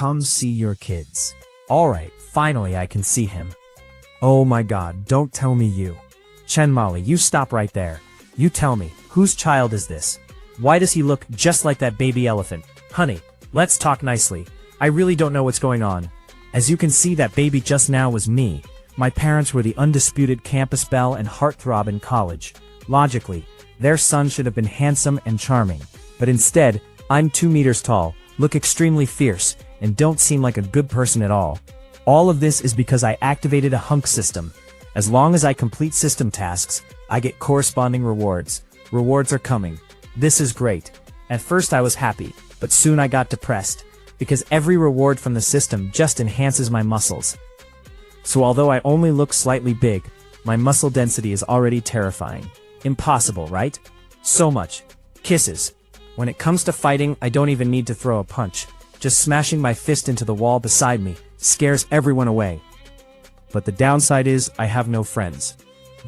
Come see your kids. Alright, finally I can see him. Oh my god, don't tell me you. Chen Molly, you stop right there. You tell me, whose child is this? Why does he look just like that baby elephant? Honey, let's talk nicely. I really don't know what's going on. As you can see, that baby just now was me. My parents were the undisputed campus belle and heartthrob in college. Logically, their son should have been handsome and charming. But instead, I'm 2 meters tall, look extremely fierce, and don't seem like a good person at all. All of this is because I activated a Hunk system. As long as I complete system tasks, I get corresponding rewards. Rewards are coming. This is great. At first I was happy, but soon I got depressed, because every reward from the system just enhances my muscles. So although I only look slightly big, my muscle density is already terrifying. Impossible, right? So much. Kisses. When it comes to fighting, I don't even need to throw a punch. Just smashing my fist into the wall beside me scares everyone away. But the downside is, I have no friends.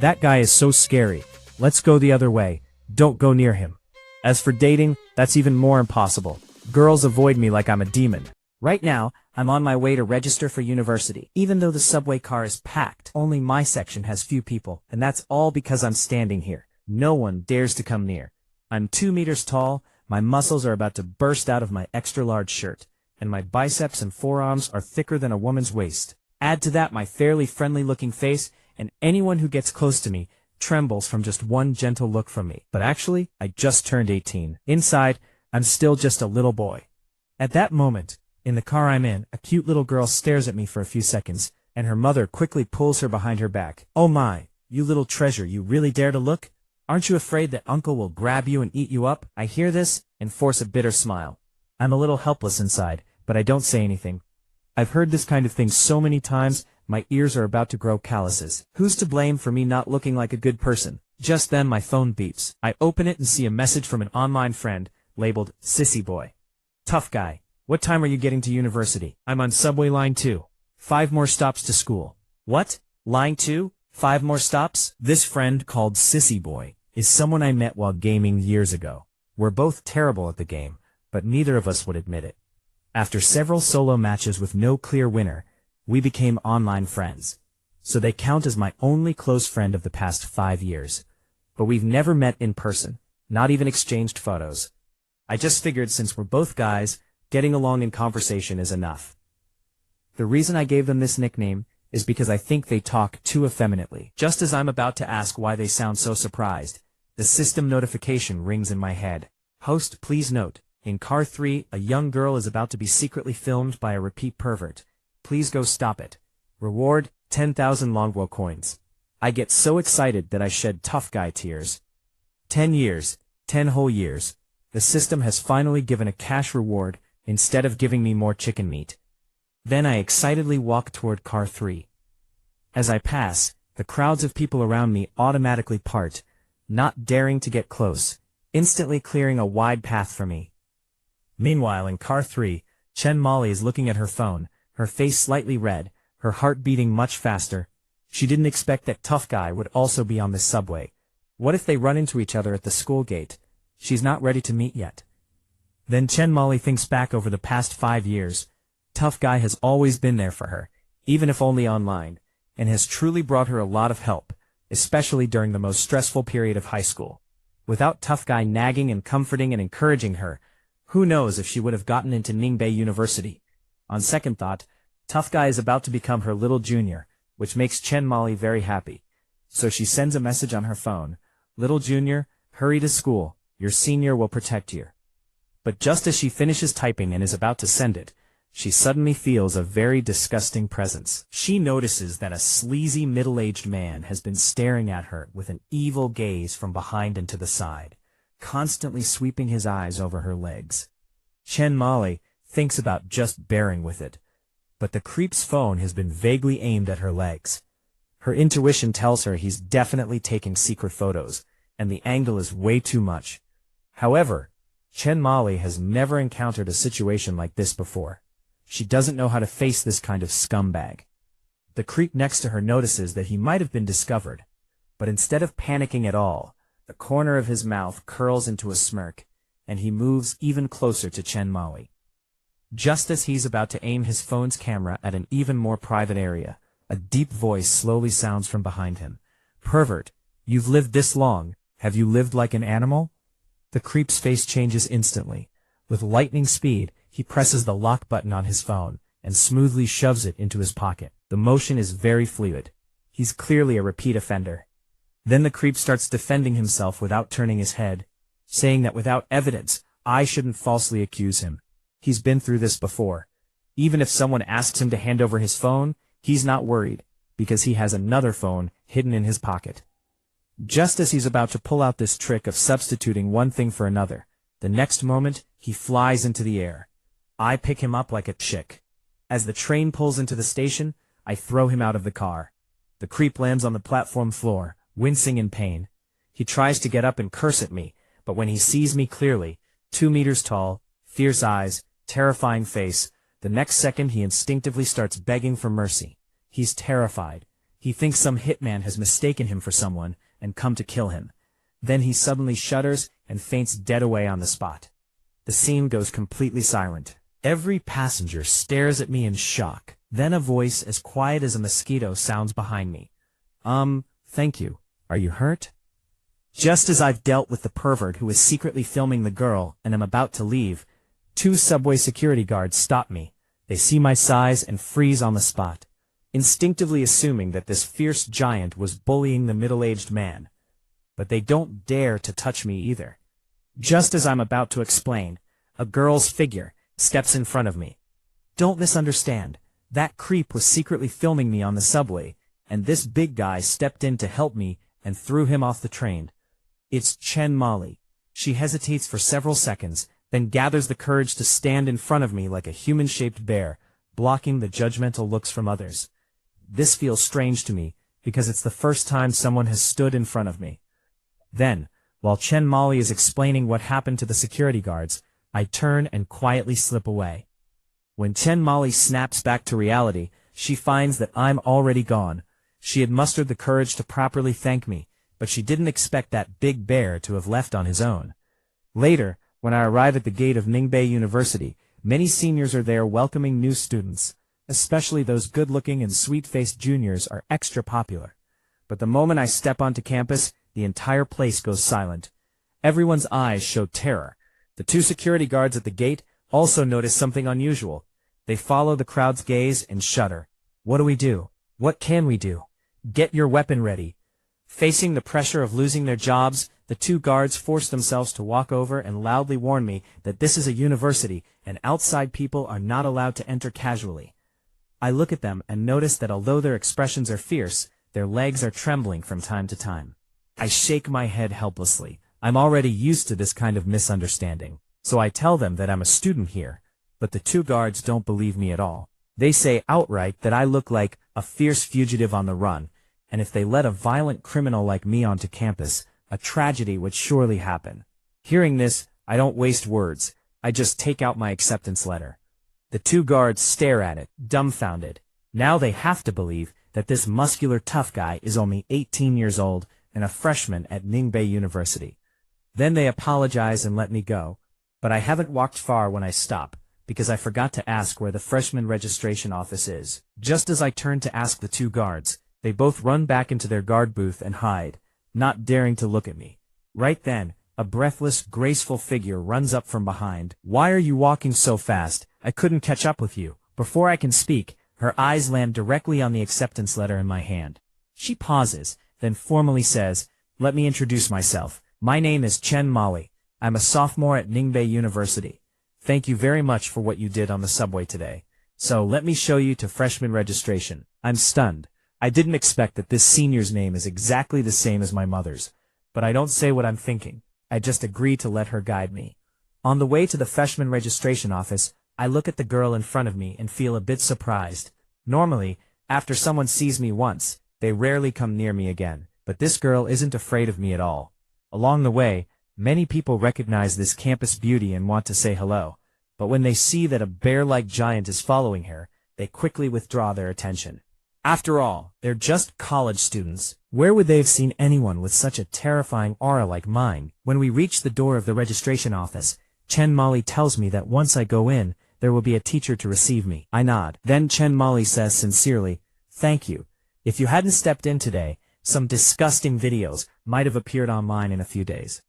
That guy is so scary. Let's go the other way. Don't go near him. As for dating, that's even more impossible. Girls avoid me like I'm a demon. Right now, I'm on my way to register for university. Even though the subway car is packed, only my section has few people, and that's all because I'm standing here. No one dares to come near. I'm 2 meters tall, my muscles are about to burst out of my extra-large shirt, and my biceps and forearms are thicker than a woman's waist. Add to that my fairly friendly-looking face, and anyone who gets close to me trembles from just one gentle look from me. But actually, I just turned 18. Inside, I'm still just a little boy. At that moment, in the car I'm in, a cute little girl stares at me for a few seconds, and her mother quickly pulls her behind her back. Oh my, you little treasure, you really dare to look? Aren't you afraid that uncle will grab you and eat you up? I hear this and force a bitter smile. I'm a little helpless inside, but I don't say anything. I've heard this kind of thing so many times, my ears are about to grow calluses. Who's to blame for me not looking like a good person? Just then my phone beeps. I open it and see a message from an online friend, labeled Sissy Boy. Tough guy. What time are you getting to university? I'm on subway line 2. 5 more stops to school. What? Line 2? 5 more stops? This friend called Sissy Boy is someone I met while gaming years ago. We're both terrible at the game, but neither of us would admit it. After several solo matches with no clear winner, we became online friends. So they count as my only close friend of the past 5 years. But we've never met in person, not even exchanged photos. I just figured since we're both guys, getting along in conversation is enough. The reason I gave them this nickname is because I think they talk too effeminately. Just as I'm about to ask why they sound so surprised, the system notification rings in my head. Host, please note, in car 3, a young girl is about to be secretly filmed by a repeat pervert. Please go stop it. Reward, 10,000 Longwo coins. I get so excited that I shed tough guy tears. 10 years, 10 whole years. The system has finally given a cash reward instead of giving me more chicken meat. Then I excitedly walk toward car 3. As I pass, the crowds of people around me automatically part, not daring to get close, instantly clearing a wide path for me. Meanwhile, in car 3, Chen Molly is looking at her phone, her face slightly red, her heart beating much faster. She didn't expect that tough guy would also be on this subway. What if they run into each other at the school gate? She's not ready to meet yet. Then Chen Molly thinks back over the past 5 years. Tough guy has always been there for her, even if only online, and has truly brought her a lot of help, especially during the most stressful period of high school. Without tough guy nagging and comforting and encouraging her, who knows if she would have gotten into Ningbei University. On second thought, tough guy is about to become her little junior, which makes Chen Molly very happy. So she sends a message on her phone. Little junior, hurry to school, your senior will protect you. But just as she finishes typing and is about to send it, she suddenly feels a very disgusting presence. She notices that a sleazy middle-aged man has been staring at her with an evil gaze from behind and to the side, constantly sweeping his eyes over her legs. Chen Molly thinks about just bearing with it, but the creep's phone has been vaguely aimed at her legs. Her intuition tells her he's definitely taking secret photos, and the angle is way too much. However, Chen Molly has never encountered a situation like this before. She doesn't know how to face this kind of scumbag. The creep next to her notices that he might have been discovered, but instead of panicking at all, the corner of his mouth curls into a smirk, and he moves even closer to Chen Molly. Just as he's about to aim his phone's camera at an even more private area, a deep voice slowly sounds from behind him. "Pervert, you've lived this long, have you lived like an animal?" The creep's face changes instantly. With lightning speed, he presses the lock button on his phone and smoothly shoves it into his pocket. The motion is very fluid. He's clearly a repeat offender. Then the creep starts defending himself without turning his head, saying that without evidence, I shouldn't falsely accuse him. He's been through this before. Even if someone asks him to hand over his phone, he's not worried, because he has another phone hidden in his pocket. Just as he's about to pull out this trick of substituting one thing for another, the next moment, he flies into the air. I pick him up like a chick. As the train pulls into the station, I throw him out of the car. The creep lands on the platform floor, wincing in pain. He tries to get up and curse at me, but when he sees me clearly, 2 meters tall, fierce eyes, terrifying face, the next second he instinctively starts begging for mercy. He's terrified. He thinks some hitman has mistaken him for someone and come to kill him. Then he suddenly shudders and faints dead away on the spot. The scene goes completely silent. Every passenger stares at me in shock. Then a voice as quiet as a mosquito sounds behind me. Thank you. Are you hurt?" Just as I've dealt with the pervert who is secretly filming the girl and am about to leave, 2 subway security guards stop me. They see my size and freeze on the spot, instinctively assuming that this fierce giant was bullying the middle-aged man. But they don't dare to touch me either. Just as I'm about to explain, a girl's figure steps in front of me. Don't misunderstand. That creep was secretly filming me on the subway, and this big guy stepped in to help me and threw him off the train. It's Chen Molly. She hesitates for several seconds, then gathers the courage to stand in front of me like a human-shaped bear, blocking the judgmental looks from others. This feels strange to me, because it's the first time someone has stood in front of me. Then, while Chen Molly is explaining what happened to the security guards, I turn and quietly slip away. When Chen Molly snaps back to reality, she finds that I'm already gone. She had mustered the courage to properly thank me, but she didn't expect that big bear to have left on his own. Later, when I arrive at the gate of Ningbei University, many seniors are there welcoming new students. Especially those good-looking and sweet-faced juniors are extra popular. But the moment I step onto campus, the entire place goes silent. Everyone's eyes show terror. The 2 security guards at the gate also notice something unusual. They follow the crowd's gaze and shudder. What do we do? What can we do? Get your weapon ready. Facing the pressure of losing their jobs, the 2 guards force themselves to walk over and loudly warn me that this is a university and outside people are not allowed to enter casually. I look at them and notice that although their expressions are fierce, their legs are trembling from time to time. I shake my head helplessly. I'm already used to this kind of misunderstanding, so I tell them that I'm a student here, but the 2 guards don't believe me at all. They say outright that I look like a fierce fugitive on the run, and if they let a violent criminal like me onto campus, a tragedy would surely happen. Hearing this, I don't waste words. I just take out my acceptance letter. The 2 guards stare at it, dumbfounded. Now they have to believe that this muscular tough guy is only 18 years old and a freshman at Ningbei University. Then they apologize and let me go, but I haven't walked far when I stop, because I forgot to ask where the freshman registration office is. Just as I turn to ask the 2 guards, they both run back into their guard booth and hide, not daring to look at me. Right then, a breathless, graceful figure runs up from behind. "Why are you walking so fast? I couldn't catch up with you." Before I can speak, her eyes land directly on the acceptance letter in my hand. She pauses, then formally says, "Let me introduce myself. My name is Chen Molly. I'm a sophomore at Ningbei University. Thank you very much for what you did on the subway today. So let me show you to freshman registration." I'm stunned. I didn't expect that this senior's name is exactly the same as my mother's, but I don't say what I'm thinking. I just agree to let her guide me. On the way to the freshman registration office, I look at the girl in front of me and feel a bit surprised. Normally, after someone sees me once, they rarely come near me again, but this girl isn't afraid of me at all. Along the way, many people recognize this campus beauty and want to say hello, but when they see that a bear-like giant is following her, they quickly withdraw their attention. After all, they're just college students. Where would they have seen anyone with such a terrifying aura like mine? When we reach the door of the registration office, Chen Molly tells me that once I go in, there will be a teacher to receive me. I nod. Then Chen Molly says sincerely, thank you. If you hadn't stepped in today, some disgusting videos might have appeared online in a few days.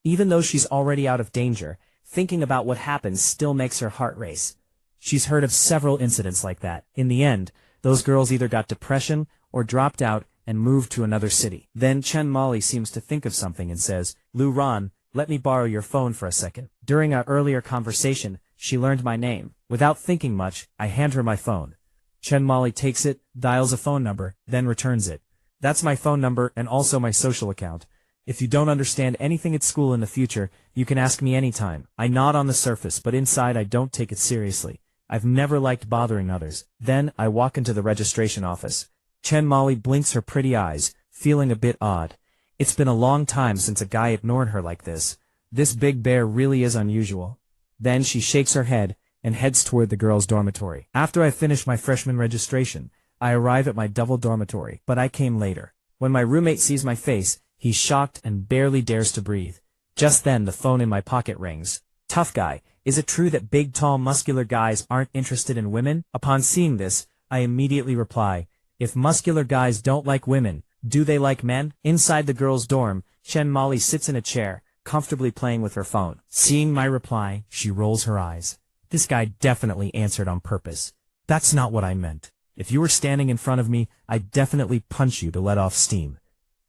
Even though she's already out of danger, thinking about what happened still makes her heart race. She's heard of several incidents like that. In the end, those girls either got depression or dropped out and moved to another city. Then Chen Molly seems to think of something and says, Lu Ran, let me borrow your phone for a second. During our earlier conversation, she learned my name. Without thinking much, I hand her my phone. Chen Molly takes it, dials a phone number, then returns it. That's my phone number and also my social account. If you don't understand anything at school in the future, you can ask me anytime. I nod on the surface, but inside I don't take it seriously. I've never liked bothering others. Then I walk into the registration office. Chen Molly blinks her pretty eyes, feeling a bit odd. It's been a long time since a guy ignored her like this. This big bear really is unusual. Then she shakes her head and heads toward the girls' dormitory. After I finish my freshman registration, I arrive at my double dormitory, but I came later. When my roommate sees my face, he's shocked and barely dares to breathe. Just then the phone in my pocket rings. Tough guy, is it true that big, tall, muscular guys aren't interested in women? Upon seeing this, I immediately reply, if muscular guys don't like women, do they like men? Inside the girls' dorm, Chen Molly sits in a chair, comfortably playing with her phone. Seeing my reply, she rolls her eyes. This guy definitely answered on purpose. That's not what I meant. If you were standing in front of me, I'd definitely punch you to let off steam.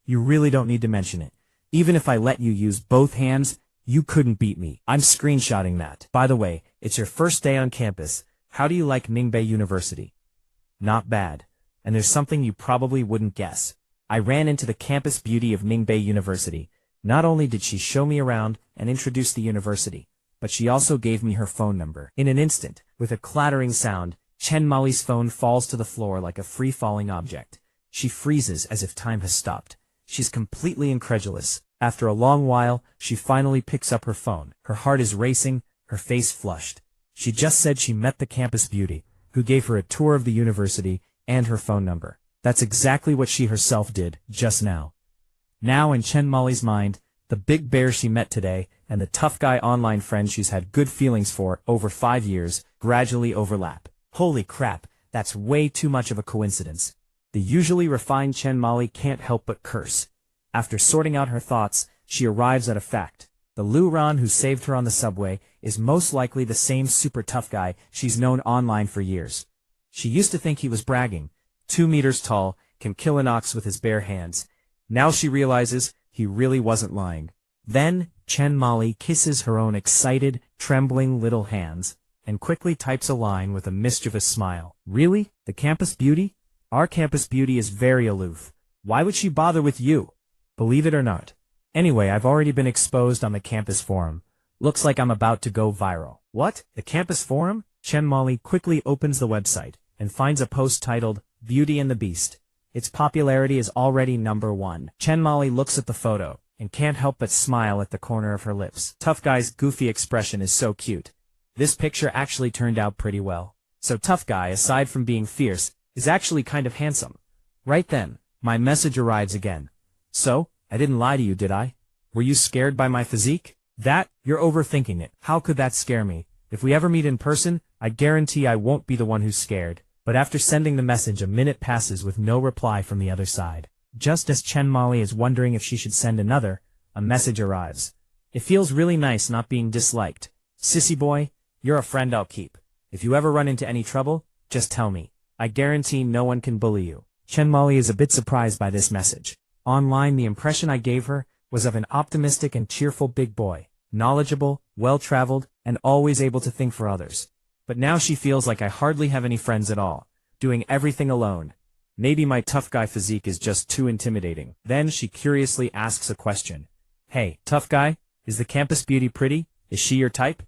You really don't need to mention it. Even if I let you use both hands, you couldn't beat me. I'm screenshotting that. By the way, it's your first day on campus. How do you like Ningbei University? Not bad. And there's something you probably wouldn't guess. I ran into the campus beauty of Ningbei University. Not only did she show me around and introduce the university, but she also gave me her phone number. In an instant, with a clattering sound, Chen Molly's phone falls to the floor like a free-falling object. She freezes as if time has stopped. She's completely incredulous. After a long while, she finally picks up her phone. Her heart is racing, her face flushed. She just said she met the campus beauty, who gave her a tour of the university and her phone number. That's exactly what she herself did, just now. Now in Chen Molly's mind, the big bear she met today and the tough guy online friend she's had good feelings for over 5 years gradually overlap. Holy crap, that's way too much of a coincidence. The usually refined Chen Molly can't help but curse. After sorting out her thoughts, she arrives at a fact. The Lu Ran who saved her on the subway is most likely the same super tough guy she's known online for years. She used to think he was bragging. 2 meters tall, can kill an ox with his bare hands. Now she realizes he really wasn't lying. Then, Chen Molly kisses her own excited, trembling little hands, and quickly types a line with a mischievous smile. Really? The campus beauty? Our campus beauty is very aloof. Why would she bother with you? Believe it or not. Anyway, I've already been exposed on the campus forum. Looks like I'm about to go viral. What? The campus forum? Chen Molly quickly opens the website and finds a post titled, Beauty and the Beast. Its popularity is already #1. Chen Molly looks at the photo and can't help but smile at the corner of her lips. Tough guy's goofy expression is so cute. This picture actually turned out pretty well. So tough guy, aside from being fierce, is actually kind of handsome. Right then, my message arrives again. So, I didn't lie to you, did I? Were you scared by my physique? You're overthinking it. How could that scare me? If we ever meet in person, I guarantee I won't be the one who's scared. But after sending the message, a minute passes with no reply from the other side. Just as Chen Molly is wondering if she should send another, a message arrives. It feels really nice not being disliked. Sissy boy, you're a friend I'll keep. If you ever run into any trouble, just tell me. I guarantee no one can bully you. Chen Molly is a bit surprised by this message. Online, the impression I gave her was of an optimistic and cheerful big boy, knowledgeable, well-traveled, and always able to think for others. But now she feels like I hardly have any friends at all, doing everything alone. Maybe my tough guy physique is just too intimidating. Then she curiously asks a question. Hey, tough guy, is the campus beauty pretty? Is she your type?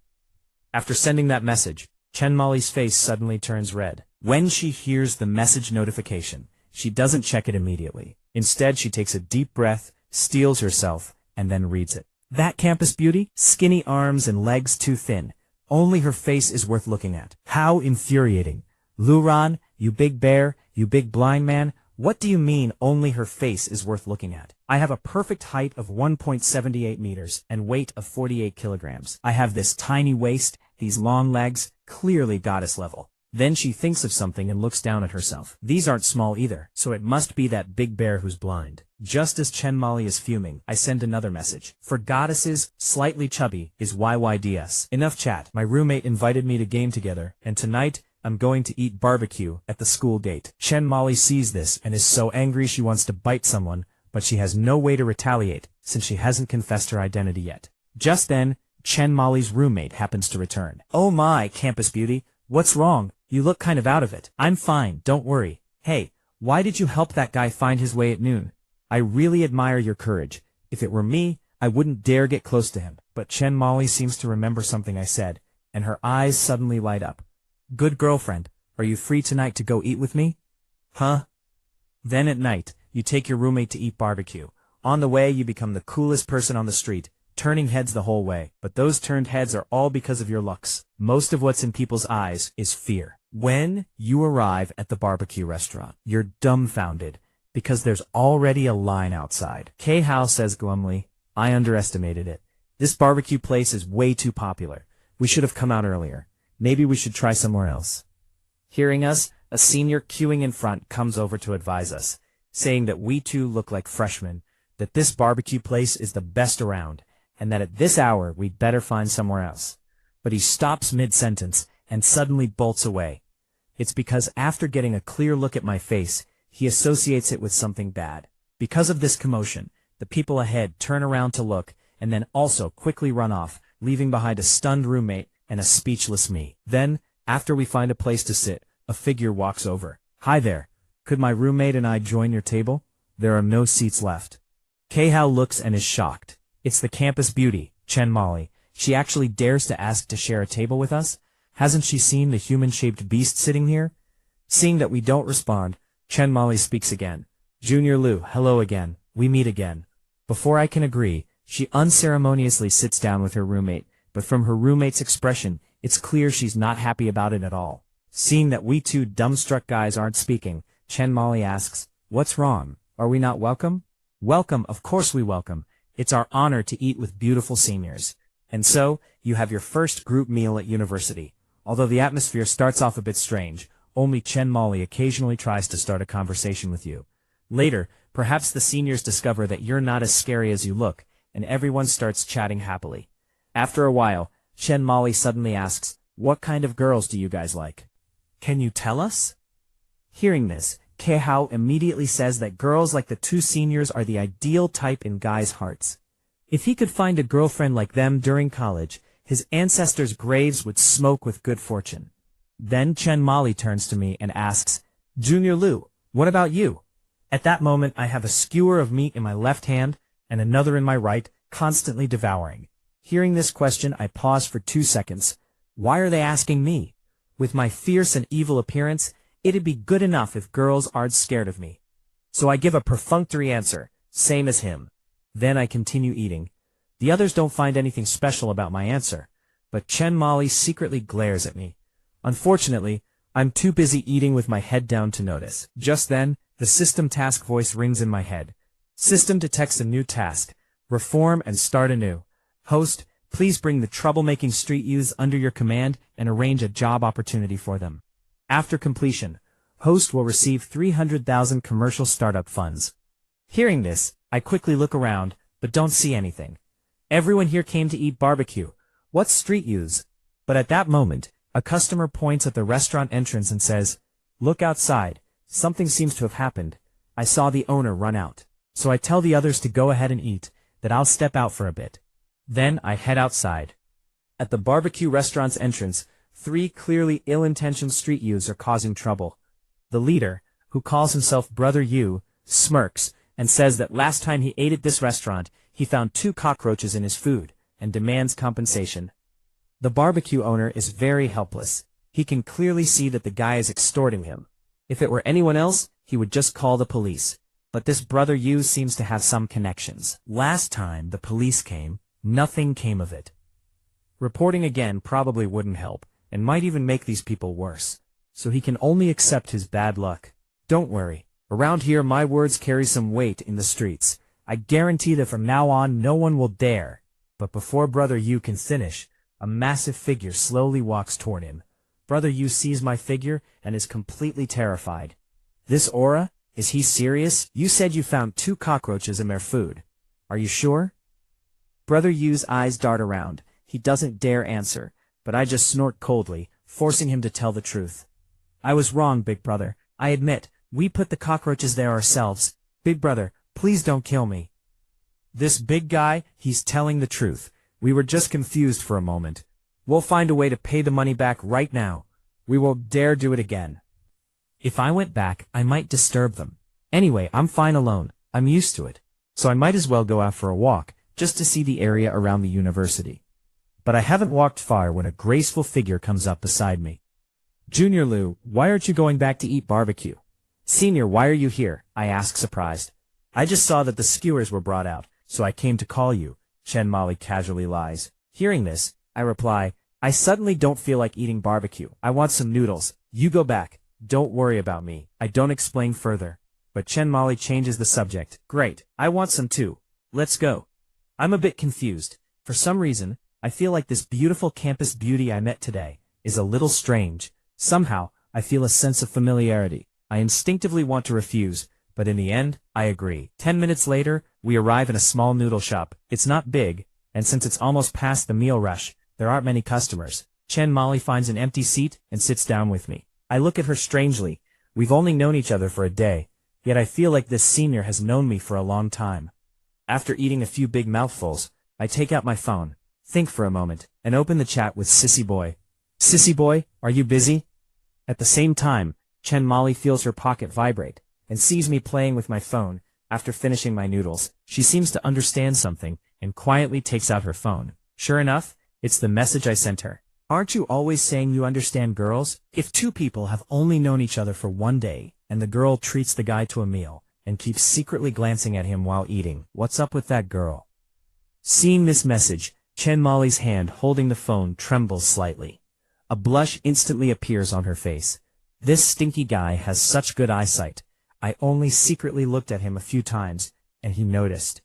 After sending that message, Chen Molly's face suddenly turns red. When she hears the message notification, she doesn't check it immediately. Instead, she takes a deep breath, steels herself, and then reads it. That campus beauty? Skinny arms and legs too thin. Only her face is worth looking at. How infuriating. Lu Ran, you big bear, you big blind man, what do you mean only her face is worth looking at? I have a perfect height of 1.78 meters and weight of 48 kilograms. I have this tiny waist these long legs, clearly goddess level. Then she thinks of something and looks down at herself. These aren't small either, so it must be that big bear who's blind. Just as Chen Mali is fuming, I send another message. For goddesses, slightly chubby is YYDS. Enough chat. My roommate invited me to game together, and tonight, I'm going to eat barbecue at the school gate. Chen Mali sees this and is so angry she wants to bite someone, but she has no way to retaliate, since she hasn't confessed her identity yet. Just then, Chen Mali's roommate happens to return. Oh my, campus beauty, what's wrong? You look kind of out of it. I'm fine, don't worry. Hey, why did you help that guy find his way at noon? I really admire your courage. If it were me, I wouldn't dare get close to him. But Chen Mali seems to remember something I said, and her eyes suddenly light up. Good girlfriend, are you free tonight to go eat with me? Huh? Then at night, you take your roommate to eat barbecue. On the way, you become the coolest person on the street, turning heads the whole way. But those turned heads are all because of your looks. Most of what's in people's eyes is fear. When you arrive at the barbecue restaurant, you're dumbfounded, because there's already a line outside. K-Hao says glumly, I underestimated it. This barbecue place is way too popular. We should have come out earlier. Maybe we should try somewhere else. Hearing us, a senior queuing in front comes over to advise us, saying that we too look like freshmen, that this barbecue place is the best around, and that at this hour we'd better find somewhere else. But he stops mid-sentence and suddenly bolts away. It's because after getting a clear look at my face, he associates it with something bad. Because of this commotion, the people ahead turn around to look, and then also quickly run off, leaving behind a stunned roommate and a speechless me. Then, after we find a place to sit, a figure walks over. Hi there. Could my roommate and I join your table? There are no seats left. K-Hao looks and is shocked. It's the campus beauty, Chen Mali. She actually dares to ask to share a table with us? Hasn't she seen the human-shaped beast sitting here? Seeing that we don't respond, Chen Mali speaks again. Junior Liu, hello again. We meet again. Before I can agree, she unceremoniously sits down with her roommate, but from her roommate's expression, it's clear she's not happy about it at all. Seeing that we two dumbstruck guys aren't speaking, Chen Mali asks, what's wrong? Are we not welcome? Welcome, of course we welcome. It's our honor to eat with beautiful seniors. And so, you have your first group meal at university. Although the atmosphere starts off a bit strange, only Chen Mali occasionally tries to start a conversation with you. Later, perhaps the seniors discover that you're not as scary as you look, and everyone starts chatting happily. After a while, Chen Mali suddenly asks, what kind of girls do you guys like? Can you tell us? Hearing this, K-Hao immediately says that girls like the two seniors are the ideal type in guys' hearts. If he could find a girlfriend like them during college, his ancestors' graves would smoke with good fortune. Then Chen Mali turns to me and asks, Junior Liu, what about you? At that moment I have a skewer of meat in my left hand and another in my right, constantly devouring. Hearing this question, I pause for 2 seconds. Why are they asking me? With my fierce and evil appearance, it'd be good enough if girls aren't scared of me. So I give a perfunctory answer, same as him. Then I continue eating. The others don't find anything special about my answer, but Chen Mali secretly glares at me. Unfortunately, I'm too busy eating with my head down to notice. Just then, the system task voice rings in my head. System detects a new task. Reform and start anew. Host, please bring the troublemaking street youths under your command and arrange a job opportunity for them. After completion, host will receive 300,000 commercial startup funds. Hearing this, I quickly look around, but don't see anything. Everyone here came to eat barbecue. What's street youths? But at that moment, a customer points at the restaurant entrance and says, look outside. Something seems to have happened. I saw the owner run out. So I tell the others to go ahead and eat, that I'll step out for a bit. Then I head outside. At the barbecue restaurant's entrance, 3 clearly ill-intentioned street youths are causing trouble. The leader, who calls himself Brother Yu, smirks and says that last time he ate at this restaurant, he found 2 cockroaches in his food and demands compensation. The barbecue owner is very helpless. He can clearly see that the guy is extorting him. If it were anyone else, he would just call the police. But this Brother Yu seems to have some connections. Last time the police came, nothing came of it. Reporting again probably wouldn't help, and might even make these people worse. So he can only accept his bad luck. Don't worry. Around here my words carry some weight in the streets. I guarantee that from now on no one will dare. But before Brother Yu can finish, A massive figure slowly walks toward him. Brother Yu sees my figure and is completely terrified. This aura? Is he serious? You said you found 2 cockroaches in their food. Are you sure? Brother Yu's eyes dart around. He doesn't dare answer, but I just snort coldly, forcing him to tell the truth. I was wrong, big brother. I admit, we put the cockroaches there ourselves. Big brother, please don't kill me. This big guy, he's telling the truth. We were just confused for a moment. We'll find a way to pay the money back right now. We won't dare do it again. If I went back, I might disturb them. Anyway, I'm fine alone. I'm used to it. So I might as well go out for a walk, just to see the area around the university. But I haven't walked far when a graceful figure comes up beside me. Junior Liu, why aren't you going back to eat barbecue? Senior, why are you here? I ask surprised. I just saw that the skewers were brought out, so I came to call you, Chen Mali casually lies. Hearing this, I reply, I suddenly don't feel like eating barbecue. I want some noodles. You go back. Don't worry about me. I don't explain further. But Chen Mali changes the subject. Great. I want some too. Let's go. I'm a bit confused. For some reason, I feel like this beautiful campus beauty I met today is a little strange. Somehow, I feel a sense of familiarity. I instinctively want to refuse, but in the end, I agree. 10 minutes later, we arrive in a small noodle shop. It's not big, and since it's almost past the meal rush, there aren't many customers. Chen Mali finds an empty seat and sits down with me. I look at her strangely. We've only known each other for a day, yet I feel like this senior has known me for a long time. After eating a few big mouthfuls, I take out my phone, think for a moment, and open the chat with Sissy Boy. Sissy Boy, are you busy? At the same time, Chen Mali feels her pocket vibrate, and sees me playing with my phone. After finishing my noodles, she seems to understand something, and quietly takes out her phone. Sure enough, it's the message I sent her. Aren't you always saying you understand girls? If 2 people have only known each other for 1 day, and the girl treats the guy to a meal, and keeps secretly glancing at him while eating, what's up with that girl? Seeing this message, Chen Mali's hand holding the phone trembles slightly. A blush instantly appears on her face. This stinky guy has such good eyesight. I only secretly looked at him a few times, and he noticed.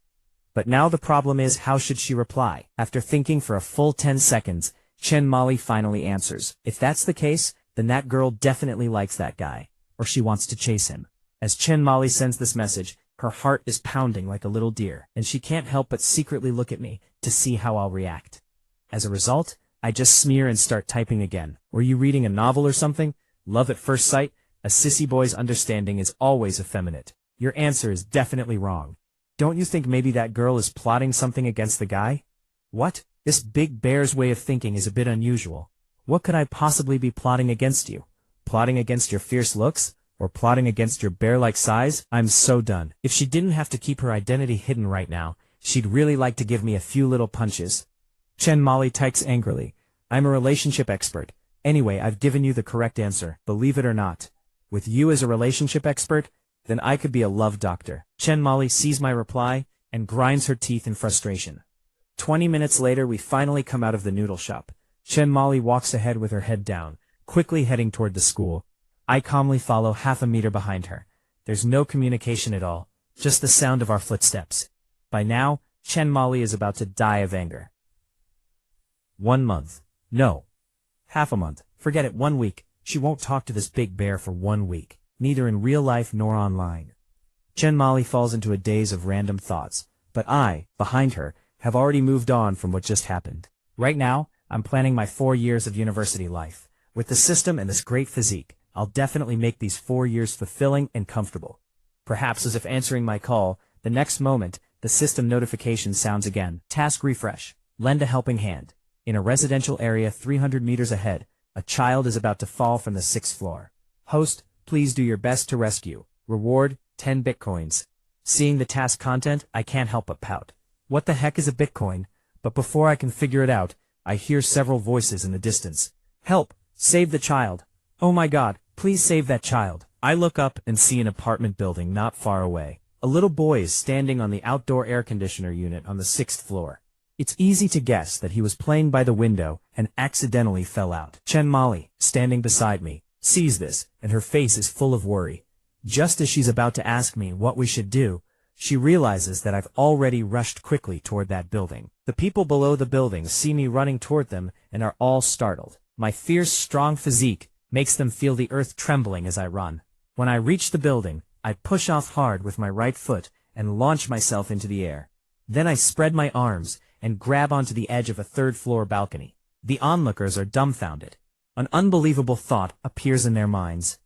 But now the problem is, how should she reply? After thinking for a full 10 seconds, Chen Mali finally answers. If that's the case, then that girl definitely likes that guy, or she wants to chase him. As Chen Mali sends this message, her heart is pounding like a little deer, and she can't help but secretly look at me to see how I'll react. As a result, I just smear and start typing again. Were you reading a novel or something? Love at first sight? A sissy boy's understanding is always effeminate. Your answer is definitely wrong. Don't you think maybe that girl is plotting something against the guy? What? This big bear's way of thinking is a bit unusual. What could I possibly be plotting against you? Plotting against your fierce looks? Or plotting against your bear-like size? I'm so done. If she didn't have to keep her identity hidden right now, she'd really like to give me a few little punches. Chen Mali types angrily. I'm a relationship expert. Anyway, I've given you the correct answer, believe it or not. With you as a relationship expert, then I could be a love doctor. Chen Mali sees my reply and grinds her teeth in frustration. 20 minutes later, we finally come out of the noodle shop. Chen Mali walks ahead with her head down, quickly heading toward the school. I calmly follow half a meter behind her. There's no communication at all, just the sound of our footsteps. By now, Chen Mali is about to die of anger. 1 month. No. Half a month. Forget it, 1 week. She won't talk to this big bear for 1 week, neither in real life nor online. Chen Mali falls into a daze of random thoughts, but I, behind her, have already moved on from what just happened. Right now, I'm planning my 4 years of university life. With the system and this great physique, I'll definitely make these 4 years fulfilling and comfortable. Perhaps as if answering my call, the next moment, the system notification sounds again. Task refresh. Lend a helping hand. In a residential area 300 meters ahead, a child is about to fall from the 6th floor. Host, please do your best to rescue. Reward, 10 bitcoins. Seeing the task content, I can't help but pout. What the heck is a bitcoin? But before I can figure it out, I hear several voices in the distance. Help! Save the child! Oh my god, please save that child! I look up and see an apartment building not far away. A little boy is standing on the outdoor air conditioner unit on the 6th floor. It's easy to guess that he was playing by the window and accidentally fell out. Chen Mali, standing beside me, sees this, and her face is full of worry. Just as she's about to ask me what we should do, she realizes that I've already rushed quickly toward that building. The people below the building see me running toward them and are all startled. My fierce, strong physique makes them feel the earth trembling as I run. When I reach the building, I push off hard with my right foot and launch myself into the air. Then I spread my arms and grab onto the edge of a third-floor balcony. The onlookers are dumbfounded. An unbelievable thought appears in their minds.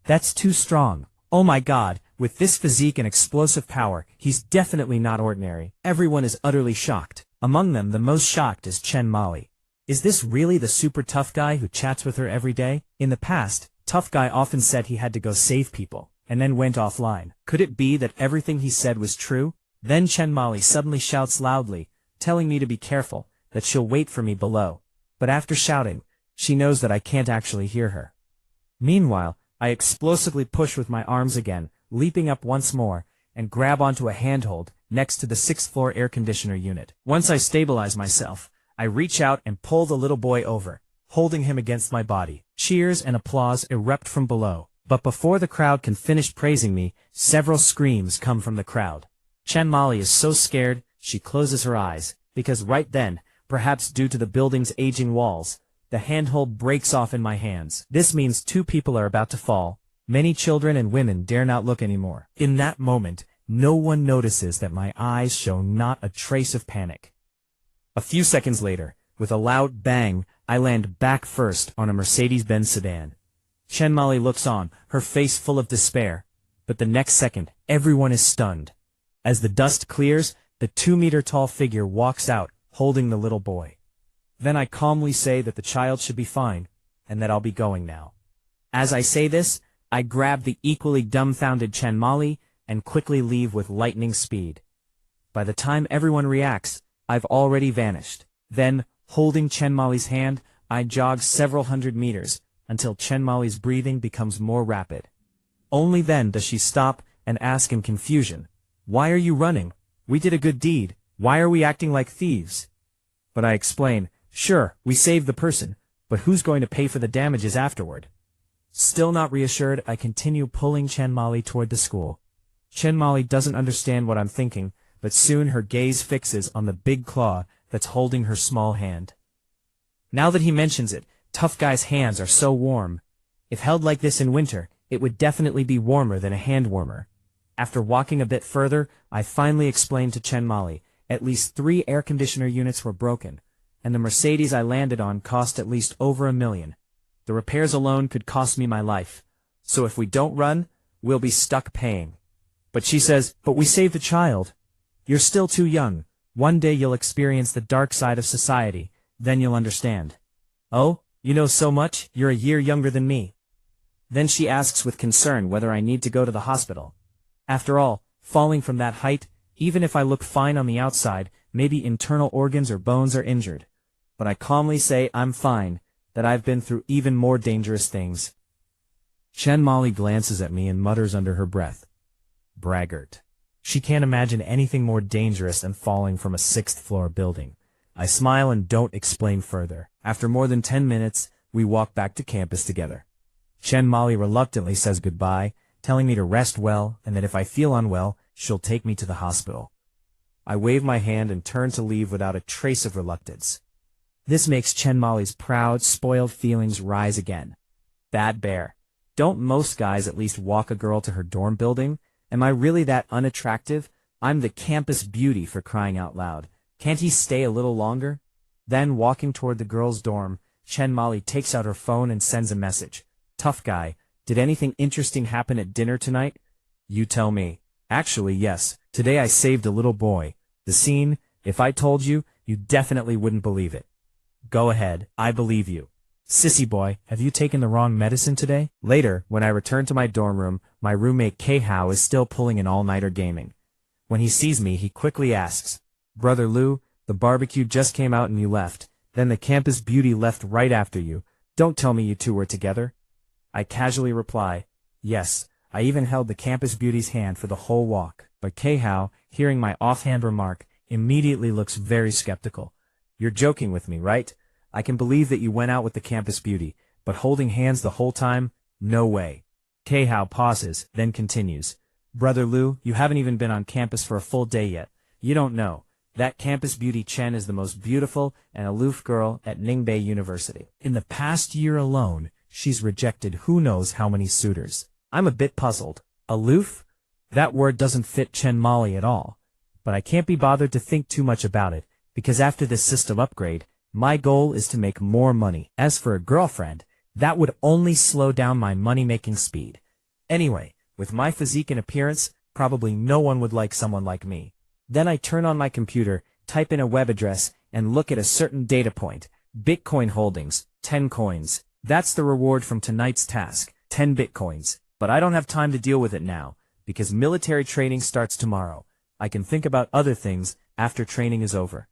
That's too strong. Oh my God, with this physique and explosive power, he's definitely not ordinary. Everyone is utterly shocked. Among them, the most shocked is Chen Mali. Is this really the super tough guy who chats with her every day? In the past, tough guy often said he had to go save people, and then went offline. Could it be that everything he said was true? Then Chen Mali suddenly shouts loudly, telling me to be careful, that she'll wait for me below. But after shouting, she knows that I can't actually hear her. Meanwhile, I explosively push with my arms again, leaping up once more, and grab onto a handhold next to the 6th-floor air conditioner unit. Once I stabilize myself, I reach out and pull the little boy over, holding him against my body. Cheers and applause erupt from below. But before the crowd can finish praising me, several screams come from the crowd. Chen Mali is so scared, she closes her eyes, because right then, perhaps due to the building's aging walls, the handhold breaks off in my hands. This means 2 people are about to fall. Many children and women dare not look anymore. In that moment, no one notices that my eyes show not a trace of panic. A few seconds later, with a loud bang, I land back first on a Mercedes-Benz sedan. Chen Mali looks on, her face full of despair. But the next second, everyone is stunned. As the dust clears, the 2-meter-tall figure walks out, holding the little boy. Then I calmly say that the child should be fine, and that I'll be going now. As I say this, I grab the equally dumbfounded Chen Mali and quickly leave with lightning speed. By the time everyone reacts, I've already vanished. Then, holding Chen Mali's hand, I jog several hundred meters, until Chen Mali's breathing becomes more rapid. Only then does she stop and ask in confusion, "Why are you running? We did a good deed. Why are we acting like thieves?" But I explain, "Sure, we saved the person, but who's going to pay for the damages afterward?" Still not reassured, I continue pulling Chen Mali toward the school. Chen Mali doesn't understand what I'm thinking, but soon her gaze fixes on the big claw that's holding her small hand. Now that he mentions it, tough guy's hands are so warm. If held like this in winter, it would definitely be warmer than a hand warmer. After walking a bit further, I finally explained to Chen Mali, at least 3 air conditioner units were broken, and the Mercedes I landed on cost at least over $1 million. The repairs alone could cost me my life. So if we don't run, we'll be stuck paying. But she says, "But we saved the child. You're still too young. One day you'll experience the dark side of society, then you'll understand." "Oh, you know so much, you're a year younger than me." Then she asks with concern whether I need to go to the hospital. After all, falling from that height, even if I look fine on the outside, maybe internal organs or bones are injured. But I calmly say I'm fine, that I've been through even more dangerous things. Chen Mali glances at me and mutters under her breath, "Braggart." She can't imagine anything more dangerous than falling from a 6th-floor building. I smile and don't explain further. After more than 10 minutes, we walk back to campus together. Chen Mali reluctantly says goodbye, telling me to rest well and that if I feel unwell, she'll take me to the hospital. I wave my hand and turn to leave without a trace of reluctance. This makes Chen Mali's proud, spoiled feelings rise again. Bad bear. Don't most guys at least walk a girl to her dorm building? Am I really that unattractive? I'm the campus beauty, for crying out loud. Can't he stay a little longer? Then, walking toward the girls' dorm, Chen Mali takes out her phone and sends a message. "Tough guy, did anything interesting happen at dinner tonight?" "You tell me." "Actually, yes. Today I saved a little boy. The scene, if I told you, you definitely wouldn't believe it." "Go ahead, I believe you." "Sissy boy, have you taken the wrong medicine today?" Later, when I return to my dorm room, my roommate K-How is still pulling an all-nighter gaming. When he sees me, he quickly asks, "Brother Lou, the barbecue just came out and you left. Then the campus beauty left right after you. Don't tell me you two were together." I casually reply, "Yes, I even held the campus beauty's hand for the whole walk." But K-How, hearing my offhand remark, immediately looks very skeptical. "You're joking with me, right? I can believe that you went out with the campus beauty, but holding hands the whole time? No way." K-How pauses, then continues, Brother Lou, you haven't even been on campus for a full day yet. You don't know. That campus beauty Chen is the most beautiful and aloof girl at Ningbei University. In the past year alone, she's rejected who knows how many suitors. I'm a bit puzzled. Aloof? That word doesn't fit Chen Molly at all. But I can't be bothered to think too much about it, because after this system upgrade, my goal is to make more money. As for a girlfriend, that would only slow down my money-making speed. Anyway, with my physique and appearance, probably no one would like someone like me. Then I turn on my computer, type in a web address, and look at a certain data point. Bitcoin holdings, 10 coins. That's the reward from tonight's task, 10 bitcoins. But I don't have time to deal with it now, because military training starts tomorrow. I can think about other things after training is over.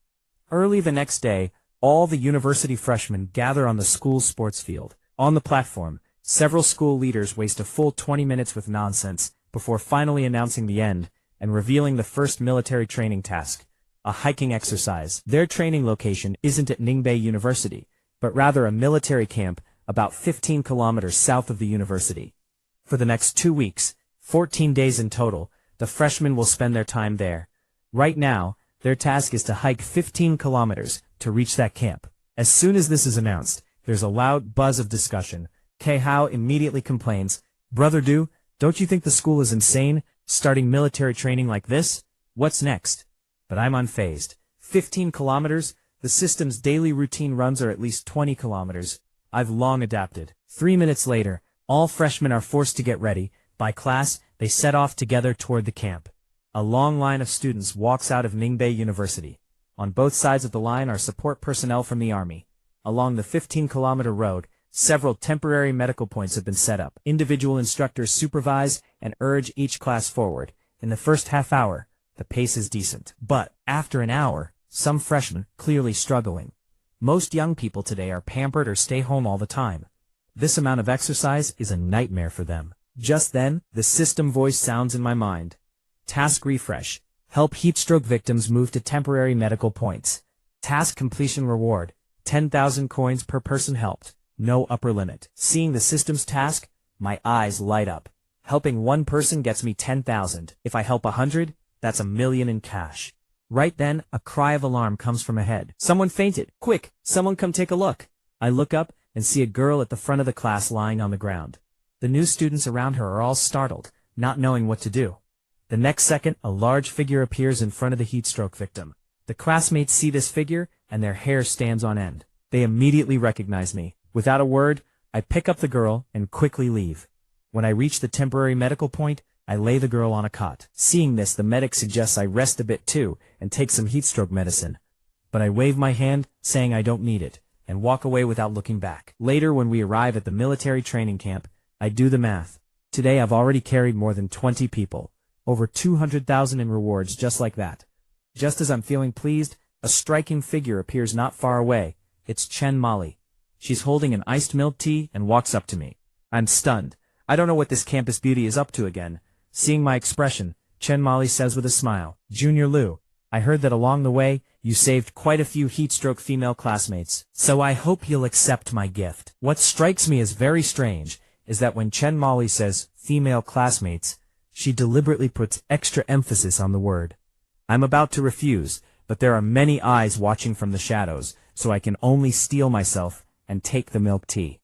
Early the next day, all the university freshmen gather on the school's sports field. On the platform, several school leaders waste a full 20 minutes with nonsense before finally announcing the end and revealing the first military training task, a hiking exercise. Their training location isn't at Ningbei University, but rather a military camp about 15 kilometers south of the university. For the next 2 weeks, 14 days in total, the freshmen will spend their time there. Right now, their task is to hike 15 kilometers to reach that camp. As soon as this is announced, there's a loud buzz of discussion. Kei Hao immediately complains, "Brother Du, don't you think the school is insane, starting military training like this? What's next?" But I'm unfazed. 15 kilometers? The system's daily routine runs are at least 20 kilometers. I've long adapted. 3 minutes later, all freshmen are forced to get ready. By class, they set off together toward the camp. A long line of students walks out of Ningbei University. On both sides of the line are support personnel from the army. Along the 15-kilometer road, several temporary medical points have been set up. Individual instructors supervise and urge each class forward. In the first half hour, the pace is decent. But after an hour, some freshmen clearly struggling. Most young people today are pampered or stay home all the time. This amount of exercise is a nightmare for them. Just then, the system voice sounds in my mind. Task refresh. Help heatstroke victims move to temporary medical points. Task completion reward. 10,000 coins per person helped. No upper limit. Seeing the system's task, my eyes light up. Helping one person gets me 10,000. If I help 100, that's 1,000,000 in cash. Right then, a cry of alarm comes from ahead. Someone fainted. Quick, someone come take a look. I look up and see a girl at the front of the class lying on the ground. The new students around her are all startled, not knowing what to do. The next second, a large figure appears in front of the heatstroke victim. The classmates see this figure, and their hair stands on end. They immediately recognize me. Without a word, I pick up the girl and quickly leave. When I reach the temporary medical point, I lay the girl on a cot. Seeing this, the medic suggests I rest a bit too and take some heatstroke medicine. But I wave my hand, saying I don't need it, and walk away without looking back. Later, when we arrive at the military training camp, I do the math. Today I've already carried more than 20 people. Over 200,000 in rewards just like that. Just as I'm feeling pleased, a striking figure appears not far away. It's Chen Molly. She's holding an iced milk tea and walks up to me. I'm stunned. I don't know what this campus beauty is up to again. Seeing my expression, Chen Molly says with a smile, "Junior Liu, I heard that along the way, you saved quite a few heatstroke female classmates. So I hope you'll accept my gift." What strikes me as very strange is that when Chen Molly says female classmates, she deliberately puts extra emphasis on the word. I'm about to refuse, but there are many eyes watching from the shadows, so I can only steel myself and take the milk tea.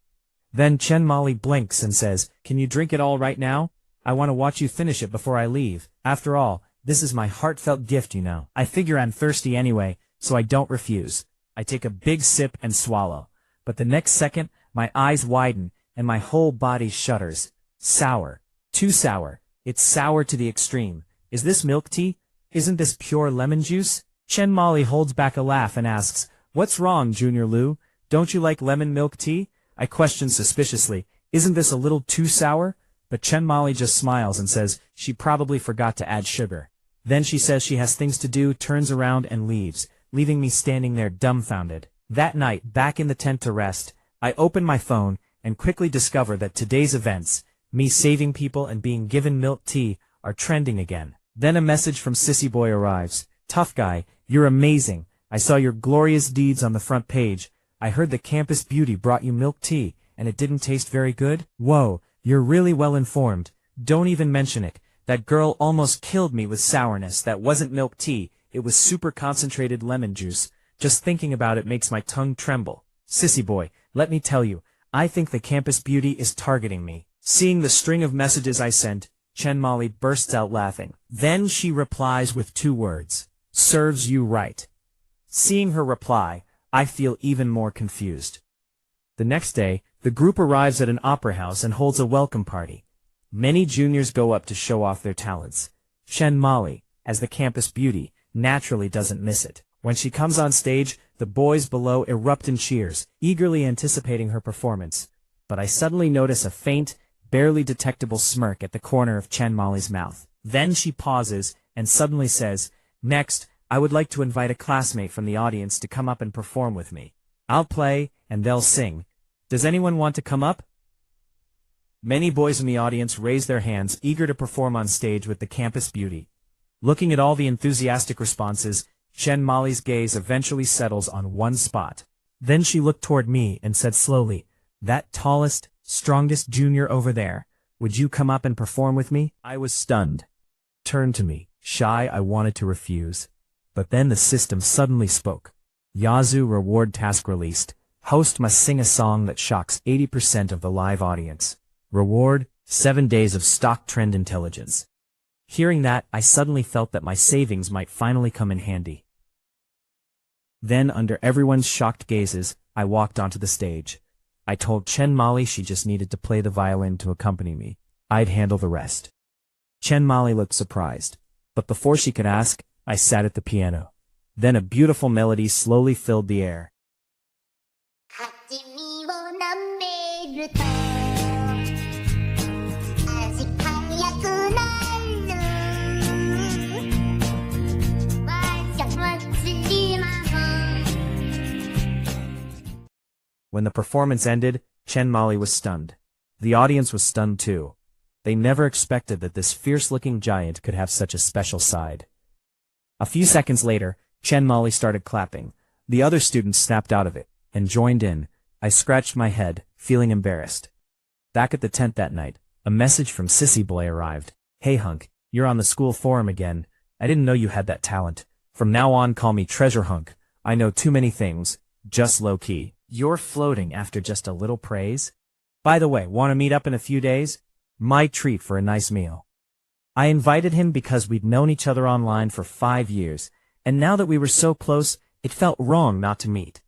Then Chen Molly blinks and says, "Can you drink it all right now? I want to watch you finish it before I leave. After all, this is my heartfelt gift, you know." I figure I'm thirsty anyway, so I don't refuse. I take a big sip and swallow. But the next second, my eyes widen and my whole body shudders. Sour. Too sour. It's sour to the extreme. Is this milk tea? Isn't this pure lemon juice? Chen Molly holds back a laugh and asks, "What's wrong, Junior Liu? Don't you like lemon milk tea?" I question suspiciously, "Isn't this a little too sour?" But Chen Molly just smiles and says she probably forgot to add sugar. Then she says she has things to do, turns around and leaves, leaving me standing there dumbfounded. That night, back in the tent to rest, I open my phone and quickly discover that today's events, me saving people and being given milk tea, are trending again. Then a message from Sissy Boy arrives. "Tough guy, you're amazing. I saw your glorious deeds on the front page. I heard the campus beauty brought you milk tea, and it didn't taste very good? Whoa, you're really well informed. Don't even mention it. That girl almost killed me with sourness. That wasn't milk tea, it was super concentrated lemon juice. Just thinking about it makes my tongue tremble. Sissy boy, let me tell you, I think the campus beauty is targeting me. Seeing the string of messages I sent, Chen Molly bursts out laughing. Then she replies with 2 words. Serves you right. Seeing her reply, I feel even more confused. The next day, the group arrives at an opera house and holds a welcome party. Many juniors go up to show off their talents. Chen Molly, as the campus beauty, naturally doesn't miss it. When she comes on stage, the boys below erupt in cheers, eagerly anticipating her performance. But I suddenly notice a faint, barely detectable smirk at the corner of Chen Molly's mouth. Then she pauses and suddenly says, "Next, I would like to invite a classmate from the audience to come up and perform with me. I'll play, and they'll sing. Does anyone want to come up?" Many boys in the audience raise their hands, eager to perform on stage with the campus beauty. Looking at all the enthusiastic responses, Chen Molly's gaze eventually settles on one spot. Then she looked toward me and said slowly, "That tallest, strongest junior over there, would you come up and perform with me?" I was stunned. Turned to me, shy. I wanted to refuse. But then the system suddenly spoke. Yazoo reward task released. Host must sing a song that shocks 80% of the live audience. Reward, 7 days of stock trend intelligence. Hearing that, I suddenly felt that my savings might finally come in handy. Then, under everyone's shocked gazes, I walked onto the stage. I told Chen Molly she just needed to play the violin to accompany me. I'd handle the rest. Chen Molly looked surprised, but before she could ask, I sat at the piano. Then a beautiful melody slowly filled the air. When the performance ended, Chen Molly was stunned. The audience was stunned too. They never expected that this fierce-looking giant could have such a special side. A few seconds later, Chen Molly started clapping. The other students snapped out of it and joined in. I scratched my head, feeling embarrassed. Back at the tent that night, a message from Sissy Boy arrived. "Hey Hunk, you're on the school forum again. I didn't know you had that talent. From now on call me Treasure Hunk. I know too many things, just low-key." You're floating after just a little praise? By the way, want to meet up in a few days? My treat for a nice meal. I invited him because we'd known each other online for 5 years, and now that we were so close, it felt wrong not to meet.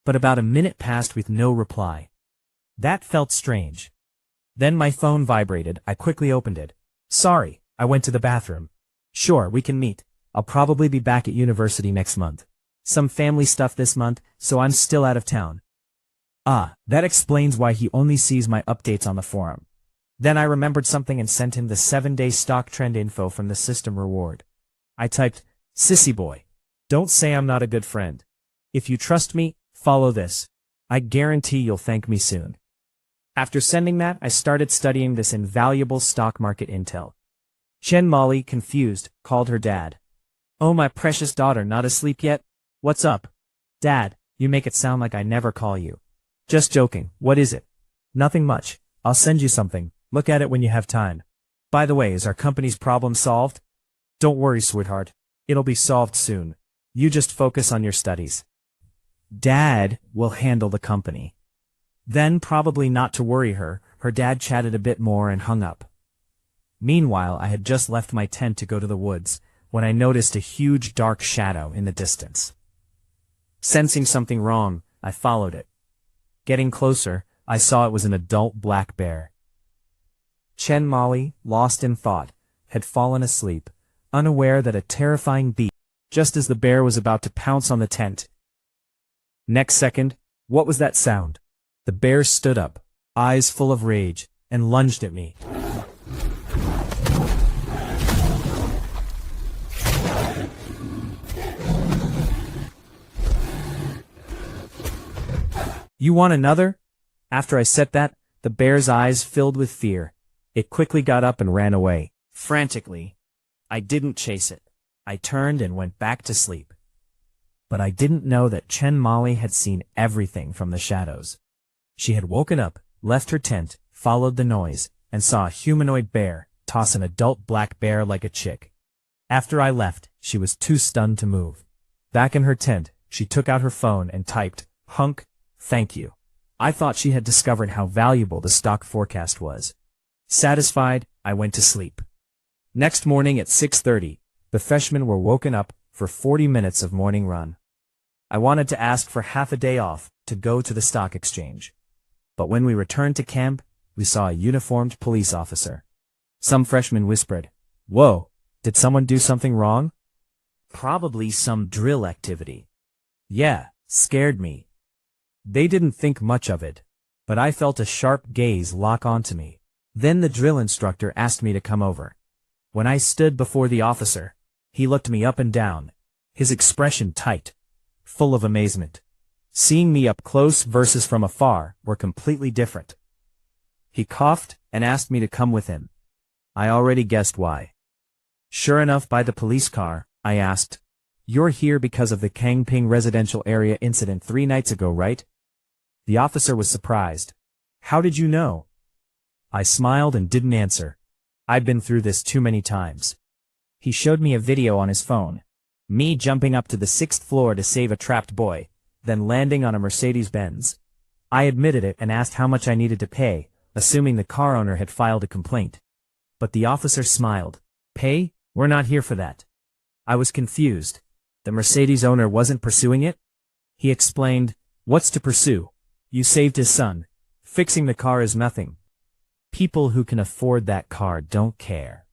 But about a minute passed with no reply. That felt strange. Then my phone vibrated. I quickly opened it. "Sorry, I went to the bathroom." "Sure, we can meet. I'll probably be back at university next month. Some family stuff this month, so I'm still out of town." Ah, that explains why he only sees my updates on the forum. Then I remembered something and sent him the 7-day stock trend info from the system reward. I typed, "Sissy boy, don't say I'm not a good friend. If you trust me, follow this. I guarantee you'll thank me soon." After sending that, I started studying this invaluable stock market intel. Chen Molly, confused, called her dad. "Oh, my precious daughter, not asleep yet? What's up?" "Dad, you make it sound like I never call you." "Just joking, what is it?" "Nothing much. I'll send you something. Look at it when you have time. By the way, is our company's problem solved?" "Don't worry, sweetheart. It'll be solved soon. You just focus on your studies. Dad will handle the company." Then, probably not to worry her, her dad chatted a bit more and hung up. Meanwhile, I had just left my tent to go to the woods, when I noticed a huge dark shadow in the distance. Sensing something wrong, I followed it. Getting closer, I saw it was an adult black bear. Chen Molly, lost in thought, had fallen asleep, unaware that a terrifying beast, just as the bear was about to pounce on the tent. Next second, what was that sound? The bear stood up, eyes full of rage, and lunged at me. "You want another?" After I said that, the bear's eyes filled with fear. It quickly got up and ran away, frantically. I didn't chase it. I turned and went back to sleep. But I didn't know that Chen Molly had seen everything from the shadows. She had woken up, left her tent, followed the noise, and saw a humanoid bear, toss an adult black bear like a chick. After I left, she was too stunned to move. Back in her tent, she took out her phone and typed, "Hunk, thank you." I thought she had discovered how valuable the stock forecast was. Satisfied, I went to sleep. Next morning at 6:30, the freshmen were woken up for 40 minutes of morning run. I wanted to ask for half a day off to go to the stock exchange. But when we returned to camp, we saw a uniformed police officer. Some freshmen whispered, "Whoa, did someone do something wrong?" Probably some drill activity. Yeah, scared me. They didn't think much of it, but I felt a sharp gaze lock onto me. Then the drill instructor asked me to come over. When I stood before the officer, he looked me up and down, his expression tight, full of amazement. Seeing me up close versus from afar were completely different. He coughed and asked me to come with him. I already guessed why. Sure enough, by the police car, I asked, "You're here because of the Kangping residential area incident 3 nights ago, right?" The officer was surprised. "How did you know?" I smiled and didn't answer. I'd been through this too many times. He showed me a video on his phone. Me jumping up to the 6th floor to save a trapped boy, then landing on a Mercedes-Benz. I admitted it and asked how much I needed to pay, assuming the car owner had filed a complaint. But the officer smiled. "Pay? We're not here for that." I was confused. The Mercedes owner wasn't pursuing it? He explained, "What's to pursue? You saved his son. Fixing the car is nothing. People who can afford that car don't care."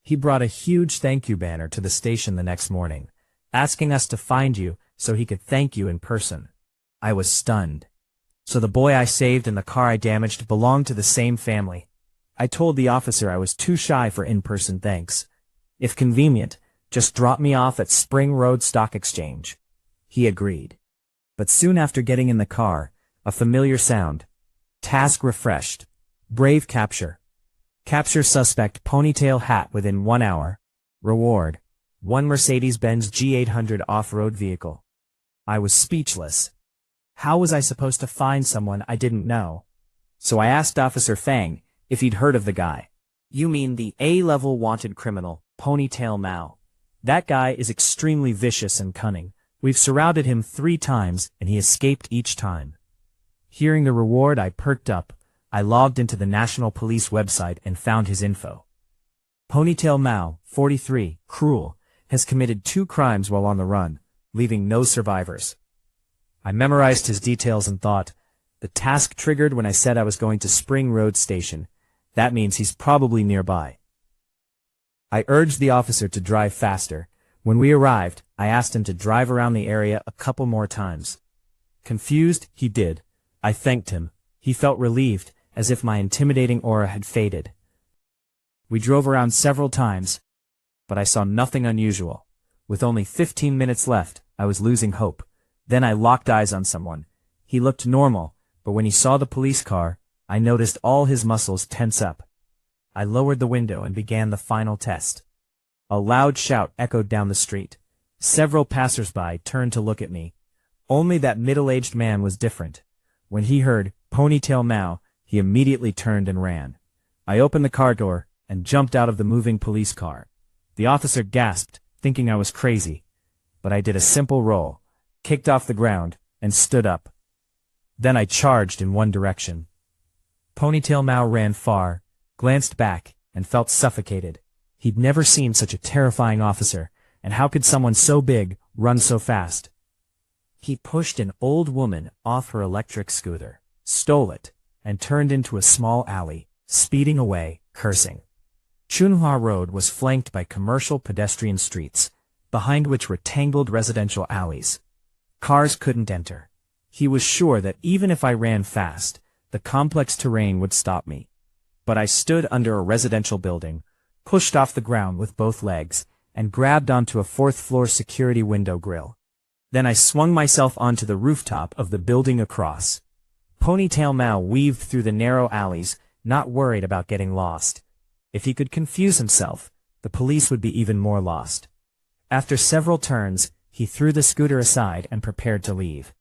He brought a huge thank you banner to the station the next morning, asking us to find you so he could thank you in person. I was stunned. So the boy I saved and the car I damaged belonged to the same family. I told the officer I was too shy for in-person thanks. If convenient, just drop me off at Spring Road Stock Exchange. He agreed. But soon after getting in the car, a familiar sound. Task refreshed. Brave capture. Capture suspect ponytail hat within 1 hour. Reward: 1 Mercedes-Benz G800 off-road vehicle. I was speechless. How was I supposed to find someone I didn't know? So I asked Officer Fang if he'd heard of the guy. "You mean the A-level wanted criminal, Ponytail Mao. That guy is extremely vicious and cunning. We've surrounded him 3 times and he escaped each time." Hearing the reward, I perked up. I logged into the National Police website and found his info. Ponytail Mao, 43, cruel, has committed 2 crimes while on the run, leaving no survivors. I memorized his details and thought, the task triggered when I said I was going to Spring Road Station. That means he's probably nearby. I urged the officer to drive faster. When we arrived, I asked him to drive around the area a couple more times. Confused, he did. I thanked him. He felt relieved, as if my intimidating aura had faded. We drove around several times, but I saw nothing unusual. With only 15 minutes left, I was losing hope. Then I locked eyes on someone. He looked normal, but when he saw the police car, I noticed all his muscles tense up. I lowered the window and began the final test. A loud shout echoed down the street. Several passers-by turned to look at me. Only that middle-aged man was different. When he heard Ponytail Mao, he immediately turned and ran. I opened the car door and jumped out of the moving police car. The officer gasped, thinking I was crazy. But I did a simple roll, kicked off the ground, and stood up. Then I charged in one direction. Ponytail Mao ran far, glanced back, and felt suffocated. He'd never seen such a terrifying officer, and how could someone so big run so fast? He pushed an old woman off her electric scooter, stole it, and turned into a small alley, speeding away, cursing. Chunhua Road was flanked by commercial pedestrian streets, behind which were tangled residential alleys. Cars couldn't enter. He was sure that even if I ran fast, the complex terrain would stop me. But I stood under a residential building, pushed off the ground with both legs, and grabbed onto a 4th-floor security window grill. Then I swung myself onto the rooftop of the building across. Ponytail Mao weaved through the narrow alleys, not worried about getting lost. If he could confuse himself, the police would be even more lost. After several turns, he threw the scooter aside and prepared to leave.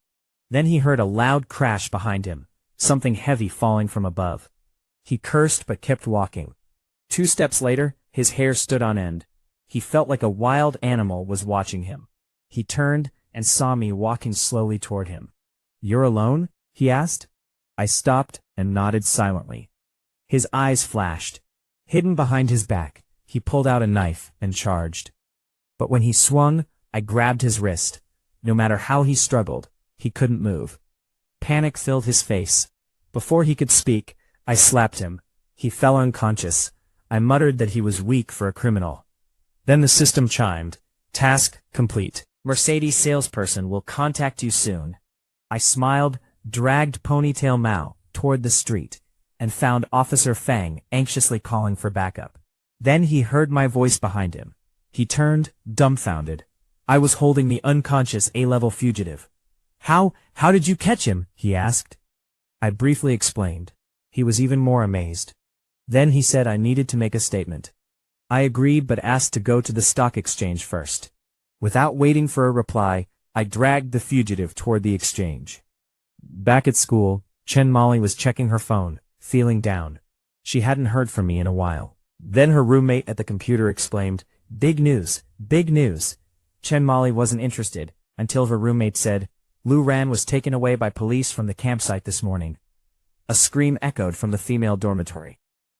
Then he heard a loud crash behind him, something heavy falling from above. He cursed but kept walking. 2 steps later, his hair stood on end. He felt like a wild animal was watching him. He turned and saw me walking slowly toward him. "You're alone?" he asked. I stopped and nodded silently. His eyes flashed. Hidden behind his back, he pulled out a knife and charged. But when he swung, I grabbed his wrist. No matter how he struggled, he couldn't move. Panic filled his face. Before he could speak, I slapped him. He fell unconscious. I muttered that he was weak for a criminal. Then the system chimed. "Task complete. Mercedes salesperson will contact you soon." I smiled, dragged Ponytail Mao toward the street, and found Officer Fang anxiously calling for backup. Then he heard my voice behind him. He turned, dumbfounded. I was holding the unconscious A-level fugitive. How did you catch him?" he asked. I briefly explained. He was even more amazed. Then he said I needed to make a statement. I agreed but asked to go to the stock exchange first. Without waiting for a reply, I dragged the fugitive toward the exchange. Back at school, Chen Molly was checking her phone, feeling down. She hadn't heard from me in a while. Then her roommate at the computer exclaimed, "Big news, big news." Chen Molly wasn't interested, until her roommate said, "Lu Ran was taken away by police from the campsite this morning." A scream echoed from the female dormitory.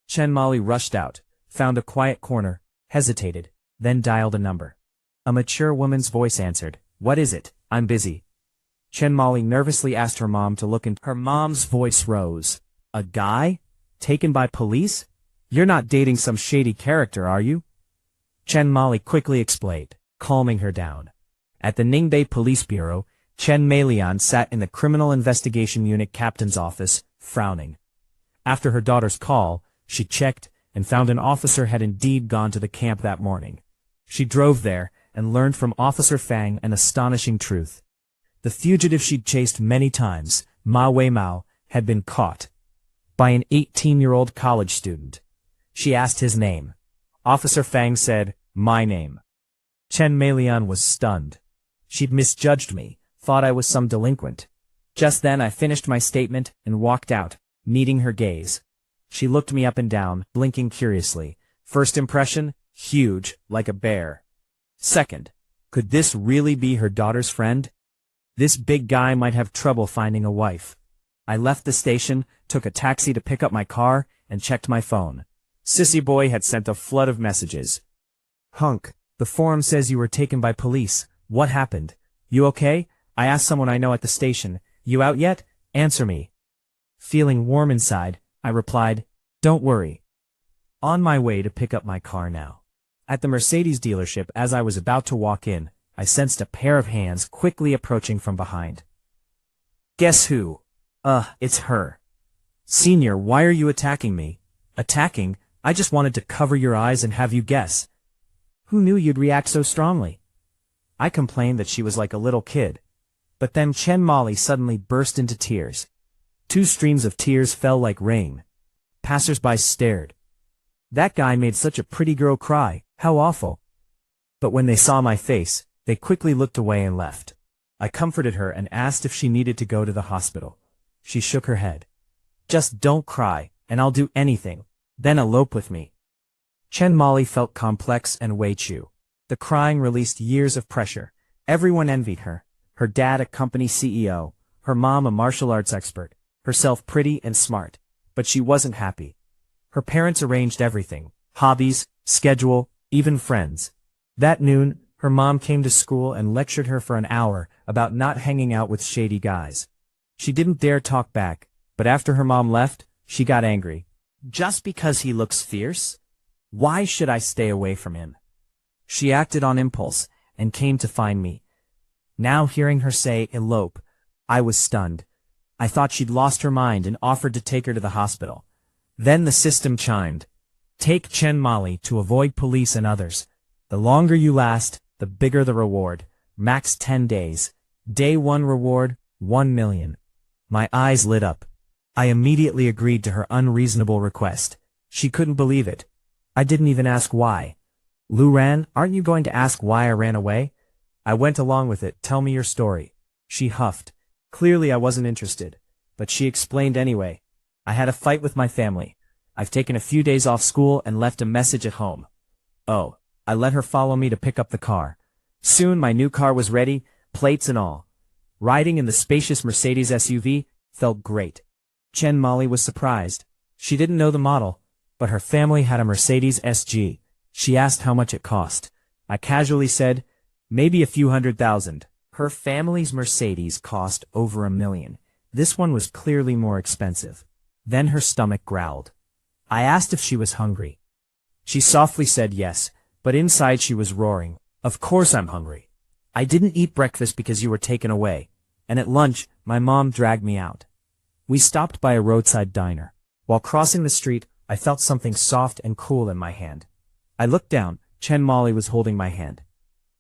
Chen Molly rushed out, found a quiet corner, hesitated, then dialed a number. A mature woman's voice answered, "What is it? I'm busy." Chen Molly nervously asked her mom to look into. Her mom's voice rose. "A guy? Taken by police? You're not dating some shady character, are you?" Chen Molly quickly explained, calming her down. At the Ningbo Police Bureau, Chen Meilian sat in the Criminal Investigation Unit captain's office, frowning. After her daughter's call, she checked and found an officer had indeed gone to the camp that morning. She drove there and learned from Officer Fang an astonishing truth. The fugitive she'd chased many times, Ma Wei Mao, had been caught by an 18-year-old college student. She asked his name. Officer Fang said, "My name." Chen Meilian was stunned. She'd misjudged me, thought I was some delinquent. Just then I finished my statement and walked out, meeting her gaze. She looked me up and down, blinking curiously. First impression, huge, like a bear. Second, could this really be her daughter's friend? This big guy might have trouble finding a wife. I left the station, took a taxi to pick up my car, and checked my phone. Sissy Boy had sent a flood of messages. "Hunk, the forum says you were taken by police. What happened? You okay? I asked someone I know at the station. You out yet? Answer me." Feeling warm inside, I replied, "Don't worry." On my way to pick up my car now. At the Mercedes dealership, as I was about to walk in, I sensed a pair of hands quickly approaching from behind. Guess who? It's her. "Senior, why are you attacking me?" "Attacking? I just wanted to cover your eyes and have you guess." "Who knew you'd react so strongly?" I complained that she was like a little kid. But then Chen Molly suddenly burst into tears. 2 streams of tears fell like rain. Passers-by stared. That guy made such a pretty girl cry, how awful. But when they saw my face, they quickly looked away and left. I comforted her and asked if she needed to go to the hospital. She shook her head. "Just don't cry, and I'll do anything. Then elope with me." Chen Molly felt complex and Wei-Chu. The crying released years of pressure. Everyone envied her. Her dad a company CEO, her mom a martial arts expert, herself pretty and smart. But she wasn't happy. Her parents arranged everything, hobbies, schedule, even friends. That noon, her mom came to school and lectured her for an hour about not hanging out with shady guys. She didn't dare talk back, but after her mom left, she got angry. Just because he looks fierce? Why should I stay away from him? She acted on impulse and came to find me. Now hearing her say elope, I was stunned. I thought she'd lost her mind and offered to take her to the hospital. Then the system chimed. Take Chen Molly to avoid police and others. The longer you last, the bigger the reward. Max 10 days. Day 1 reward, 1 million. My eyes lit up. I immediately agreed to her unreasonable request. She couldn't believe it. I didn't even ask why. Lu Ran, aren't you going to ask why I ran away? I went along with it. Tell me your story. She huffed. Clearly I wasn't interested, but she explained anyway. I had a fight with my family. I've taken a few days off school and left a message at home. Oh, I let her follow me to pick up the car. Soon my new car was ready, plates and all. Riding in the spacious Mercedes SUV felt great. Chen Molly was surprised. She didn't know the model, but her family had a Mercedes SG. She asked how much it cost. I casually said, maybe a few $100,000. Her family's Mercedes cost over $1 million. This one was clearly more expensive. Then her stomach growled. I asked if she was hungry. She softly said yes, but inside she was roaring. Of course I'm hungry. I didn't eat breakfast because you were taken away, and at lunch, my mom dragged me out. We stopped by a roadside diner. While crossing the street, I felt something soft and cool in my hand. I looked down. Chen Molly was holding my hand.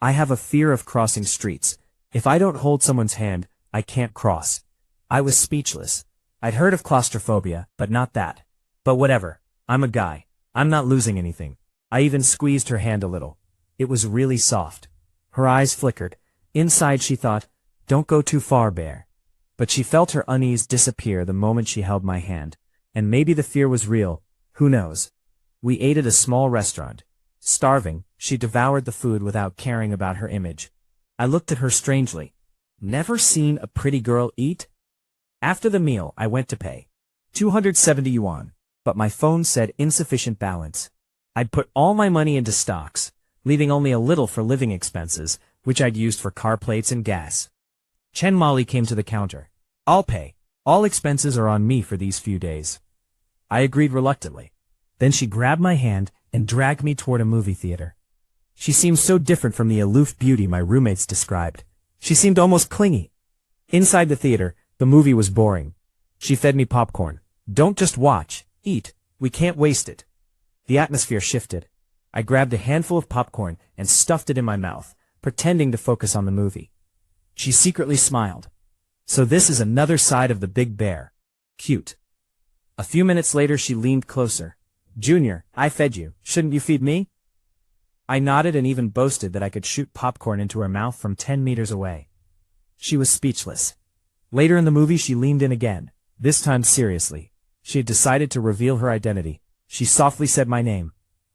I have a fear of crossing streets. If I don't hold someone's hand, I can't cross. I was speechless. I'd heard of claustrophobia, but not that. But whatever. I'm a guy. I'm not losing anything. I even squeezed her hand a little. It was really soft. Her eyes flickered. Inside she thought, don't go too far, bear. But she felt her unease disappear the moment she held my hand. And maybe the fear was real. Who knows? We ate at a small restaurant. Starving, she devoured the food without caring about her image. I looked at her strangely. Never seen a pretty girl eat? After the meal, I went to pay. 270 yuan. But my phone said insufficient balance. I'd put all my money into stocks, leaving only a little for living expenses, which I'd used for car plates and gas. Chen Molly came to the counter. I'll pay. All expenses are on me for these few days. I agreed reluctantly. Then she grabbed my hand and dragged me toward a movie theater. She seemed so different from the aloof beauty my roommates described. She seemed almost clingy. Inside the theater, the movie was boring. She fed me popcorn. Don't just watch, eat. We can't waste it. The atmosphere shifted. I grabbed a handful of popcorn and stuffed it in my mouth, pretending to focus on the movie. She secretly smiled. So this is another side of the big bear. Cute. A few minutes later she leaned closer. Junior, I fed you. Shouldn't you feed me? I nodded and even boasted that I could shoot popcorn into her mouth from 10 meters away. She was speechless. Later in the movie she leaned in again, this time seriously. She had decided to reveal her identity. She softly said my name.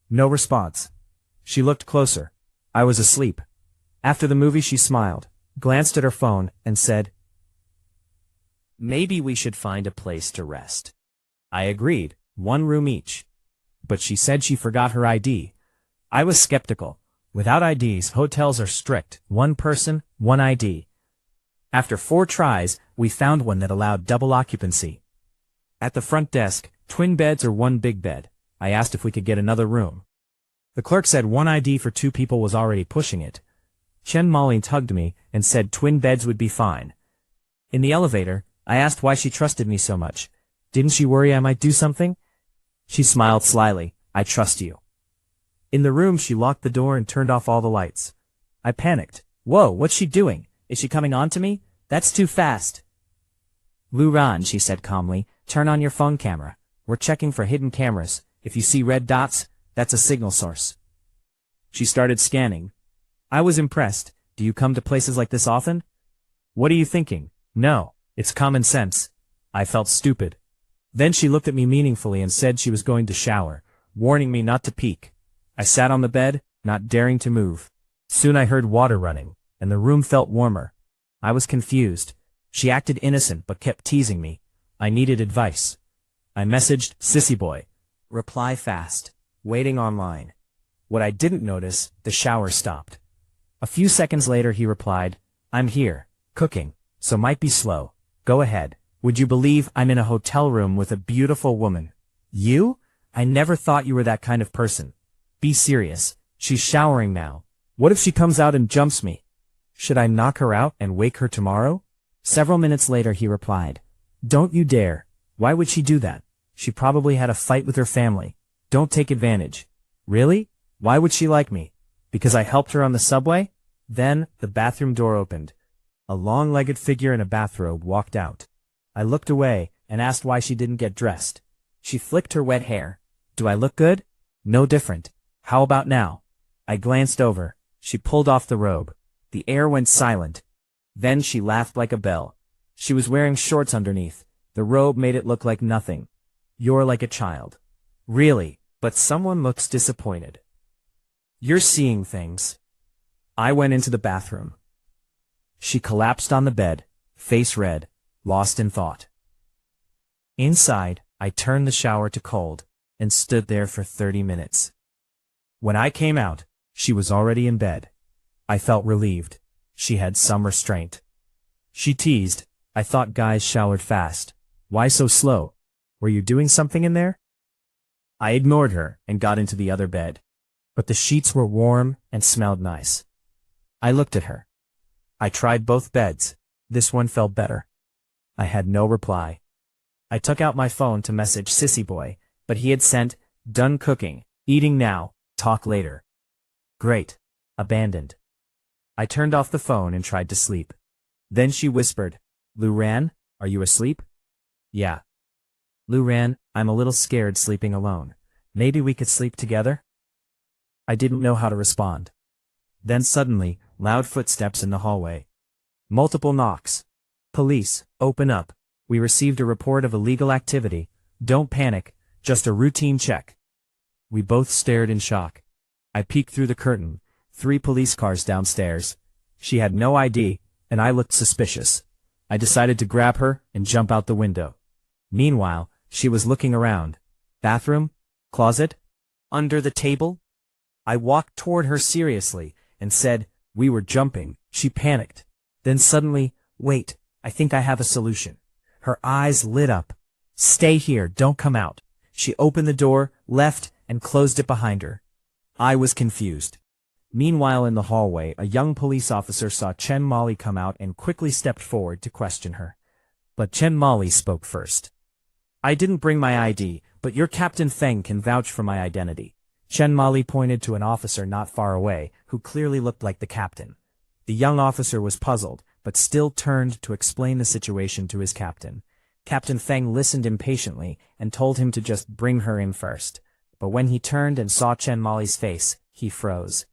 No response. She looked closer. I was asleep. After the movie she smiled, glanced at her phone, and said, maybe we should find a place to rest. I agreed, 1 room each. But she said she forgot her ID. I was skeptical. Without IDs, hotels are strict. 1 person, 1 ID. After 4 tries, we found one that allowed double occupancy. At the front desk, twin beds or 1 big bed. I asked if we could get another room. The clerk said 1 ID for 2 people was already pushing it. Chen Molly tugged me and said twin beds would be fine. In the elevator, I asked why she trusted me so much. Didn't she worry I might do something? She smiled slyly. I trust you. In the room she locked the door and turned off all the lights. I panicked. Whoa, what's she doing? Is she coming on to me? That's too fast. Lu Ran, she said calmly, turn on your phone camera. We're checking for hidden cameras. If you see red dots, that's a signal source. She started scanning. I was impressed. Do you come to places like this often? What are you thinking? No, it's common sense. I felt stupid. Then she looked at me meaningfully and said she was going to shower, warning me not to peek. I sat on the bed, not daring to move. Soon I heard water running, and the room felt warmer. I was confused. She acted innocent but kept teasing me. I needed advice. I messaged, Sissy boy. Reply fast. Waiting online. What I didn't notice, the shower stopped. A few seconds later he replied, I'm here, cooking, so might be slow. Go ahead. Would you believe I'm in a hotel room with a beautiful woman? You? I never thought you were that kind of person. Be serious. She's showering now. What if she comes out and jumps me? Should I knock her out and wake her tomorrow? Several minutes later he replied, don't you dare. Why would she do that? She probably had a fight with her family. Don't take advantage. Really? Why would she like me? Because I helped her on the subway? Then, the bathroom door opened. A long-legged figure in a bathrobe walked out. I looked away and asked why she didn't get dressed. She flicked her wet hair. Do I look good? No different. How about now? I glanced over. She pulled off the robe. The air went silent. Then she laughed like a bell. She was wearing shorts underneath. The robe made it look like nothing. You're like a child. Really, but someone looks disappointed. You're seeing things. I went into the bathroom. She collapsed on the bed, face red, lost in thought. Inside, I turned the shower to cold and stood there for 30 minutes. When I came out, she was already in bed. I felt relieved. She had some restraint. She teased, "I thought guys showered fast. Why so slow? Were you doing something in there?" I ignored her and got into the other bed. But the sheets were warm and smelled nice. I looked at her. I tried both beds. This one felt better. I had no reply. I took out my phone to message Sissy Boy, but he had sent, "Done cooking, eating now, talk later." Great. Abandoned. I turned off the phone and tried to sleep. Then she whispered, "Luran, are you asleep?" "Yeah." "Luran, I'm a little scared sleeping alone. Maybe we could sleep together?" I didn't know how to respond. Then suddenly, loud footsteps in the hallway. Multiple knocks. "Police, open up. We received a report of illegal activity. Don't panic, just a routine check." We both stared in shock. I peeked through the curtain. 3 police cars downstairs. She had no ID, and I looked suspicious. I decided to grab her and jump out the window. Meanwhile, she was looking around. Bathroom? Closet? Under the table? I walked toward her seriously and said, "We were jumping." She panicked. Then suddenly, "Wait, I think I have a solution." Her eyes lit up. "Stay here, don't come out." She opened the door, left, and closed it behind her. I was confused. Meanwhile in the hallway, a young police officer saw Chen Molly come out and quickly stepped forward to question her. But Chen Molly spoke first. "I didn't bring my ID, but your Captain Feng can vouch for my identity." Chen Molly pointed to an officer not far away, who clearly looked like the captain. The young officer was puzzled, but still turned to explain the situation to his captain. Captain Feng listened impatiently and told him to just bring her in first. But when he turned and saw Chen Molly's face, he froze.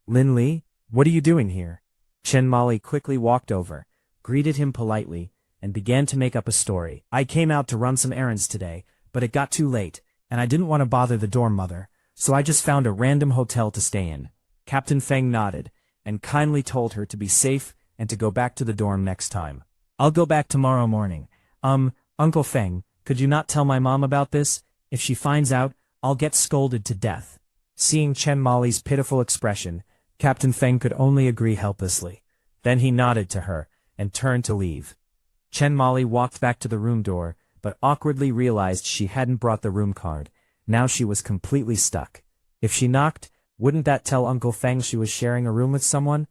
"Lin Li, what are you doing here?" Chen Molly quickly walked over, greeted him politely, and began to make up a story. "I came out to run some errands today, but it got too late, and I didn't want to bother the dorm mother, so I just found a random hotel to stay in." Captain Feng nodded, and kindly told her to be safe and to go back to the dorm next time. "I'll go back tomorrow morning. Uncle Feng, could you not tell my mom about this? If she finds out, I'll get scolded to death." Seeing Chen Molly's pitiful expression, Captain Feng could only agree helplessly. Then he nodded to her and turned to leave. Chen Molly walked back to the room door, but awkwardly realized she hadn't brought the room card. Now she was completely stuck. If she knocked, wouldn't that tell Uncle Feng she was sharing a room with someone?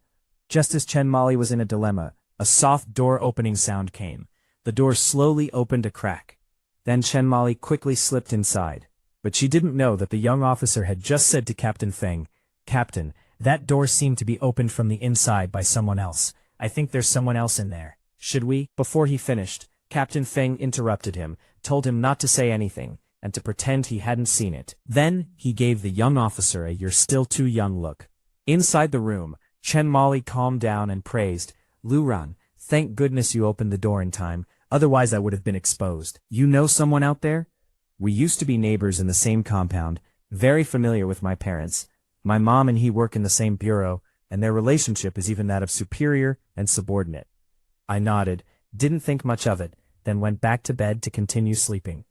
Just as Chen Molly was in a dilemma, a soft door opening sound came. The door slowly opened a crack. Then Chen Molly quickly slipped inside. But she didn't know that the young officer had just said to Captain Feng, "Captain, that door seemed to be opened from the inside by someone else. I think there's someone else in there. Should we?" Before he finished, Captain Feng interrupted him, told him not to say anything, and to pretend he hadn't seen it. Then he gave the young officer a "you're still too young" look. Inside the room, Chen Molly calmed down and praised, "Luran, thank goodness you opened the door in time, otherwise I would have been exposed. You know someone out there?" "We used to be neighbors in the same compound, very familiar with my parents. My mom and he work in the same bureau, and their relationship is even that of superior and subordinate." I nodded, didn't think much of it, then went back to bed to continue sleeping.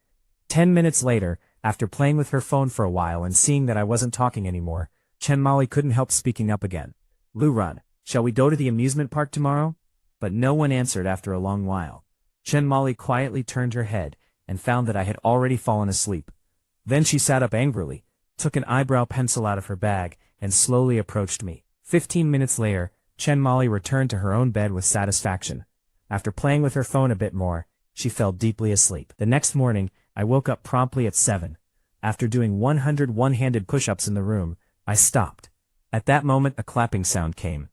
10 minutes later, after playing with her phone for a while and seeing that I wasn't talking anymore, Chen Molly couldn't help speaking up again. "Luran, shall we go to the amusement park tomorrow?" But no one answered after a long while. Chen Molly quietly turned her head and found that I had already fallen asleep. Then she sat up angrily, took an eyebrow pencil out of her bag, and slowly approached me. 15 minutes later, Chen Molly returned to her own bed with satisfaction. After playing with her phone a bit more, she fell deeply asleep. The next morning, I woke up promptly at 7. After doing 100 one-handed push-ups in the room, I stopped. At that moment a clapping sound came.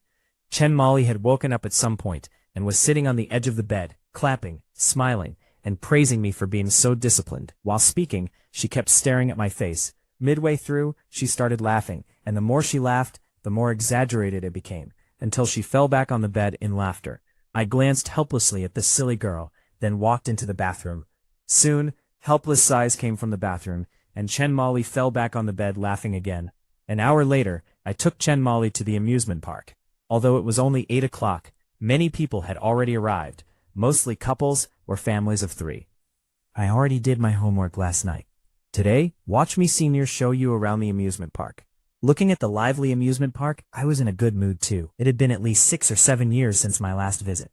Chen Molly had woken up at some point, and was sitting on the edge of the bed, clapping, smiling, and praising me for being so disciplined. While speaking, she kept staring at my face. Midway through, she started laughing, and the more she laughed, the more exaggerated it became, until she fell back on the bed in laughter. I glanced helplessly at this silly girl, then walked into the bathroom. Soon, helpless sighs came from the bathroom, and Chen Molly fell back on the bed laughing again. An hour later, I took Chen Molly to the amusement park. Although it was only 8 o'clock, many people had already arrived, mostly couples or families of 3. I already did my homework last night. Today, watch me seniors show you around the amusement park. Looking at the lively amusement park, I was in a good mood too. It had been at least 6 or 7 years since my last visit.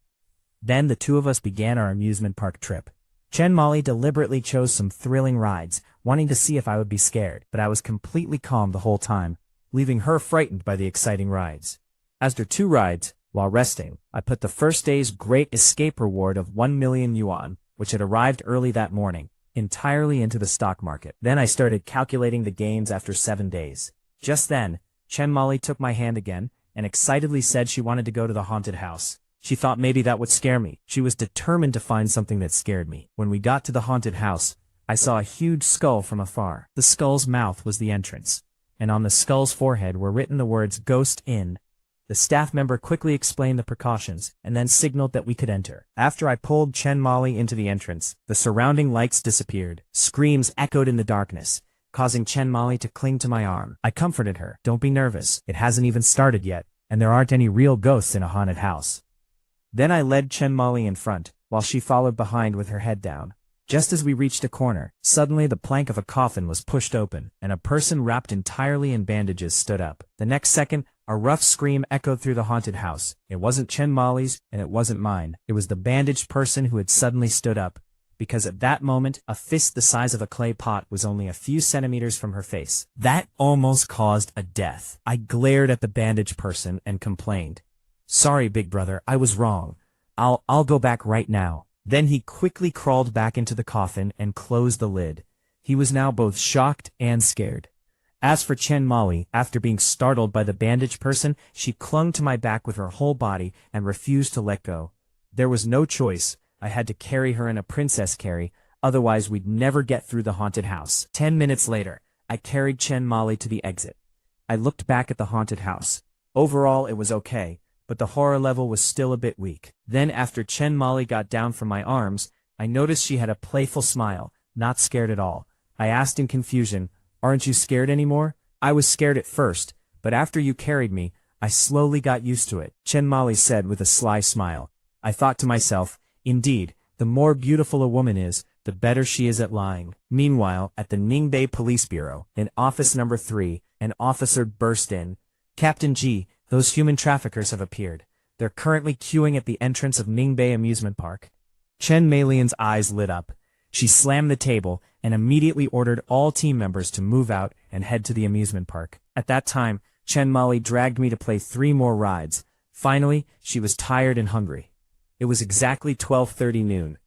Then the two of us began our amusement park trip. Chen Molly deliberately chose some thrilling rides, wanting to see if I would be scared, but I was completely calm the whole time, leaving her frightened by the exciting rides. After 2 rides, while resting, I put the first day's Great Escape reward of 1 million yuan, which had arrived early that morning, entirely into the stock market. Then I started calculating the gains after 7 days. Just then, Chen Molly took my hand again, and excitedly said she wanted to go to the haunted house. She thought maybe that would scare me. She was determined to find something that scared me. When we got to the haunted house, I saw a huge skull from afar. The skull's mouth was the entrance, and on the skull's forehead were written the words "Ghost In." The staff member quickly explained the precautions, and then signaled that we could enter. After I pulled Chen Molly into the entrance, the surrounding lights disappeared. Screams echoed in the darkness, causing Chen Molly to cling to my arm. I comforted her. "Don't be nervous. It hasn't even started yet, and there aren't any real ghosts in a haunted house." Then I led Chen Molly in front, while she followed behind with her head down. Just as we reached a corner, suddenly the plank of a coffin was pushed open, and a person wrapped entirely in bandages stood up. The next second, a rough scream echoed through the haunted house. It wasn't Chen Molly's, and it wasn't mine. It was the bandaged person who had suddenly stood up, because at that moment, a fist the size of a clay pot was only a few centimeters from her face. That almost caused a death. I glared at the bandaged person and complained, "Sorry, big brother, I was wrong. I'll go back right now." Then he quickly crawled back into the coffin and closed the lid. He was now both shocked and scared. As for Chen Molly, after being startled by the bandaged person, she clung to my back with her whole body and refused to let go. There was no choice. I had to carry her in a princess carry, otherwise we'd never get through the haunted house. 10 minutes later, I carried Chen Molly to the exit. I looked back at the haunted house. Overall, it was okay, but the horror level was still a bit weak. Then after Chen Molly got down from my arms, I noticed she had a playful smile, not scared at all. I asked in confusion, "Aren't you scared anymore?" "I was scared at first, but after you carried me, I slowly got used to it," Chen Molly said with a sly smile. I thought to myself, indeed, the more beautiful a woman is, the better she is at lying. Meanwhile, at the Ningbai Police Bureau, in office number 3, an officer burst in. "Captain G, those human traffickers have appeared. They're currently queuing at the entrance of Ningbai Amusement Park." Chen Malian's eyes lit up. She slammed the table and immediately ordered all team members to move out and head to the amusement park. At that time, Chen Molly dragged me to play 3 more rides. Finally, she was tired and hungry. It was exactly 12:30 noon.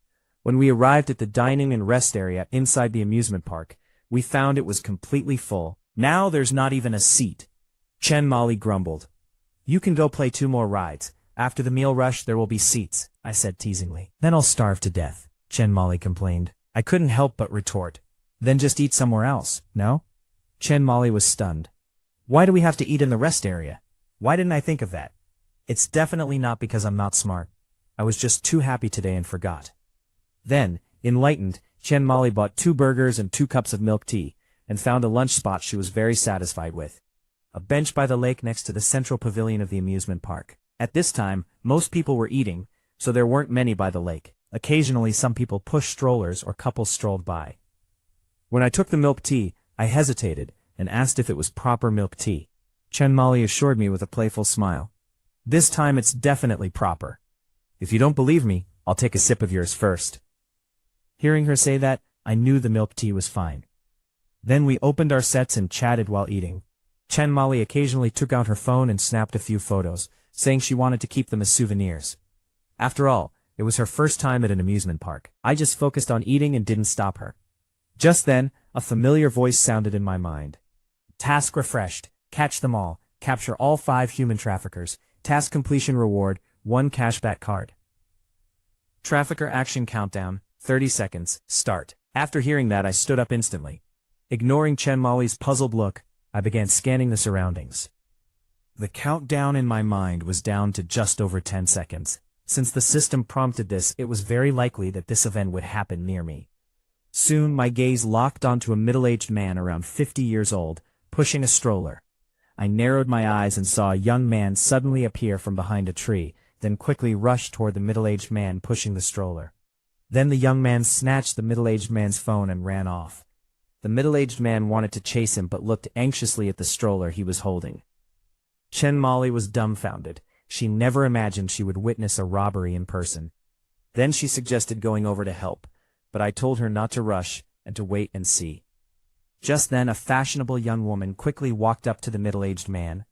When we arrived at the dining and rest area inside the amusement park, we found it was completely full. "Now there's not even a seat," Chen Molly grumbled. "You can go play 2 more rides. After the meal rush, there will be seats," I said teasingly. "Then I'll starve to death," Chen Molly complained. I couldn't help but retort, "Then just eat somewhere else, no?" Chen Molly was stunned. "Why do we have to eat in the rest area? Why didn't I think of that? It's definitely not because I'm not smart. I was just too happy today and forgot." Then, enlightened, Chen Molly bought 2 burgers and 2 cups of milk tea, and found a lunch spot she was very satisfied with. A bench by the lake next to the central pavilion of the amusement park. At this time, most people were eating, so there weren't many by the lake. Occasionally some people pushed strollers or couples strolled by. When I took the milk tea, I hesitated and asked if it was proper milk tea. Chen Molly assured me with a playful smile. "This time it's definitely proper. If you don't believe me, I'll take a sip of yours first." Hearing her say that, I knew the milk tea was fine. Then we opened our sets and chatted while eating. Chen Molly occasionally took out her phone and snapped a few photos, saying she wanted to keep them as souvenirs. After all, it was her first time at an amusement park. I just focused on eating and didn't stop her. Just then, a familiar voice sounded in my mind. "Task refreshed. Catch them all. Capture all 5 human traffickers. Task completion reward, 1 cashback card. Trafficker action countdown, 30 seconds, start." After hearing that, I stood up instantly. Ignoring Chen Molly's puzzled look, I began scanning the surroundings. The countdown in my mind was down to just over 10 seconds. Since the system prompted this, it was very likely that this event would happen near me. Soon my gaze locked onto a middle-aged man around 50 years old, pushing a stroller. I narrowed my eyes and saw a young man suddenly appear from behind a tree, then quickly rush toward the middle-aged man pushing the stroller. Then the young man snatched the middle-aged man's phone and ran off. The middle-aged man wanted to chase him but looked anxiously at the stroller he was holding. Chen Molly was dumbfounded. She never imagined she would witness a robbery in person. Then she suggested going over to help, but I told her not to rush and to wait and see. Just then a fashionable young woman quickly walked up to the middle-aged man.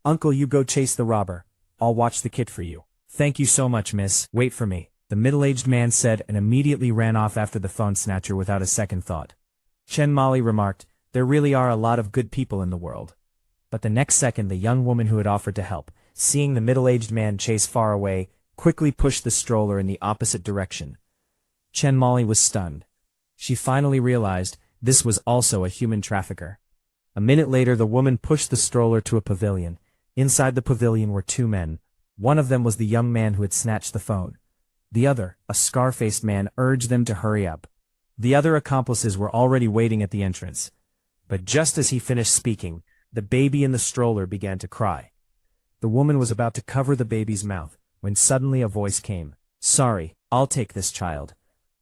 "Uncle, you go chase the robber. I'll watch the kid for you." "Thank you so much, miss. Wait for me," the middle-aged man said and immediately ran off after the phone snatcher without a second thought. Chen Molly remarked, "There really are a lot of good people in the world." But the next second the young woman who had offered to help, seeing the middle-aged man chase far away, quickly pushed the stroller in the opposite direction. Chen Molly was stunned. She finally realized this was also a human trafficker. A minute later the woman pushed the stroller to a pavilion. Inside the pavilion were two men. One of them was the young man who had snatched the phone. The other, a scar-faced man, urged them to hurry up. The other accomplices were already waiting at the entrance. But just as he finished speaking, the baby in the stroller began to cry. The woman was about to cover the baby's mouth, when suddenly a voice came. "Sorry, I'll take this child."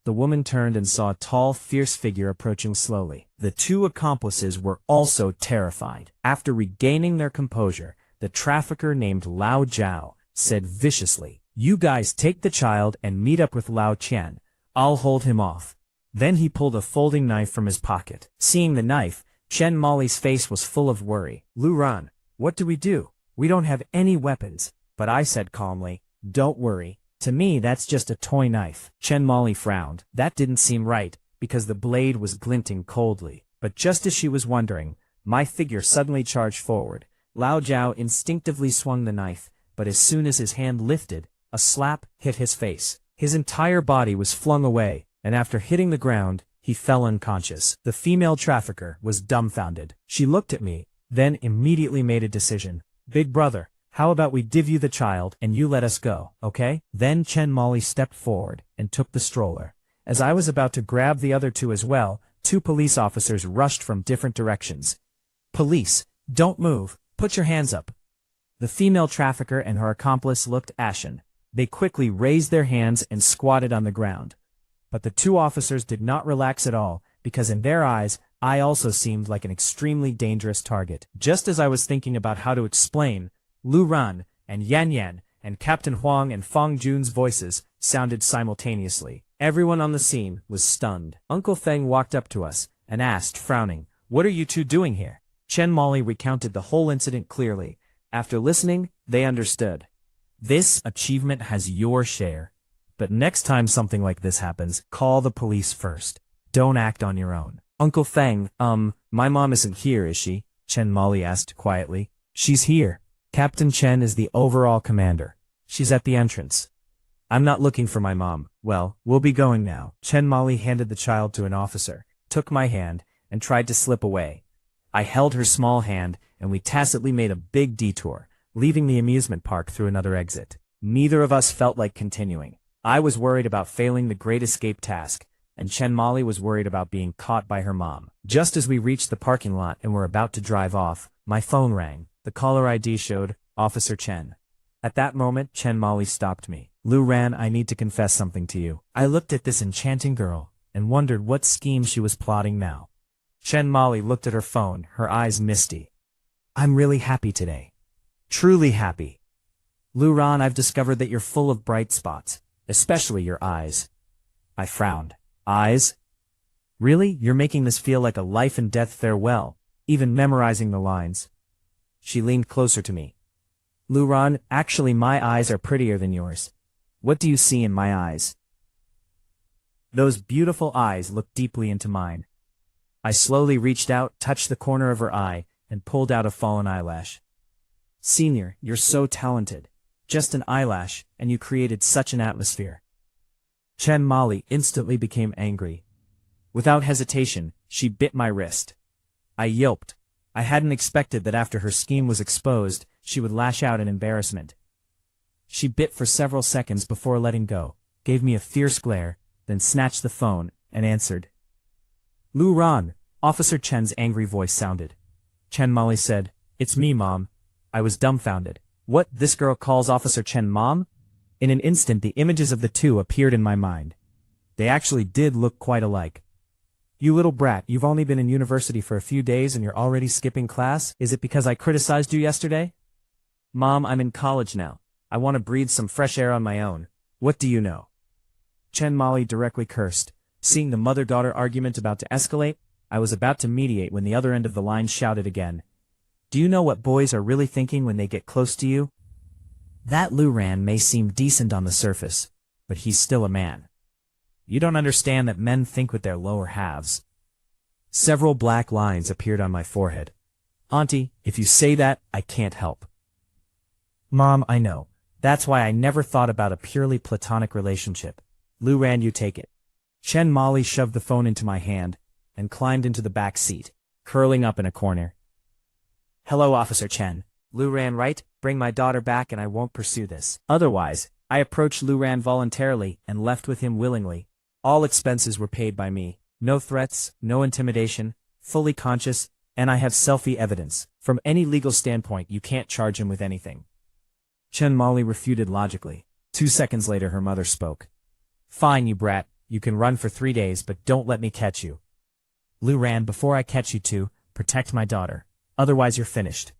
The woman turned and saw a tall, fierce figure approaching slowly. The two accomplices were also terrified. After regaining their composure, the trafficker named Lao Jiao said viciously, "You guys take the child and meet up with Lao Qian. I'll hold him off." Then he pulled a folding knife from his pocket. Seeing the knife, Chen Molly's face was full of worry. "Lu Ran, what do we do? We don't have any weapons." But I said calmly, "Don't worry. To me, that's just a toy knife." Chen Molly frowned. That didn't seem right, because the blade was glinting coldly. But just as she was wondering, my figure suddenly charged forward. Lao Jiao instinctively swung the knife, but as soon as his hand lifted, a slap hit his face. His entire body was flung away, and after hitting the ground, he fell unconscious. The female trafficker was dumbfounded. She looked at me, then immediately made a decision. "Big brother, how about we give you the child and you let us go, okay?" Then Chen Molly stepped forward and took the stroller. As I was about to grab the other two as well, two police officers rushed from different directions. "Police, don't move, put your hands up." The female trafficker and her accomplice looked ashen. They quickly raised their hands and squatted on the ground. But the two officers did not relax at all, because in their eyes, I also seemed like an extremely dangerous target. Just as I was thinking about how to explain, Lu Ran and Yan Yan and Captain Huang and Fang Jun's voices sounded simultaneously. Everyone on the scene was stunned. Uncle Feng walked up to us and asked, frowning, "What are you two doing here?" Chen Molly recounted the whole incident clearly. After listening, they understood. "This achievement has your share. But next time something like this happens, call the police first. Don't act on your own." "Uncle Feng, my mom isn't here, is she?" Chen Molly asked quietly. "She's here. Captain Chen is the overall commander. She's at the entrance." "I'm not looking for my mom." "Well, we'll be going now." Chen Molly handed the child to an officer, took my hand, and tried to slip away. I held her small hand, and we tacitly made a big detour, leaving the amusement park through another exit. Neither of us felt like continuing. I was worried about failing the Great Escape task, and Chen Molly was worried about being caught by her mom. Just as we reached the parking lot and were about to drive off, my phone rang. The caller ID showed Officer Chen. At that moment, Chen Molly stopped me. "Lu Ran, I need to confess something to you." I looked at this enchanting girl and wondered what scheme she was plotting now. Chen Molly looked at her phone, her eyes misty. "I'm really happy today. Truly happy. Lu Ran, I've discovered that you're full of bright spots, especially your eyes." I frowned. "Eyes? Really? You're making this feel like a life and death farewell, even memorizing the lines." She leaned closer to me. "Lu Ran, actually my eyes are prettier than yours. What do you see in my eyes?" Those beautiful eyes looked deeply into mine. I slowly reached out, touched the corner of her eye, and pulled out a fallen eyelash. "Senior, you're so talented. Just an eyelash, and you created such an atmosphere." Chen Molly instantly became angry. Without hesitation, she bit my wrist. I yelped. I hadn't expected that after her scheme was exposed, she would lash out in embarrassment. She bit for several seconds before letting go, gave me a fierce glare, then snatched the phone, and answered. Lu Ran, Officer Chen's angry voice sounded. Chen Mali said, "It's me, Mom." I was dumbfounded. What, this girl calls Officer Chen Mom? In an instant the images of the two appeared in my mind. They actually did look quite alike. "You little brat, you've only been in university for a few days and you're already skipping class? Is it because I criticized you yesterday?" "Mom, I'm in college now. I want to breathe some fresh air on my own. What do you know?" Chen Mali directly cursed. Seeing the mother-daughter argument about to escalate, I was about to mediate when the other end of the line shouted again. "Do you know what boys are really thinking when they get close to you?" That Lu Ran may seem decent on the surface, but he's still a man. You don't understand that men think with their lower halves. Several black lines appeared on my forehead. "Auntie, if you say that, I can't help." "Mom, I know. That's why I never thought about a purely platonic relationship. Lu Ran, you take it." Chen Mali shoved the phone into my hand and climbed into the back seat, curling up in a corner. "Hello, Officer Chen. Lu Ran, right? Bring my daughter back and I won't pursue this. Otherwise." I approached Lu Ran voluntarily and left with him willingly. All expenses were paid by me. No threats, no intimidation, fully conscious, and I have selfie evidence. From any legal standpoint, you can't charge him with anything. Chen Mali refuted logically. 2 seconds later her mother spoke. "Fine, you brat. You can run for 3 days, but don't let me catch you. Lu Ran, before I catch you two, protect my daughter. Otherwise you're finished."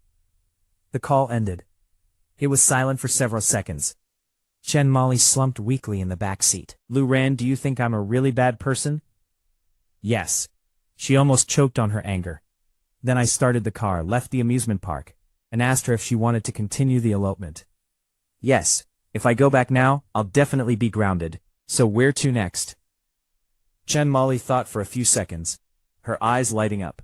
The call ended. It was silent for several seconds. Chen Mali slumped weakly in the back seat. "Lu Ran, do you think I'm a really bad person?" "Yes." She almost choked on her anger. Then I started the car, left the amusement park, and asked her if she wanted to continue the elopement. "Yes. If I go back now, I'll definitely be grounded. So where to next?" Chen Mali thought for a few seconds, her eyes lighting up.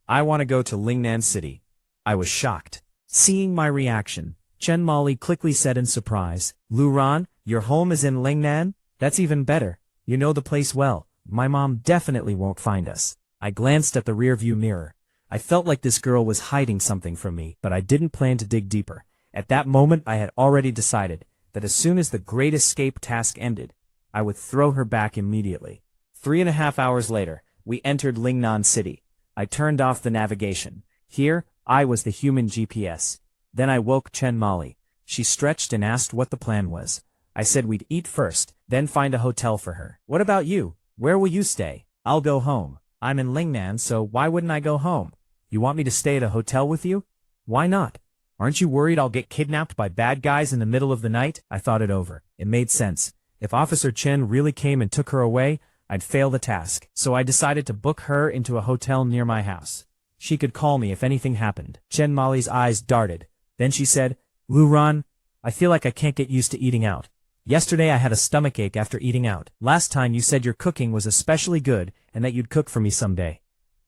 "I want to go to Lingnan City." I was shocked. Seeing my reaction, Chen Mali quickly said in surprise, "Lu Ran, your home is in Lingnan? That's even better. You know the place well. My mom definitely won't find us." I glanced at the rearview mirror. I felt like this girl was hiding something from me, but I didn't plan to dig deeper. At that moment I had already decided that as soon as the Great Escape task ended, I would throw her back immediately. 3.5 hours later, we entered Lingnan City. I turned off the navigation. Here, I was the human GPS. Then I woke Chen Mali. She stretched and asked what the plan was. I said we'd eat first, then find a hotel for her. "What about you? Where will you stay?" "I'll go home. I'm in Lingnan, so why wouldn't I go home?" "You want me to stay at a hotel with you?" "Why not? Aren't you worried I'll get kidnapped by bad guys in the middle of the night?" I thought it over. It made sense. If Officer Chen really came and took her away, I'd fail the task. So I decided to book her into a hotel near my house. She could call me if anything happened. Chen Mali's eyes darted. Then she said, "Lu Ran, I feel like I can't get used to eating out. Yesterday I had a stomachache after eating out. Last time you said your cooking was especially good and that you'd cook for me someday."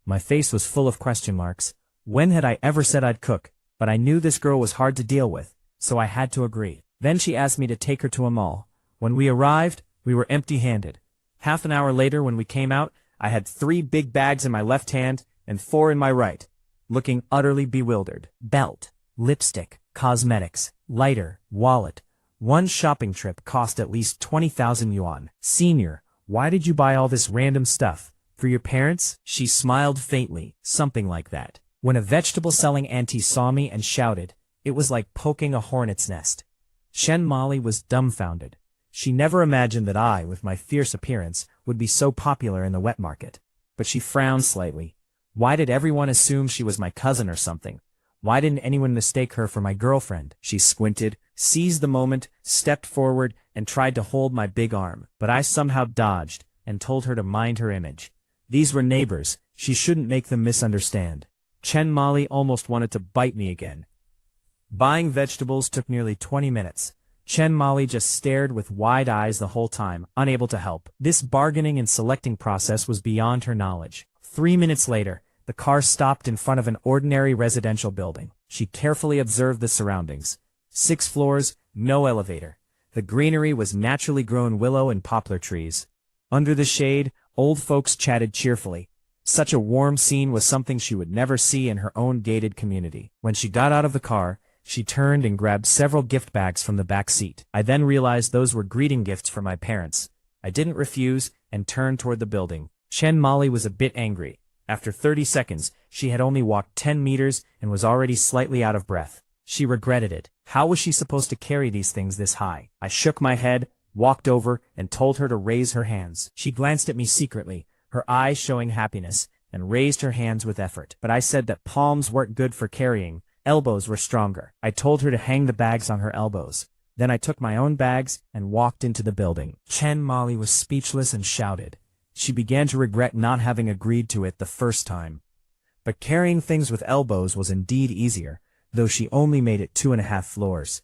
My face was full of question marks. When had I ever said I'd cook? But I knew this girl was hard to deal with, so I had to agree. Then she asked me to take her to a mall. When we arrived, we were empty-handed. Half an hour later when we came out, I had 3 big bags in my left hand and 4 in my right, looking utterly bewildered. Belt, lipstick, cosmetics, lighter, wallet. One shopping trip cost at least 20,000 yuan. "Senior, why did you buy all this random stuff? For your parents?" She smiled faintly, something like that. When a vegetable-selling auntie saw me and shouted, it was like poking a hornet's nest. Chen Mali was dumbfounded. She never imagined that I, with my fierce appearance, would be so popular in the wet market. But she frowned slightly. Why did everyone assume she was my cousin or something? Why didn't anyone mistake her for my girlfriend? She squinted, seized the moment, stepped forward, and tried to hold my big arm. But I somehow dodged and told her to mind her image. These were neighbors. She shouldn't make them misunderstand. Chen Mali almost wanted to bite me again. Buying vegetables took nearly 20 minutes. Chen Mali just stared with wide eyes the whole time, unable to help. This bargaining and selecting process was beyond her knowledge. 3 minutes later, the car stopped in front of an ordinary residential building. She carefully observed the surroundings. 6 floors, no elevator. The greenery was naturally grown willow and poplar trees. Under the shade, old folks chatted cheerfully. Such a warm scene was something she would never see in her own gated community. When she got out of the car, she turned and grabbed several gift bags from the back seat. I then realized those were greeting gifts for my parents. I didn't refuse and turned toward the building. Chen Molly was a bit angry. After 30 seconds, she had only walked 10 meters and was already slightly out of breath. She regretted it. How was she supposed to carry these things this high? I shook my head, walked over, and told her to raise her hands. She glanced at me secretly, her eyes showing happiness, and raised her hands with effort. But I said that palms weren't good for carrying, elbows were stronger. I told her to hang the bags on her elbows. Then I took my own bags and walked into the building. Chen Molly was speechless and shouted. She began to regret not having agreed to it the first time. But carrying things with elbows was indeed easier, though she only made it 2.5 floors.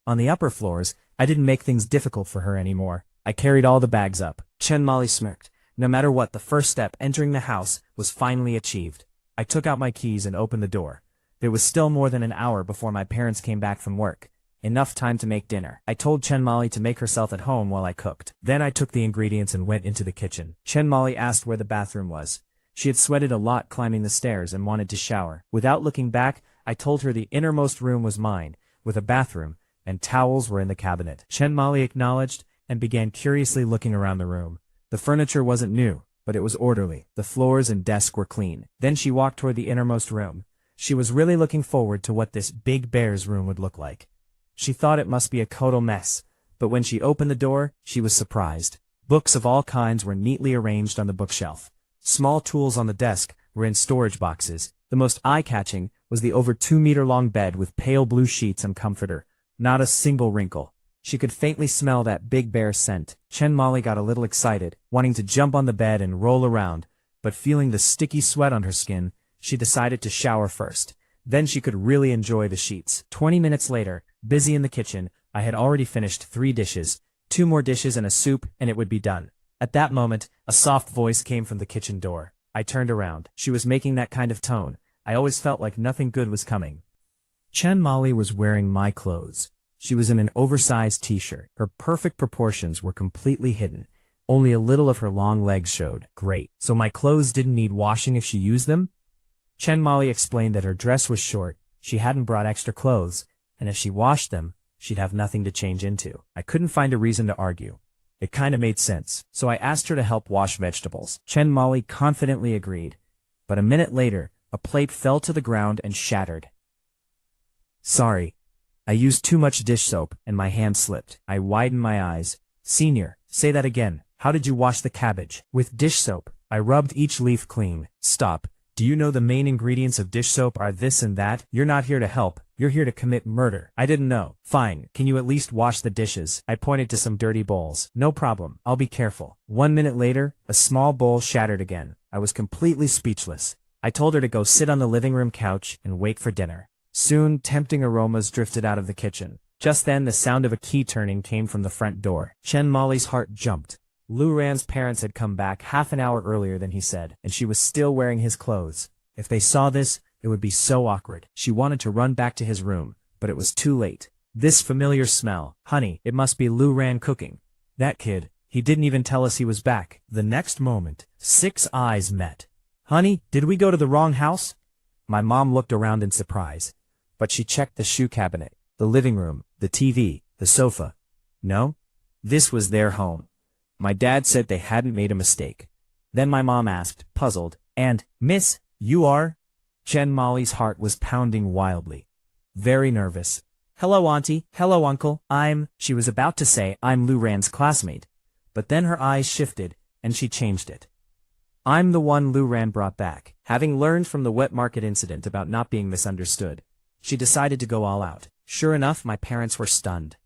On the upper floors, I didn't make things difficult for her anymore. I carried all the bags up. Chen Molly smirked. No matter what, the first step, entering the house, was finally achieved. I took out my keys and opened the door. There was still more than an hour before my parents came back from work. Enough time to make dinner. I told Chen Molly to make herself at home while I cooked. Then I took the ingredients and went into the kitchen. Chen Molly asked where the bathroom was. She had sweated a lot climbing the stairs and wanted to shower. Without looking back, I told her the innermost room was mine, with a bathroom, and towels were in the cabinet. Chen Molly acknowledged and began curiously looking around the room. The furniture wasn't new, but it was orderly. The floors and desk were clean. Then she walked toward the innermost room. She was really looking forward to what this big bear's room would look like. She thought it must be a total mess, but when she opened the door, she was surprised. Books of all kinds were neatly arranged on the bookshelf. Small tools on the desk were in storage boxes. The most eye-catching was the over 2-meter-long bed with pale blue sheets and comforter. Not a single wrinkle. She could faintly smell that big bear scent. Chen Molly got a little excited, wanting to jump on the bed and roll around, but feeling the sticky sweat on her skin, she decided to shower first. Then she could really enjoy the sheets. 20 minutes later, busy in the kitchen, I had already finished 3 dishes, 2 more dishes and a soup, and it would be done. At that moment, a soft voice came from the kitchen door. I turned around. She was making that kind of tone. I always felt like nothing good was coming. Chen Molly was wearing my clothes. She was in an oversized t-shirt. Her perfect proportions were completely hidden. Only a little of her long legs showed. Great. So my clothes didn't need washing if she used them? Chen Molly explained that her dress was short, she hadn't brought extra clothes, and if she washed them, she'd have nothing to change into. I couldn't find a reason to argue. It kinda made sense, so I asked her to help wash vegetables. Chen Molly confidently agreed, but a minute later, a plate fell to the ground and shattered. Sorry. I used too much dish soap, and my hand slipped. I widened my eyes. Senior, say that again. How did you wash the cabbage? With dish soap. I rubbed each leaf clean. Stop. Do you know the main ingredients of dish soap are this and that? You're not here to help. You're here to commit murder. I didn't know. Fine. Can you at least wash the dishes? I pointed to some dirty bowls. No problem. I'll be careful. 1 minute later, a small bowl shattered again. I was completely speechless. I told her to go sit on the living room couch and wait for dinner. Soon, tempting aromas drifted out of the kitchen. Just then, the sound of a key turning came from the front door. Chen Molly's heart jumped. Lu Ran's parents had come back half an hour earlier than he said, and she was still wearing his clothes. If they saw this, it would be so awkward. She wanted to run back to his room, but it was too late. This familiar smell. Honey, it must be Lu Ran cooking. That kid, he didn't even tell us he was back. The next moment, 6 eyes met. Honey, did we go to the wrong house? My mom looked around in surprise, but she checked the shoe cabinet, the living room, the TV, the sofa. No? This was their home. My dad said they hadn't made a mistake. Then my mom asked, puzzled, and, Miss, you are? Chen Molly's heart was pounding wildly. Very nervous. Hello, Auntie. Hello, Uncle. She was about to say, I'm Lu Ran's classmate. But then her eyes shifted, and she changed it. I'm the one Lu Ran brought back. Having learned from the wet market incident about not being misunderstood, she decided to go all out. Sure enough, my parents were stunned.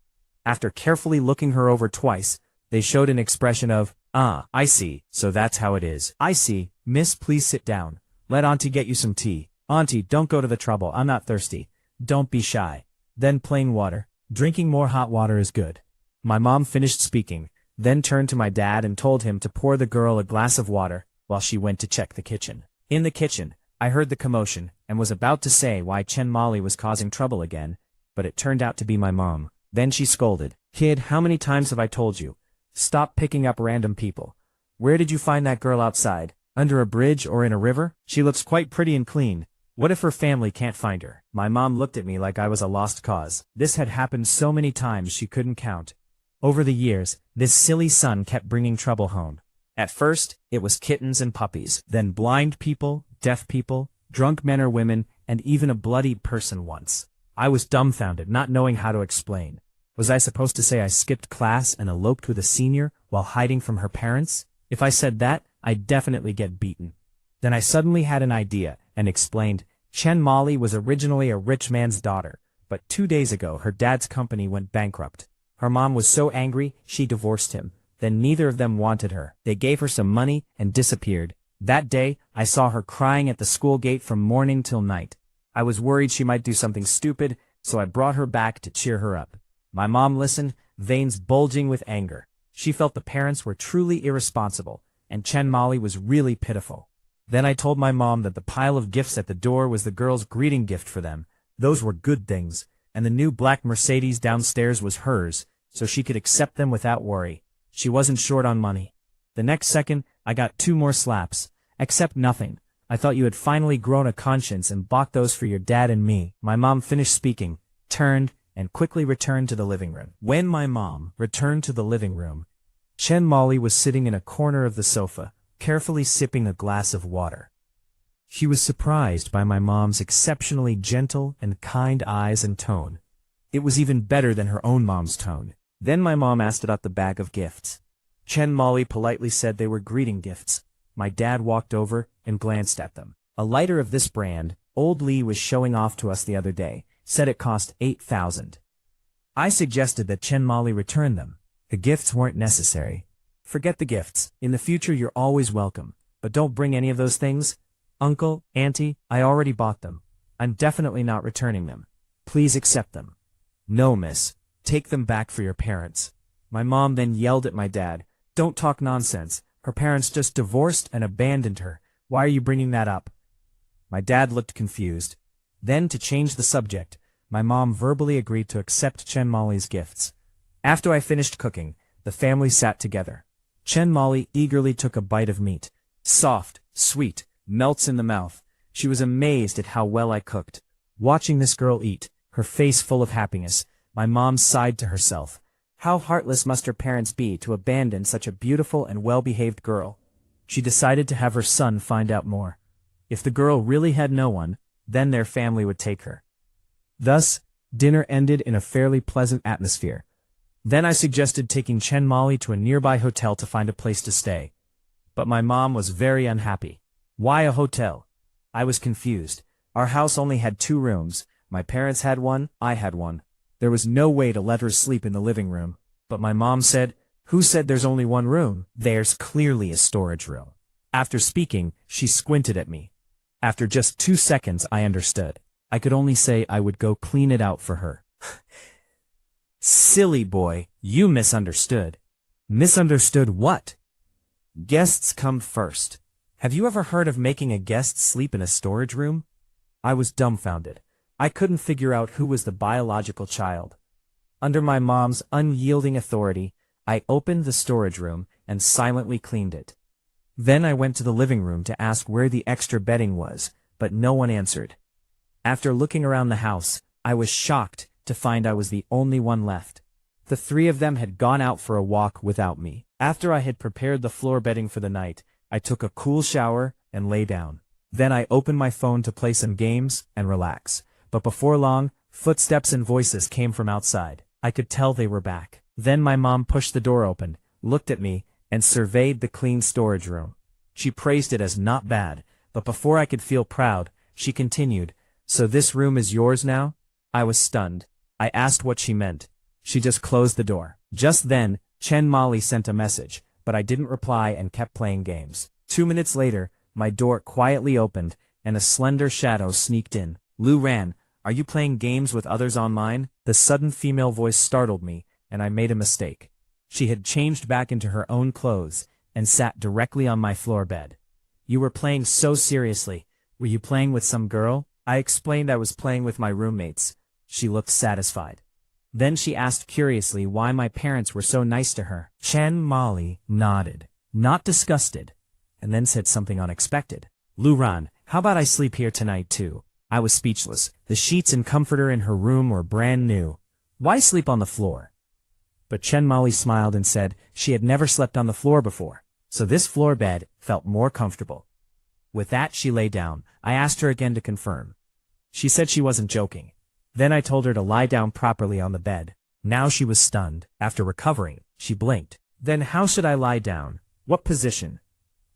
After carefully looking her over twice, they showed an expression of, I see, so that's how it is. I see. Miss, please sit down. Let Auntie get you some tea. Auntie, don't go to the trouble. I'm not thirsty. Don't be shy. Then plain water. Drinking more hot water is good. My mom finished speaking, then turned to my dad and told him to pour the girl a glass of water while she went to check the kitchen. In the kitchen, I heard the commotion and was about to say why Chen Molly was causing trouble again, but it turned out to be my mom. Then she scolded. Kid, how many times have I told you? Stop picking up random people. Where did you find that girl outside? Under a bridge or in a river? She looks quite pretty and clean. What if her family can't find her? My mom looked at me like I was a lost cause. This had happened so many times she couldn't count. Over the years, this silly son kept bringing trouble home. At first, it was kittens and puppies, then blind people, deaf people, drunk men or women, and even a bloodied person once. I was dumbfounded, not knowing how to explain. Was I supposed to say I skipped class and eloped with a senior while hiding from her parents? If I said that, I'd definitely get beaten. Then I suddenly had an idea and explained, Chen Molly was originally a rich man's daughter, but 2 days ago her dad's company went bankrupt. Her mom was so angry, she divorced him. Then neither of them wanted her. They gave her some money and disappeared. That day, I saw her crying at the school gate from morning till night. I was worried she might do something stupid, so I brought her back to cheer her up. My mom listened, veins bulging with anger. She felt the parents were truly irresponsible, and Chen Molly was really pitiful. Then I told my mom that the pile of gifts at the door was the girl's greeting gift for them. Those were good things, and the new black Mercedes downstairs was hers, so she could accept them without worry. She wasn't short on money. The next second, I got 2 more slaps. Accept nothing. I thought you had finally grown a conscience and bought those for your dad and me. My mom finished speaking, turned, and quickly returned to the living room. When my mom returned to the living room, Chen Molly was sitting in a corner of the sofa, carefully sipping a glass of water. She was surprised by my mom's exceptionally gentle and kind eyes and tone. It was even better than her own mom's tone. Then my mom asked about the bag of gifts. Chen Molly politely said they were greeting gifts. My dad walked over and glanced at them. A lighter of this brand, old Lee was showing off to us the other day, said it cost 8,000. I suggested that Chen Molly return them. The gifts weren't necessary. Forget the gifts. In the future you're always welcome, but don't bring any of those things. Uncle, Auntie, I already bought them. I'm definitely not returning them. Please accept them. No, miss. Take them back for your parents. My mom then yelled at my dad, don't talk nonsense. Her parents just divorced and abandoned her. Why are you bringing that up? My dad looked confused. Then, to change the subject, my mom verbally agreed to accept Chen Molly's gifts. After I finished cooking, the family sat together. Chen Molly eagerly took a bite of meat. Soft, sweet, melts in the mouth. She was amazed at how well I cooked. Watching this girl eat, her face full of happiness, my mom sighed to herself. How heartless must her parents be to abandon such a beautiful and well-behaved girl? She decided to have her son find out more. If the girl really had no one, then their family would take her. Thus, dinner ended in a fairly pleasant atmosphere. Then I suggested taking Chen Molly to a nearby hotel to find a place to stay. But my mom was very unhappy. Why a hotel? I was confused. Our house only had 2 rooms. My parents had one, I had one. There was no way to let her sleep in the living room. But my mom said, who said there's only 1 room? There's clearly a storage room. After speaking, she squinted at me. After just 2 seconds, I understood. I could only say I would go clean it out for her. Silly boy, you misunderstood. Misunderstood what? Guests come first. Have you ever heard of making a guest sleep in a storage room? I was dumbfounded. I couldn't figure out who was the biological child. Under my mom's unyielding authority, I opened the storage room and silently cleaned it. Then I went to the living room to ask where the extra bedding was, but no one answered. After looking around the house, I was shocked to find I was the only one left. The 3 of them had gone out for a walk without me. After I had prepared the floor bedding for the night, I took a cool shower and lay down. Then I opened my phone to play some games and relax. But before long, footsteps and voices came from outside. I could tell they were back. Then my mom pushed the door open, looked at me, and surveyed the clean storage room. She praised it as not bad, but before I could feel proud, she continued, so this room is yours now? I was stunned. I asked what she meant. She just closed the door. Just then, Chen Molly sent a message, but I didn't reply and kept playing games. 2 minutes later, my door quietly opened, and a slender shadow sneaked in. Lu ran. Are you playing games with others online? The sudden female voice startled me, and I made a mistake. She had changed back into her own clothes, and sat directly on my floor bed. You were playing so seriously. Were you playing with some girl? I explained I was playing with my roommates. She looked satisfied. Then she asked curiously why my parents were so nice to her. Chen Molly nodded, not disgusted, and then said something unexpected. Luran, how about I sleep here tonight too? I was speechless. The sheets and comforter in her room were brand new. Why sleep on the floor? But Chen Molly smiled and said she had never slept on the floor before. so this floor bed felt more comfortable. With that, she lay down. I asked her again to confirm. She said she wasn't joking. Then I told her to lie down properly on the bed. Now she was stunned. After recovering, she blinked. Then how should I lie down? What position?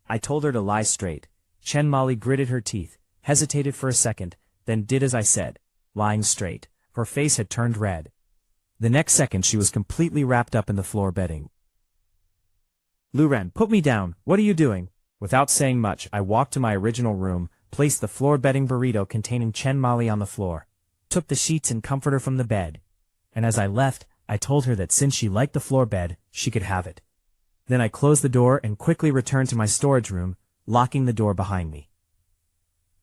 I told her to lie straight. Chen Mali gritted her teeth, hesitated for a second, then did as I said, lying straight. Her face had turned red. The next second she was completely wrapped up in the floor bedding. Luran, put me down. What are you doing? Without saying much, I walked to my original room, placed the floor bedding burrito containing Chen Mali on the floor, took the sheets and comforter from the bed, and as I left, I told her that since she liked the floor bed, she could have it. Then I closed the door and quickly returned to my storage room, locking the door behind me.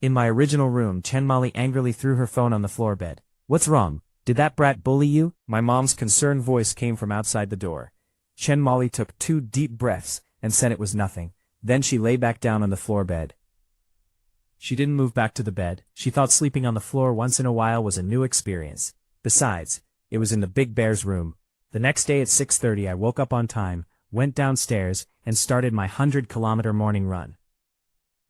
In my original room, Chen Mali angrily threw her phone on the floor bed. What's wrong? Did that brat bully you? My mom's concerned voice came from outside the door. Chen Mali took 2 deep breaths and said it was nothing. Then she lay back down on the floor bed. She didn't move back to the bed. She thought sleeping on the floor once in a while was a new experience. Besides, it was in the big bear's room. The next day at 6:30 I woke up on time, went downstairs, and started my 100-kilometer morning run.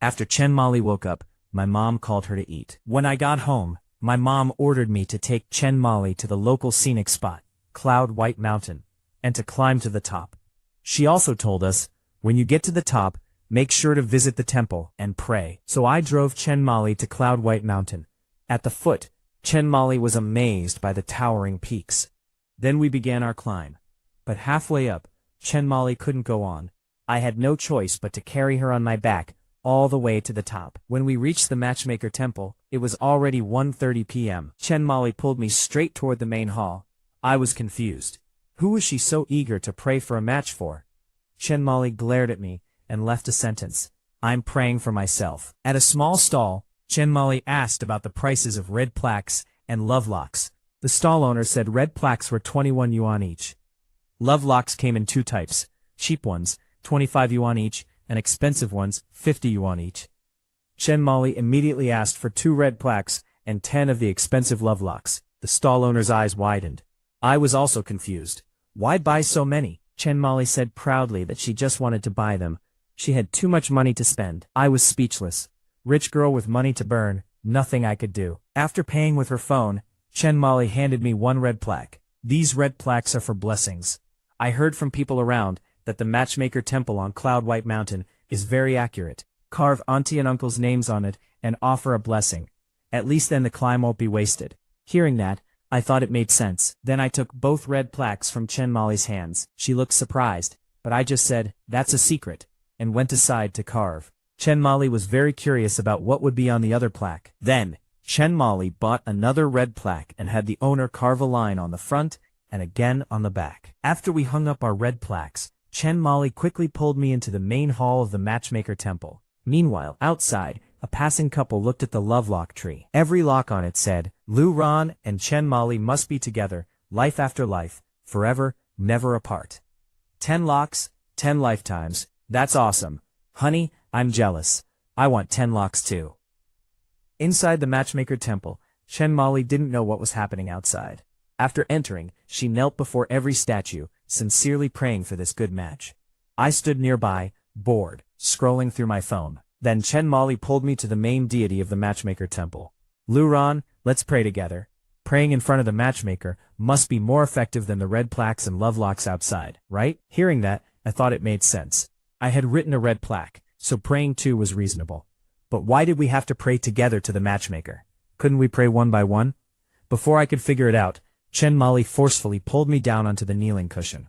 After Chen Mali woke up, my mom called her to eat. When I got home, my mom ordered me to take Chen Mali to the local scenic spot, Cloud White Mountain, and to climb to the top. She also told us, when you get to the top, make sure to visit the temple and pray. So I drove Chen Mali to Cloud White Mountain. At the foot, Chen Mali was amazed by the towering peaks. Then we began our climb. But halfway up, Chen Mali couldn't go on. I had no choice but to carry her on my back, all the way to the top. When we reached the Matchmaker Temple, it was already 1:30 p.m. Chen Mali pulled me straight toward the main hall. I was confused. Who was she so eager to pray for a match for? Chen Mali glared at me and left a sentence. I'm praying for myself. At a small stall, Chen Mali asked about the prices of red plaques and love locks. The stall owner said red plaques were 21 yuan each. Love locks came in 2 types, cheap ones, 25 yuan each, and expensive ones, 50 yuan each. Chen Mali immediately asked for 2 red plaques and 10 of the expensive love locks. The stall owner's eyes widened. I was also confused. Why buy so many? Chen Mali said proudly that she just wanted to buy them. She had too much money to spend. I was speechless. Rich girl with money to burn, nothing I could do. After paying with her phone, Chen Mali handed me 1 red plaque. These red plaques are for blessings. I heard from people around that the Matchmaker Temple on Cloud White Mountain is very accurate. Carve auntie and uncle's names on it and offer a blessing. At least then the climb won't be wasted. Hearing that, I thought it made sense. Then I took both red plaques from Chen Mali's hands. She looked surprised, but I just said, that's a secret, and went aside to carve. Chen Mali was very curious about what would be on the other plaque. Then, Chen Mali bought another red plaque and had the owner carve a line on the front and again on the back. After we hung up our red plaques, Chen Mali quickly pulled me into the main hall of the Matchmaker Temple. Meanwhile, outside, a passing couple looked at the love lock tree. Every lock on it said, Lu Ran and Chen Mali must be together, life after life, forever, never apart. 10 locks, 10 lifetimes. That's awesome. Honey, I'm jealous. I want 10 locks too. Inside the Matchmaker Temple, Chen Mali didn't know what was happening outside. After entering, she knelt before every statue, sincerely praying for this good match. I stood nearby, bored, scrolling through my phone. Then Chen Mali pulled me to the main deity of the Matchmaker Temple. Lu Ran, let's pray together. Praying in front of the matchmaker must be more effective than the red plaques and love locks outside, right? Hearing that, I thought it made sense. I had written a red plaque, so praying too was reasonable. But why did we have to pray together to the matchmaker? Couldn't we pray one by one? Before I could figure it out, Chen Mali forcefully pulled me down onto the kneeling cushion.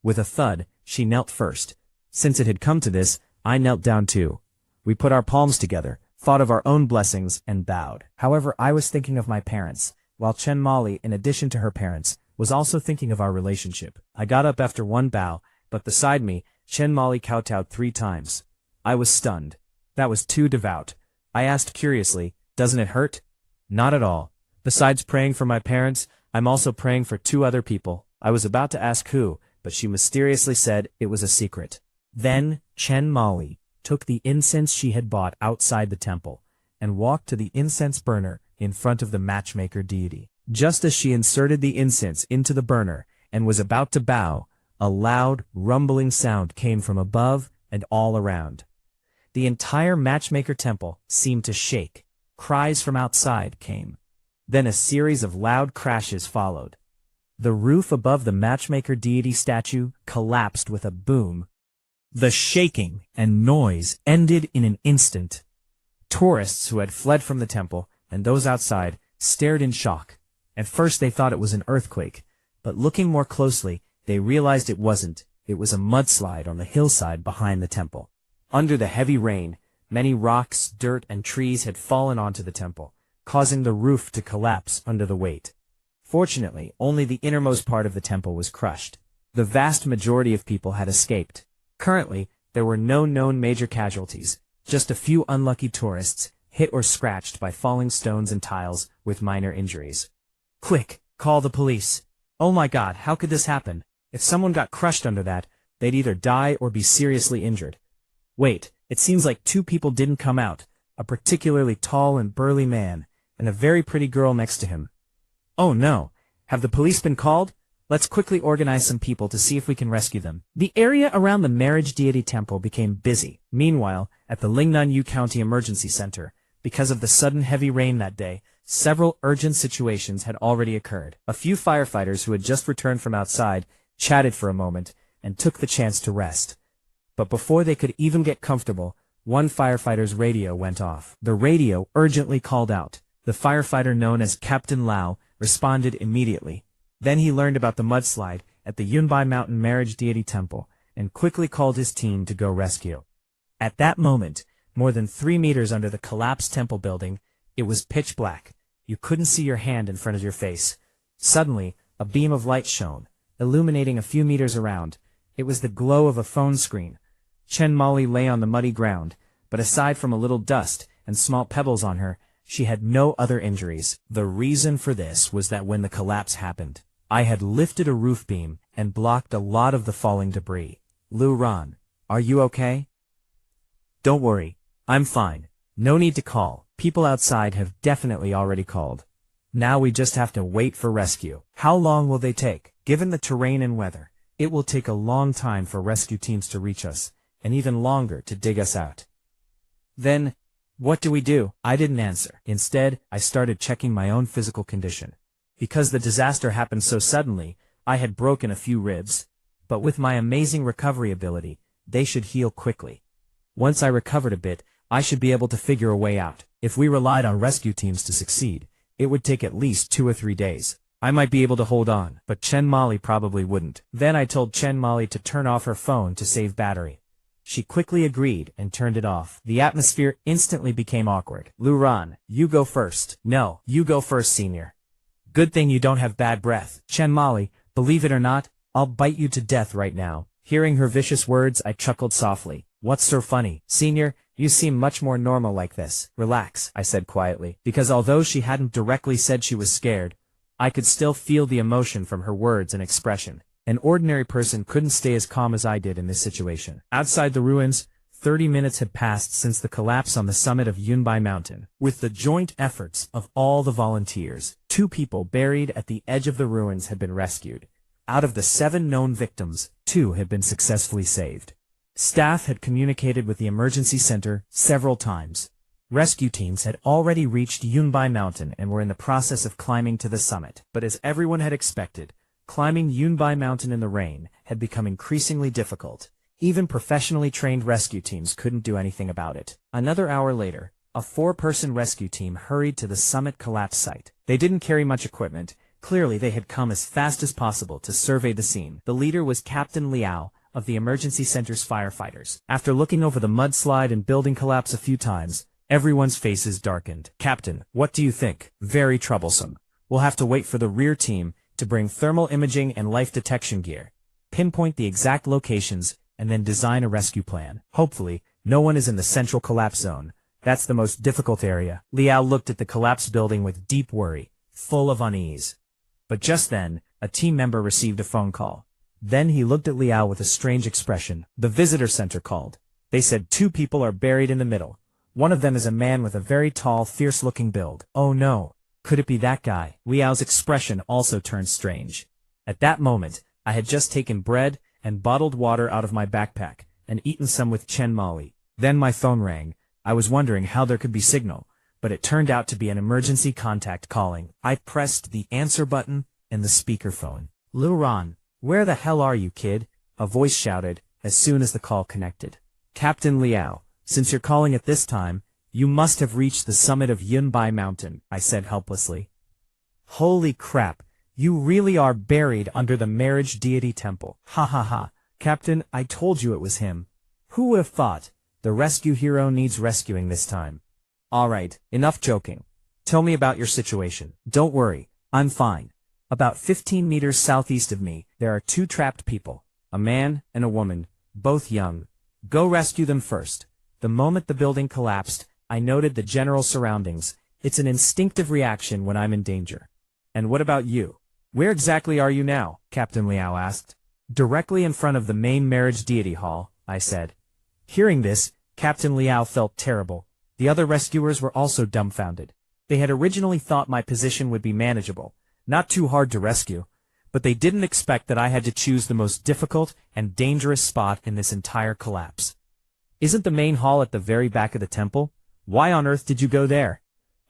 With a thud, she knelt first. Since it had come to this, I knelt down too. We put our palms together, thought of our own blessings, and bowed. However, I was thinking of my parents, while Chen Mali, in addition to her parents, was also thinking of our relationship. I got up after 1 bow, but beside me, Chen Mali kowtowed 3 times. I was stunned. That was too devout. I asked curiously, doesn't it hurt? Not at all. Besides praying for my parents, I'm also praying for 2 other people. I was about to ask who, but she mysteriously said it was a secret. Then, Chen Mali took the incense she had bought outside the temple and walked to the incense burner in front of the matchmaker deity. Just as she inserted the incense into the burner and was about to bow, a loud, rumbling sound came from above and all around. The entire Matchmaker Temple seemed to shake. Cries from outside came. Then a series of loud crashes followed. The roof above the Matchmaker deity statue collapsed with a boom. The shaking and noise ended in an instant. Tourists who had fled from the temple and those outside stared in shock. At first they thought it was an earthquake, but looking more closely, they realized it wasn't. It was a mudslide on the hillside behind the temple. Under the heavy rain, many rocks, dirt, and trees had fallen onto the temple, causing the roof to collapse under the weight. Fortunately, only the innermost part of the temple was crushed. The vast majority of people had escaped. Currently, there were no known major casualties, just a few unlucky tourists, hit or scratched by falling stones and tiles, with minor injuries. Quick, call the police. Oh my God, how could this happen? If someone got crushed under that, they'd either die or be seriously injured. Wait, it seems like two people didn't come out, a particularly tall and burly man, and a very pretty girl next to him. Oh no, have the police been called? Let's quickly organize some people to see if we can rescue them. The area around the marriage deity temple became busy. Meanwhile, at the Lingnan County Emergency Center, because of the sudden heavy rain that day, several urgent situations had already occurred. A few firefighters who had just returned from outside chatted for a moment and took the chance to rest. But before they could even get comfortable, one firefighter's radio went off. The radio urgently called out. The firefighter known as Captain Lau responded immediately. Then he learned about the mudslide at the Yunbai Mountain Marriage Deity Temple and quickly called his team to go rescue. At that moment, more than 3 meters under the collapsed temple building, it was pitch black. You couldn't see your hand in front of your face. Suddenly, a beam of light shone, illuminating a few meters around. It was the glow of a phone screen. Chen Mali lay on the muddy ground, but aside from a little dust and small pebbles on her, she had no other injuries. The reason for this was that when the collapse happened, I had lifted a roof beam and blocked a lot of the falling debris. Lu Ran, are you okay? Don't worry, I'm fine. No need to call. People outside have definitely already called. Now we just have to wait for rescue. How long will they take? Given the terrain and weather, it will take a long time for rescue teams to reach us, and even longer to dig us out. Then, what do we do? I didn't answer. Instead, I started checking my own physical condition. Because the disaster happened so suddenly, I had broken a few ribs, but with my amazing recovery ability, they should heal quickly. Once I recovered a bit, I should be able to figure a way out. If we relied on rescue teams to succeed, it would take at least 2 or 3 days. I might be able to hold on, but Chen Mali probably wouldn't. Then I told Chen Mali to turn off her phone to save battery. She quickly agreed and turned it off. The atmosphere instantly became awkward. Lu Ran, you go first. No, you go first, senior. Good thing you don't have bad breath. Chen Mali, believe it or not, I'll bite you to death right now. Hearing her vicious words, I chuckled softly. What's so funny? Senior, you seem much more normal like this. Relax, I said quietly, because although she hadn't directly said she was scared, I could still feel the emotion from her words and expression. An ordinary person couldn't stay as calm as I did in this situation. Outside the ruins, 30 minutes had passed since the collapse on the summit of Yunbai Mountain. With the joint efforts of all the volunteers, 2 people buried at the edge of the ruins had been rescued. Out of the 7 known victims, 2 had been successfully saved. Staff had communicated with the emergency center several times. Rescue teams had already reached Yunbai Mountain and were in the process of climbing to the summit. But as everyone had expected, climbing Yunbai Mountain in the rain had become increasingly difficult. Even professionally trained rescue teams couldn't do anything about it. Another hour later, a 4-person rescue team hurried to the summit collapse site. They didn't carry much equipment. Clearly they had come as fast as possible to survey the scene. The leader was Captain Liao of the emergency center's firefighters. After looking over the mudslide and building collapse a few times, everyone's faces darkened. Captain, what do you think? Very troublesome. We'll have to wait for the rear team to bring thermal imaging and life detection gear, pinpoint the exact locations, and then design a rescue plan. Hopefully, no one is in the central collapse zone. That's the most difficult area. Liao looked at the collapsed building with deep worry, full of unease. But just then, a team member received a phone call. Then he looked at Liao with a strange expression. The visitor center called. They said 2 people are buried in the middle. One of them is a man with a very tall, fierce-looking build. Oh no, could it be that guy? Liao's expression also turned strange. At that moment, I had just taken bread and bottled water out of my backpack, and eaten some with Chen Molly. Then my phone rang. I was wondering how there could be signal, but it turned out to be an emergency contact calling. I pressed the answer button and the speakerphone. "Lil Ron, where the hell are you, kid?" a voice shouted as soon as the call connected. "Captain Liao, since you're calling at this time, you must have reached the summit of Yunbai Mountain," I said helplessly. "Holy crap, you really are buried under the marriage deity temple. Ha ha ha. Captain, I told you it was him. Who would have thought? The rescue hero needs rescuing this time." "Alright, enough joking. Tell me about your situation." "Don't worry, I'm fine. About 15 meters southeast of me, there are two trapped people, a man and a woman, both young. Go rescue them first." The moment the building collapsed, I noted the general surroundings. It's an instinctive reaction when I'm in danger. "And what about you? Where exactly are you now?" Captain Liao asked. "Directly in front of the main marriage deity hall," I said. Hearing this, Captain Liao felt terrible. The other rescuers were also dumbfounded. They had originally thought my position would be manageable, not too hard to rescue, but they didn't expect that I had to choose the most difficult and dangerous spot in this entire collapse. "Isn't the main hall at the very back of the temple? Why on earth did you go there?"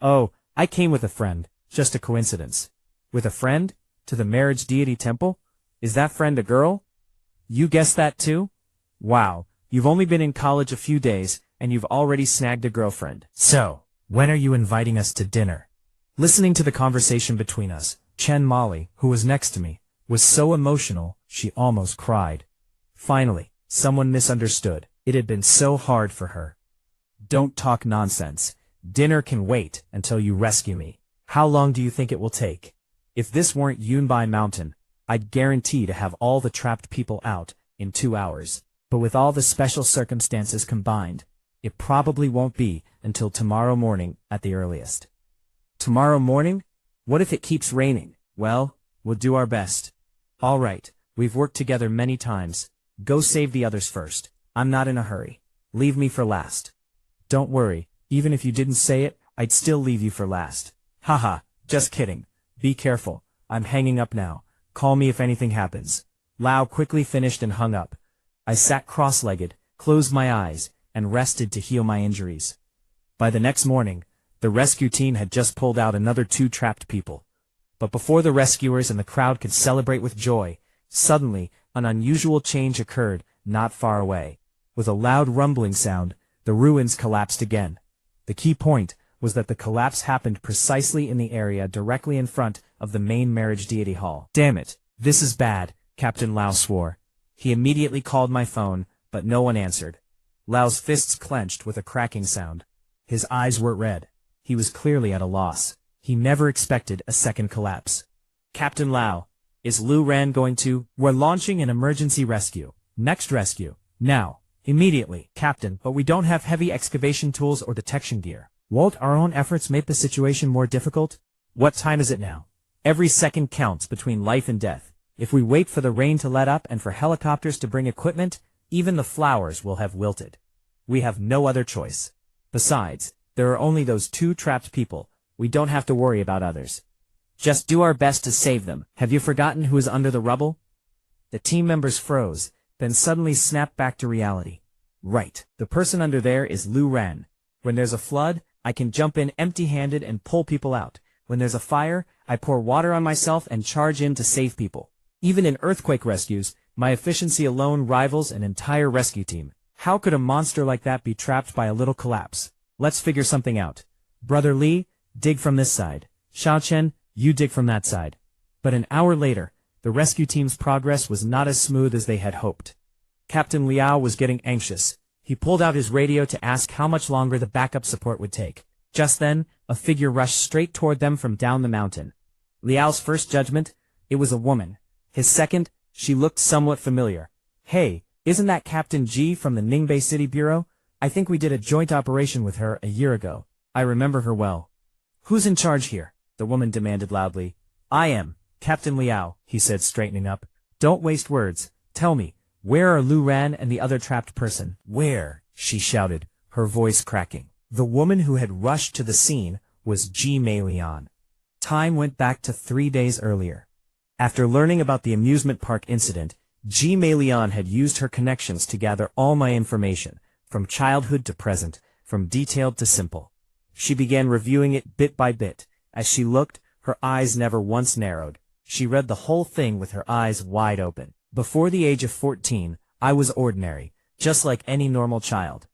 "Oh, I came with a friend, just a coincidence." "With a friend? To the marriage deity temple? Is that friend a girl?" "You guessed that too? Wow, you've only been in college a few days, and you've already snagged a girlfriend. So, when are you inviting us to dinner?" Listening to the conversation between us, Chen Molly, who was next to me, was so emotional, she almost cried. Finally, someone misunderstood. It had been so hard for her. "Don't talk nonsense. Dinner can wait until you rescue me. How long do you think it will take? If this weren't Yunbai Mountain, I'd guarantee to have all the trapped people out in 2 hours. But with all the special circumstances combined, it probably won't be until tomorrow morning at the earliest." "Tomorrow morning? What if it keeps raining?" "Well, we'll do our best." "All right, we've worked together many times. Go save the others first. I'm not in a hurry. Leave me for last." "Don't worry, even if you didn't say it, I'd still leave you for last." "Haha, just kidding. Be careful. I'm hanging up now. Call me if anything happens." Lao quickly finished and hung up. I sat cross-legged, closed my eyes, and rested to heal my injuries. By the next morning, the rescue team had just pulled out another 2 trapped people. But before the rescuers and the crowd could celebrate with joy, suddenly, an unusual change occurred not far away. With a loud rumbling sound, the ruins collapsed again. The key point was that the collapse happened precisely in the area directly in front of the main marriage deity hall. "Damn it, this is bad," Captain Lao swore. He immediately called my phone, but no one answered. Lao's fists clenched with a cracking sound. His eyes were red. He was clearly at a loss. He never expected a second collapse. "Captain Lao, is Lu Ran going to—" "We're launching an emergency rescue. Next rescue. Now. Immediately." "Captain, but we don't have heavy excavation tools or detection gear. Won't our own efforts make the situation more difficult?" "What time is it now? Every second counts between life and death. If we wait for the rain to let up and for helicopters to bring equipment, even the flowers will have wilted. We have no other choice. Besides, there are only those 2 trapped people. We don't have to worry about others. Just do our best to save them." "Have you forgotten who is under the rubble?" The team members froze, then suddenly snapped back to reality. "Right, the person under there is Lu Ran. When there's a flood, I can jump in empty-handed and pull people out. When there's a fire, I pour water on myself and charge in to save people. Even in earthquake rescues, my efficiency alone rivals an entire rescue team. How could a monster like that be trapped by a little collapse? Let's figure something out. Brother Li, dig from this side. Xiaochen, you dig from that side." But an hour later, the rescue team's progress was not as smooth as they had hoped. Captain Liao was getting anxious. He pulled out his radio to ask how much longer the backup support would take. Just then, a figure rushed straight toward them from down the mountain. Liao's first judgment, it was a woman. His second, she looked somewhat familiar. "Hey, isn't that Captain Ji from the Ningbai City Bureau? I think we did a joint operation with her a year ago. I remember her well." "Who's in charge here?" the woman demanded loudly. "I am, Captain Liao," he said, straightening up. "Don't waste words. Tell me, where are Lu Ran and the other trapped person?" "Where?" she shouted, her voice cracking. The woman who had rushed to the scene was Ji Meilian. Time went back to 3 days earlier. After learning about the amusement park incident, Ji Meilian had used her connections to gather all my information, from childhood to present, from detailed to simple. She began reviewing it bit by bit. As she looked, her eyes never once narrowed. She read the whole thing with her eyes wide open. Before the age of 14, I was ordinary, just like any normal child.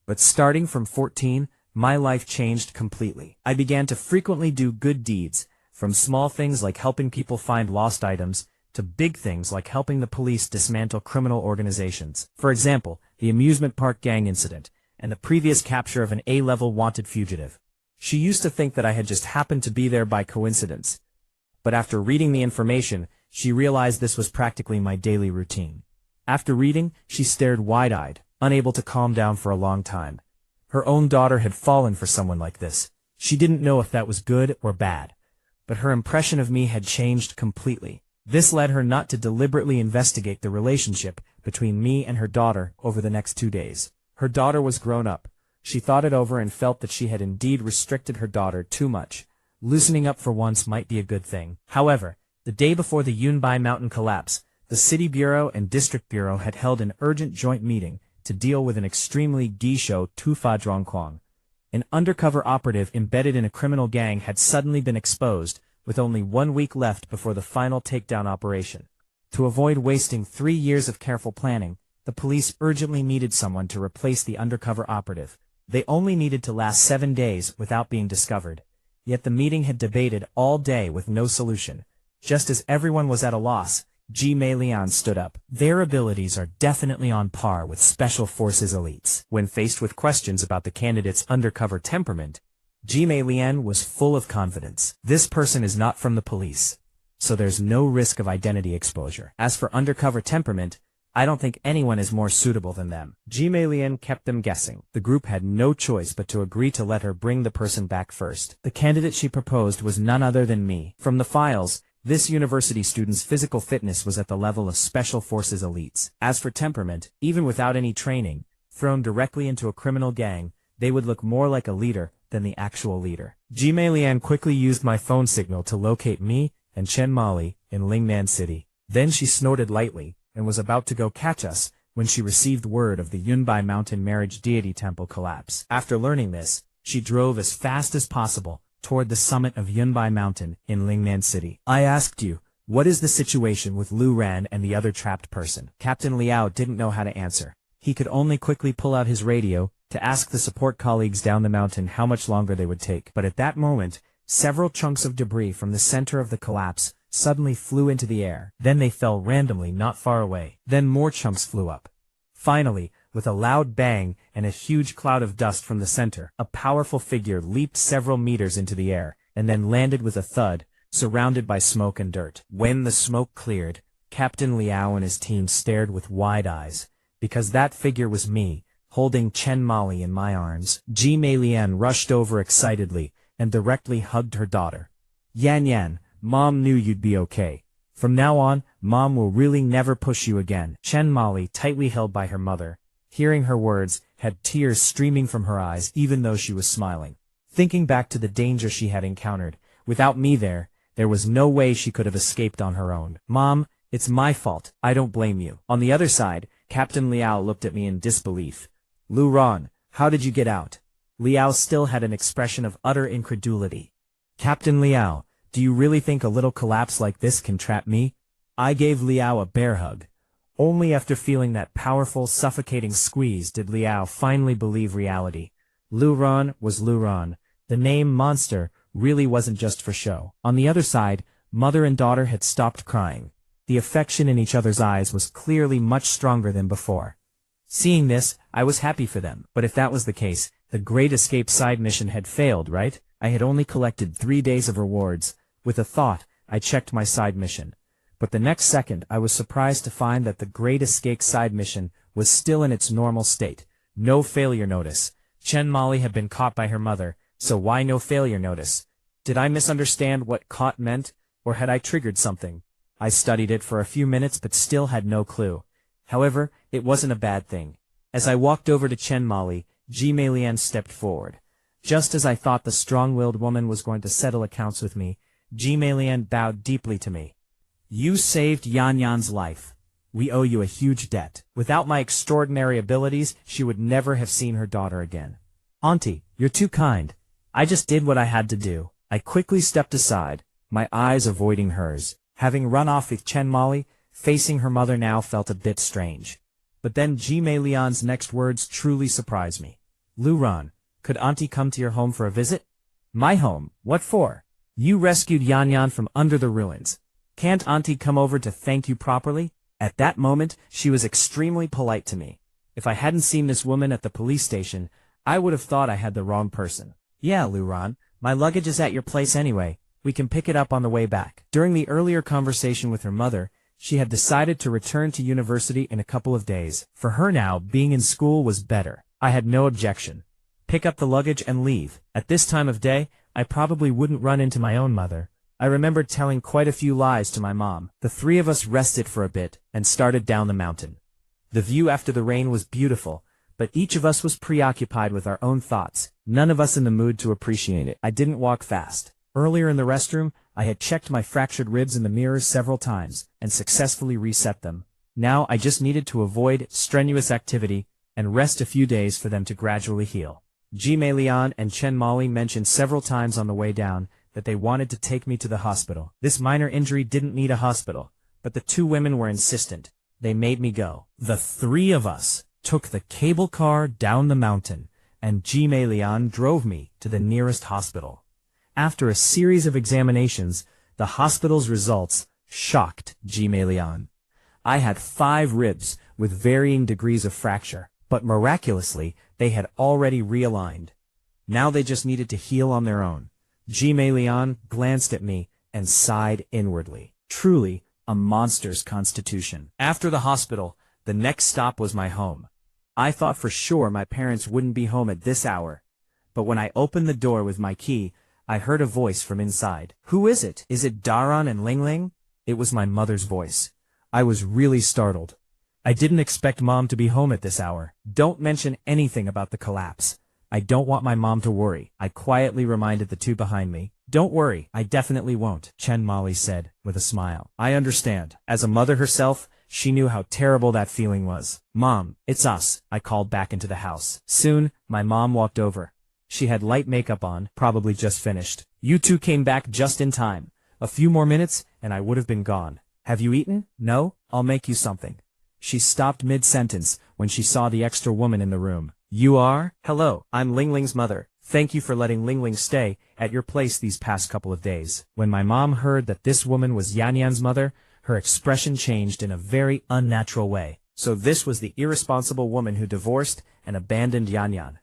But starting from 14, my life changed completely. I began to frequently do good deeds, from small things like helping people find lost items, to big things like helping the police dismantle criminal organizations. For example, the amusement park gang incident, and the previous capture of an A-level wanted fugitive. She used to think that I had just happened to be there by coincidence. But after reading the information, she realized this was practically my daily routine. After reading, she stared wide-eyed, unable to calm down for a long time. Her own daughter had fallen for someone like this. She didn't know if that was good or bad. But her impression of me had changed completely. This led her not to deliberately investigate the relationship between me and her daughter over the next 2 days. Her daughter was grown up. She thought it over and felt that she had indeed restricted her daughter too much. Loosening up for once might be a good thing. However, the day before the Yunbai Mountain collapse, the City Bureau and District Bureau had held an urgent joint meeting to deal with an extremely Guizhou Tufa Zhuangquang. An undercover operative embedded in a criminal gang had suddenly been exposed, with only 1 week left before the final takedown operation. To avoid wasting 3 years of careful planning, the police urgently needed someone to replace the undercover operative. They only needed to last 7 days without being discovered. Yet the meeting had debated all day with no solution. Just as everyone was at a loss, Ji Meilian stood up. Their abilities are definitely on par with Special Forces elites. When faced with questions about the candidate's undercover temperament, Ji Meilian was full of confidence. This person is not from the police, so there's no risk of identity exposure. As for undercover temperament, I don't think anyone is more suitable than them. Ji Meilian kept them guessing. The group had no choice but to agree to let her bring the person back first. The candidate she proposed was none other than me. From the files, this university student's physical fitness was at the level of Special Forces elites. As for temperament, even without any training, thrown directly into a criminal gang, they would look more like a leader than the actual leader. Ji Meilian quickly used my phone signal to locate me and Chen Mali in Lingnan City. Then she snorted lightly and was about to go catch us when she received word of the Yunbai Mountain Marriage Deity Temple collapse. After learning this, she drove as fast as possible toward the summit of Yunbai Mountain in Lingnan City. I asked you, what is the situation with Lu Ran and the other trapped person? Captain Liao didn't know how to answer. He could only quickly pull out his radio to ask the support colleagues down the mountain how much longer they would take. But at that moment, several chunks of debris from the center of the collapse suddenly flew into the air. Then they fell randomly not far away. Then more chunks flew up. Finally, with a loud bang and a huge cloud of dust from the center, a powerful figure leaped several meters into the air, and then landed with a thud, surrounded by smoke and dirt. When the smoke cleared, Captain Liao and his team stared with wide eyes, because that figure was me, holding Chen Mali in my arms. Ji Meilian rushed over excitedly, and directly hugged her daughter. Yan Yan, Mom knew you'd be okay. From now on, Mom will really never push you again. Chen Mali, tightly held by her mother, hearing her words, had tears streaming from her eyes even though she was smiling. Thinking back to the danger she had encountered, without me there was no way she could have escaped on her own. Mom, it's my fault. I don't blame you. On the other side, Captain Liao looked at me in disbelief. Lu Ran, how did you get out? Liao still had an expression of utter incredulity. Captain Liao, do you really think a little collapse like this can trap me? I gave Liao a bear hug. Only after feeling that powerful, suffocating squeeze did Liao finally believe reality. Lu Ran was Lu Ran. The name monster really wasn't just for show. On the other side, mother and daughter had stopped crying. The affection in each other's eyes was clearly much stronger than before. Seeing this, I was happy for them. But if that was the case, the Great Escape side mission had failed, right? I had only collected 3 days of rewards. With a thought, I checked my side mission. But the next second, I was surprised to find that the Great Escape side mission was still in its normal state. No failure notice. Chen Mali had been caught by her mother, so why no failure notice? Did I misunderstand what caught meant, or had I triggered something? I studied it for a few minutes but still had no clue. However, it wasn't a bad thing. As I walked over to Chen Mali, Ji Meilian stepped forward. Just as I thought the strong-willed woman was going to settle accounts with me, Ji Meilian bowed deeply to me. You saved Yan Yan's life. We owe you a huge debt. Without my extraordinary abilities, she would never have seen her daughter again. Auntie, you're too kind. I just did what I had to do. I quickly stepped aside, my eyes avoiding hers. Having run off with Chen Mali, facing her mother now felt a bit strange. But then Jime Lian's next words truly surprised me. Lu Ran, could Auntie come to your home for a visit? My home? What for? You rescued Yan Yan from under the ruins. Can't Auntie come over to thank you properly? At that moment, she was extremely polite to me. If I hadn't seen this woman at the police station, I would have thought I had the wrong person. Yeah, Lu Ran, my luggage is at your place anyway. We can pick it up on the way back. During the earlier conversation with her mother, she had decided to return to university in a couple of days. For her now, being in school was better. I had no objection. Pick up the luggage and leave. At this time of day, I probably wouldn't run into my own mother. I remembered telling quite a few lies to my mom. The three of us rested for a bit and started down the mountain. The view after the rain was beautiful, but each of us was preoccupied with our own thoughts, none of us in the mood to appreciate it. I didn't walk fast. Earlier in the restroom, I had checked my fractured ribs in the mirrors several times and successfully reset them. Now I just needed to avoid strenuous activity and rest a few days for them to gradually heal. Jime Lian and Chen Mali mentioned several times on the way down that they wanted to take me to the hospital. This minor injury didn't need a hospital, but the two women were insistent. They made me go. The three of us took the cable car down the mountain, and Jime Lian drove me to the nearest hospital. After a series of examinations, the hospital's results shocked Jime Lian. I had 5 ribs with varying degrees of fracture, but miraculously, they had already realigned. Now they just needed to heal on their own. Jime Lian glanced at me and sighed inwardly. Truly, a monster's constitution. After the hospital, the next stop was my home. I thought for sure my parents wouldn't be home at this hour, but when I opened the door with my key, I heard a voice from inside. Who is it? Is it Daran and Ling Ling? It was my mother's voice. I was really startled. I didn't expect Mom to be home at this hour. Don't mention anything about the collapse. I don't want my mom to worry, I quietly reminded the two behind me. Don't worry, I definitely won't, Chen Mali said, with a smile. I understand. As a mother herself, she knew how terrible that feeling was. Mom, it's us, I called back into the house. Soon, my mom walked over. She had light makeup on, probably just finished. You two came back just in time. A few more minutes, and I would have been gone. Have you eaten? No? I'll make you something. She stopped mid-sentence when she saw the extra woman in the room. You are? Hello, I'm Ling Ling's mother. Thank you for letting Ling Ling stay at your place these past couple of days. When my mom heard that this woman was Yan Yan's mother, her expression changed in a very unnatural way. So this was the irresponsible woman who divorced and abandoned Yan Yan.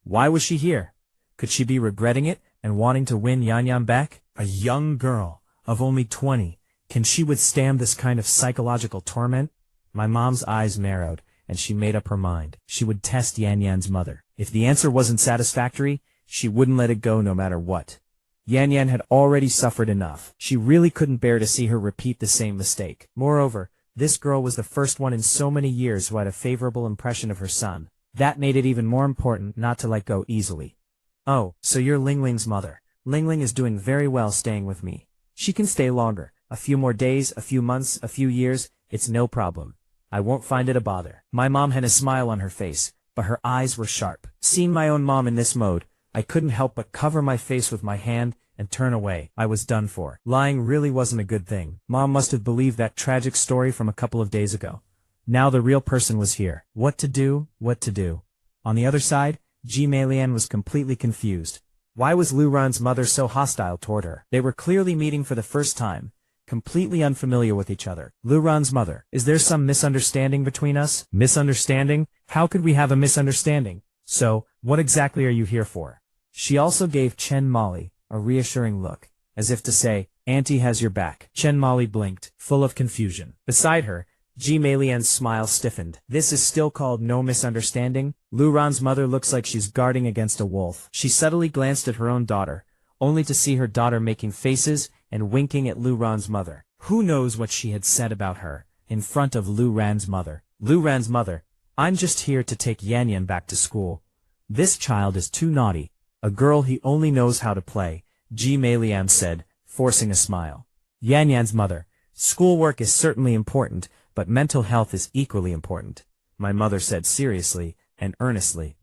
Why was she here? Could she be regretting it and wanting to win Yan Yan back? A young girl of only 20. Can she withstand this kind of psychological torment? My mom's eyes narrowed, and she made up her mind. She would test Yan Yan's mother. If the answer wasn't satisfactory, she wouldn't let it go no matter what. Yan Yan had already suffered enough. She really couldn't bear to see her repeat the same mistake. Moreover, this girl was the first one in so many years who had a favorable impression of her son. That made it even more important not to let go easily. Oh, so you're Ling Ling's mother. Ling Ling is doing very well staying with me. She can stay longer. A few more days, a few months, a few years, it's no problem. I won't find it a bother. My mom had a smile on her face, but her eyes were sharp. Seeing my own mom in this mode, I couldn't help but cover my face with my hand and turn away. I was done for. Lying really wasn't a good thing. Mom must have believed that tragic story from a couple of days ago. Now the real person was here. What to do? What to do? On the other side, Jime Lian was completely confused. Why was Lu Ran's mother so hostile toward her? They were clearly meeting for the first time, completely unfamiliar with each other. Lu Ran's mother. Is there some misunderstanding between us? Misunderstanding? How could we have a misunderstanding? So, what exactly are you here for? She also gave Chen Mali a reassuring look, as if to say, Auntie has your back. Chen Mali blinked, full of confusion. Beside her, Jime Lian's smile stiffened. This is still called no misunderstanding? Lu Ran's mother looks like she's guarding against a wolf. She subtly glanced at her own daughter, only to see her daughter making faces and winking at Lu Ran's mother. Who knows what she had said about her, in front of Lu Ran's mother. Lu Ran's mother, I'm just here to take Yan Yan back to school. This child is too naughty. A girl he only knows how to play, Jime Lian said, forcing a smile. Yan Yan's mother, schoolwork is certainly important, but mental health is equally important, my mother said seriously and earnestly.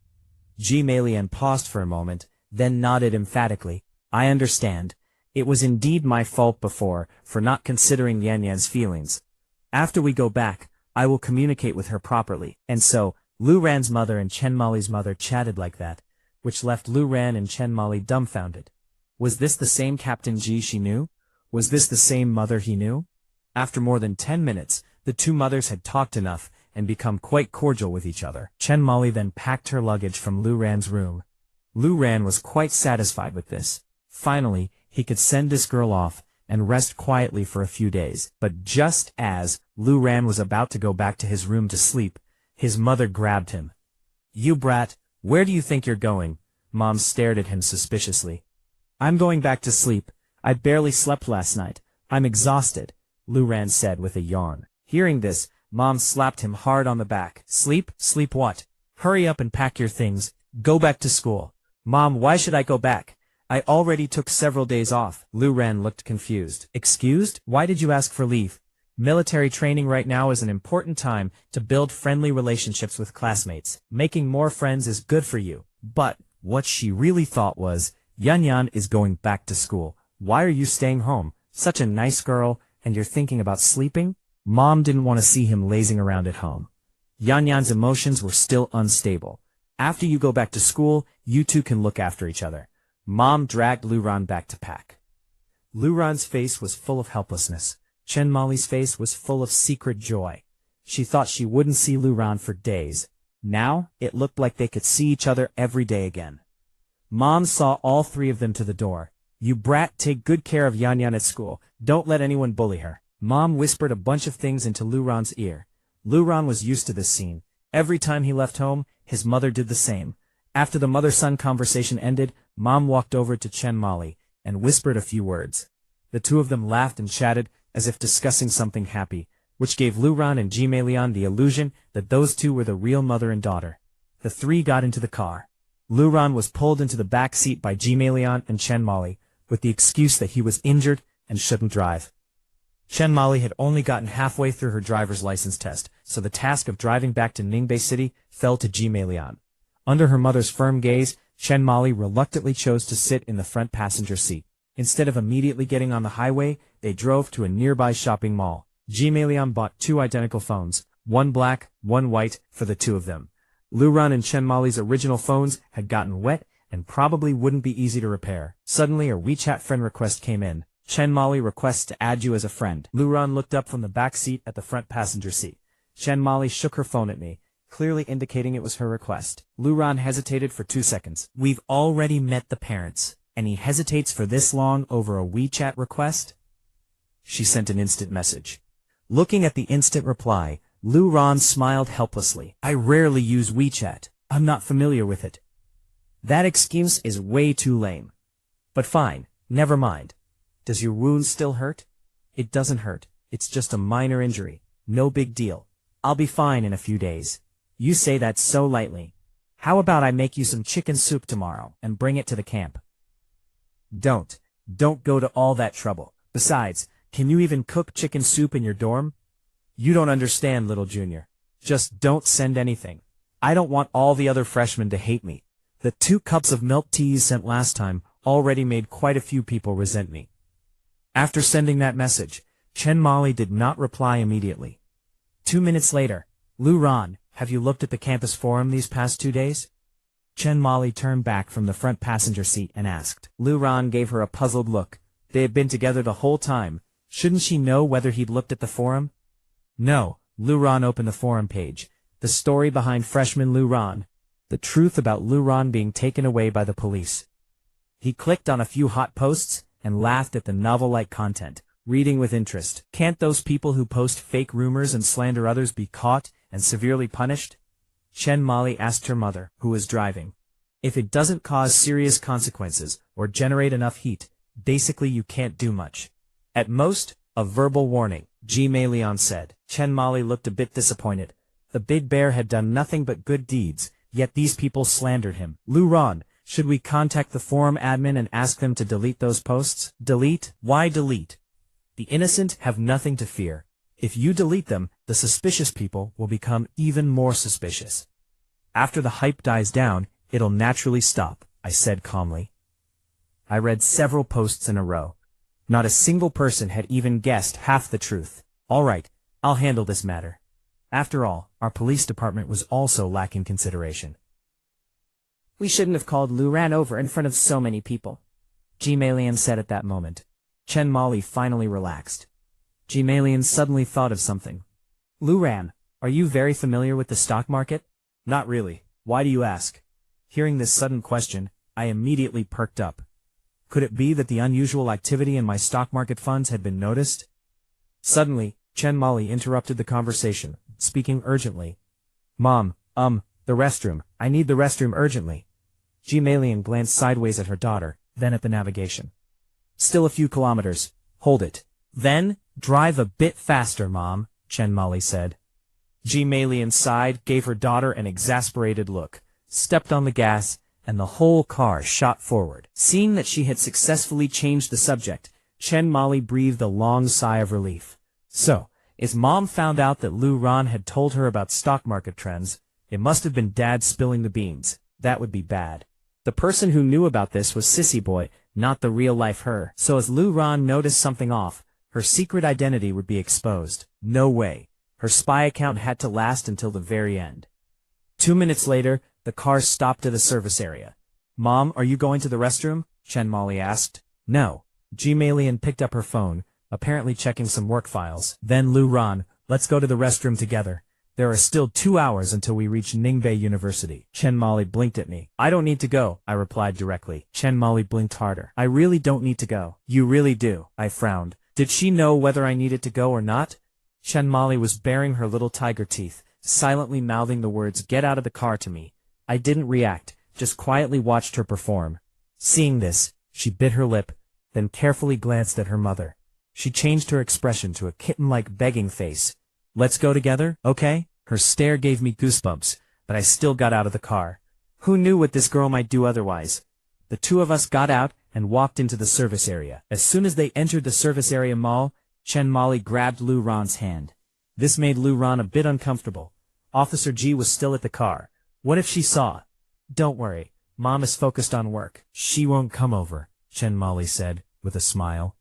Mei paused for a moment, then nodded emphatically. I understand. It was indeed my fault before, for not considering Yan Yan's feelings. After we go back, I will communicate with her properly. And so, Lu Ran's mother and Chen Mali's mother chatted like that, which left Lu Ran and Chen Mali dumbfounded. Was this the same Captain Ji she knew? Was this the same mother he knew? After more than 10 minutes, the two mothers had talked enough and become quite cordial with each other. Chen Mali then packed her luggage from Lu Ran's room. Lu Ran was quite satisfied with this. Finally, he could send this girl off and rest quietly for a few days. But just as Lu Ran was about to go back to his room to sleep, his mother grabbed him. You brat, where do you think you're going? Mom stared at him suspiciously. I'm going back to sleep. I barely slept last night. I'm exhausted, Lu Ran said with a yawn. Hearing this, Mom slapped him hard on the back. Sleep? Sleep what? Hurry up and pack your things. Go back to school. Mom, why should I go back? I already took several days off. Lu Ran looked confused. Excused? Why did you ask for leave? Military training right now is an important time to build friendly relationships with classmates. Making more friends is good for you. But what she really thought was, Yan Yan is going back to school. Why are you staying home? Such a nice girl, and you're thinking about sleeping? Mom didn't want to see him lazing around at home. Yan Yan's emotions were still unstable. After you go back to school, you two can look after each other. Mom dragged Lu Ran back to pack. Lu Ran's face was full of helplessness. Chen Mali's face was full of secret joy. She thought she wouldn't see Lu Ran for days. Now, it looked like they could see each other every day again. Mom saw all three of them to the door. You brat, take good care of Yan Yan at school. Don't let anyone bully her. Mom whispered a bunch of things into Lu Ran's ear. Lu Ran was used to this scene. Every time he left home, his mother did the same. After the mother-son conversation ended, Mom walked over to Chen Mali and whispered a few words. The two of them laughed and chatted as if discussing something happy, which gave Lu Ran and Ji Meilian the illusion that those two were the real mother and daughter. The three got into the car. Lu Ran was pulled into the back seat by Ji Meilian and Chen Mali, with the excuse that he was injured and shouldn't drive. Chen Mali had only gotten halfway through her driver's license test, so the task of driving back to Ningbei City fell to Ji Meilian. Under her mother's firm gaze, Chen Mali reluctantly chose to sit in the front passenger seat. Instead of immediately getting on the highway, they drove to a nearby shopping mall. Ji Meilian bought two identical phones, one black, one white, for the two of them. Lu Ran and Chen Mali's original phones had gotten wet and probably wouldn't be easy to repair. Suddenly a WeChat friend request came in. Chen Mali requests to add you as a friend. Lu Ran looked up from the back seat at the front passenger seat. Chen Mali shook her phone at me, clearly indicating it was her request. Lu Ran hesitated for 2 seconds. We've already met the parents, and he hesitates for this long over a WeChat request? She sent an instant message. Looking at the instant reply, Lu Ran smiled helplessly. I rarely use WeChat. I'm not familiar with it. That excuse is way too lame. But fine, never mind. Does your wound still hurt? It doesn't hurt. It's just a minor injury. No big deal. I'll be fine in a few days. You say that so lightly. How about I make you some chicken soup tomorrow and bring it to the camp? Don't go to all that trouble. Besides, can you even cook chicken soup in your dorm? You don't understand, little junior. Just don't send anything. I don't want all the other freshmen to hate me. The 2 cups of milk tea you sent last time already made quite a few people resent me. After sending that message, Chen Mali did not reply immediately. 2 minutes later, Lu Ran, have you looked at the campus forum these past 2 days? Chen Mali turned back from the front passenger seat and asked. Lu Ran gave her a puzzled look. They had been together the whole time. Shouldn't she know whether he'd looked at the forum? No. Lu Ran opened the forum page. The story behind freshman Lu Ran. The truth about Lu Ran being taken away by the police. He clicked on a few hot posts and laughed at the novel-like content, reading with interest. Can't those people who post fake rumors and slander others be caught and severely punished? Chen Mali asked her mother, who was driving. If it doesn't cause serious consequences or generate enough heat, basically you can't do much. At most, a verbal warning, Ji Meilian said. Chen Mali looked a bit disappointed. The big bear had done nothing but good deeds, yet these people slandered him. Lu Ran, should we contact the forum admin and ask them to delete those posts? Delete? Why delete? The innocent have nothing to fear. If you delete them, the suspicious people will become even more suspicious. After the hype dies down, it'll naturally stop, I said calmly. I read several posts in a row. Not a single person had even guessed half the truth. All right, I'll handle this matter. After all, our police department was also lacking consideration. We shouldn't have called Lou Ran over in front of so many people, G-Malian said at that moment. Chen Mali finally relaxed. G-Malian suddenly thought of something. Lou Ran, are you very familiar with the stock market? Not really. Why do you ask? Hearing this sudden question, I immediately perked up. Could it be that the unusual activity in my stock market funds had been noticed? Suddenly, Chen Mali interrupted the conversation, speaking urgently. Mom, the restroom. I need the restroom urgently. G-Malian glanced sideways at her daughter, then at the navigation. Still a few kilometers. Hold it. Then, drive a bit faster, Mom, Chen Mali said. G-Malian sighed, gave her daughter an exasperated look, stepped on the gas, and the whole car shot forward. Seeing that she had successfully changed the subject, Chen Mali breathed a long sigh of relief. So, if Mom found out that Lou Ran had told her about stock market trends, it must have been Dad spilling the beans. That would be bad. The person who knew about this was Sissy Boy, not the real-life her. So as Lou Ran noticed something off, her secret identity would be exposed. No way. Her spy account had to last until the very end. 2 minutes later, the car stopped at a service area. Mom, are you going to the restroom? Chen Mali asked. No. G-Malian picked up her phone, apparently checking some work files. Then Lou Ran, let's go to the restroom together. There are still 2 hours until we reach Ningbei University. Chen Mali blinked at me. I don't need to go, I replied directly. Chen Mali blinked harder. I really don't need to go. You really do, I frowned. Did she know whether I needed to go or not? Chen Mali was baring her little tiger teeth, silently mouthing the words, get out of the car to me. I didn't react, just quietly watched her perform. Seeing this, she bit her lip, then carefully glanced at her mother. She changed her expression to a kitten-like begging face. Let's go together, okay? Her stare gave me goosebumps, but I still got out of the car. Who knew what this girl might do otherwise? The two of us got out and walked into the service area. As soon as they entered the service area mall, Chen Mali grabbed Lou Ran's hand. This made Lou Ran a bit uncomfortable. Officer G was still at the car. What if she saw? Don't worry, Mom is focused on work. She won't come over, Chen Mali said, with a smile.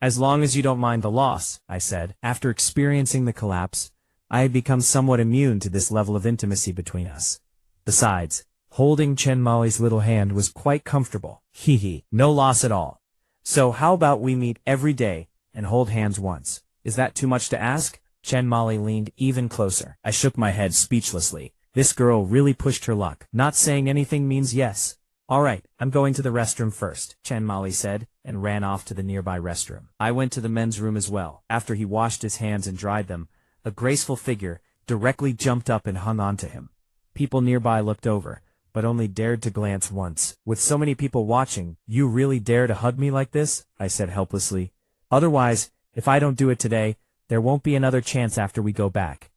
As long as you don't mind the loss, I said. After experiencing the collapse, I had become somewhat immune to this level of intimacy between us. Besides, holding Chen Mali's little hand was quite comfortable. Hee, no loss at all. So how about we meet every day and hold hands once? Is that too much to ask? Chen Mali leaned even closer. I shook my head speechlessly. This girl really pushed her luck. Not saying anything means yes. All right, I'm going to the restroom first, Chen Mali said, and ran off to the nearby restroom. I went to the men's room as well. After he washed his hands and dried them, a graceful figure directly jumped up and hung onto him. People nearby looked over, but only dared to glance once. With so many people watching, you really dare to hug me like this? I said helplessly. Otherwise, if I don't do it today, there won't be another chance after we go back.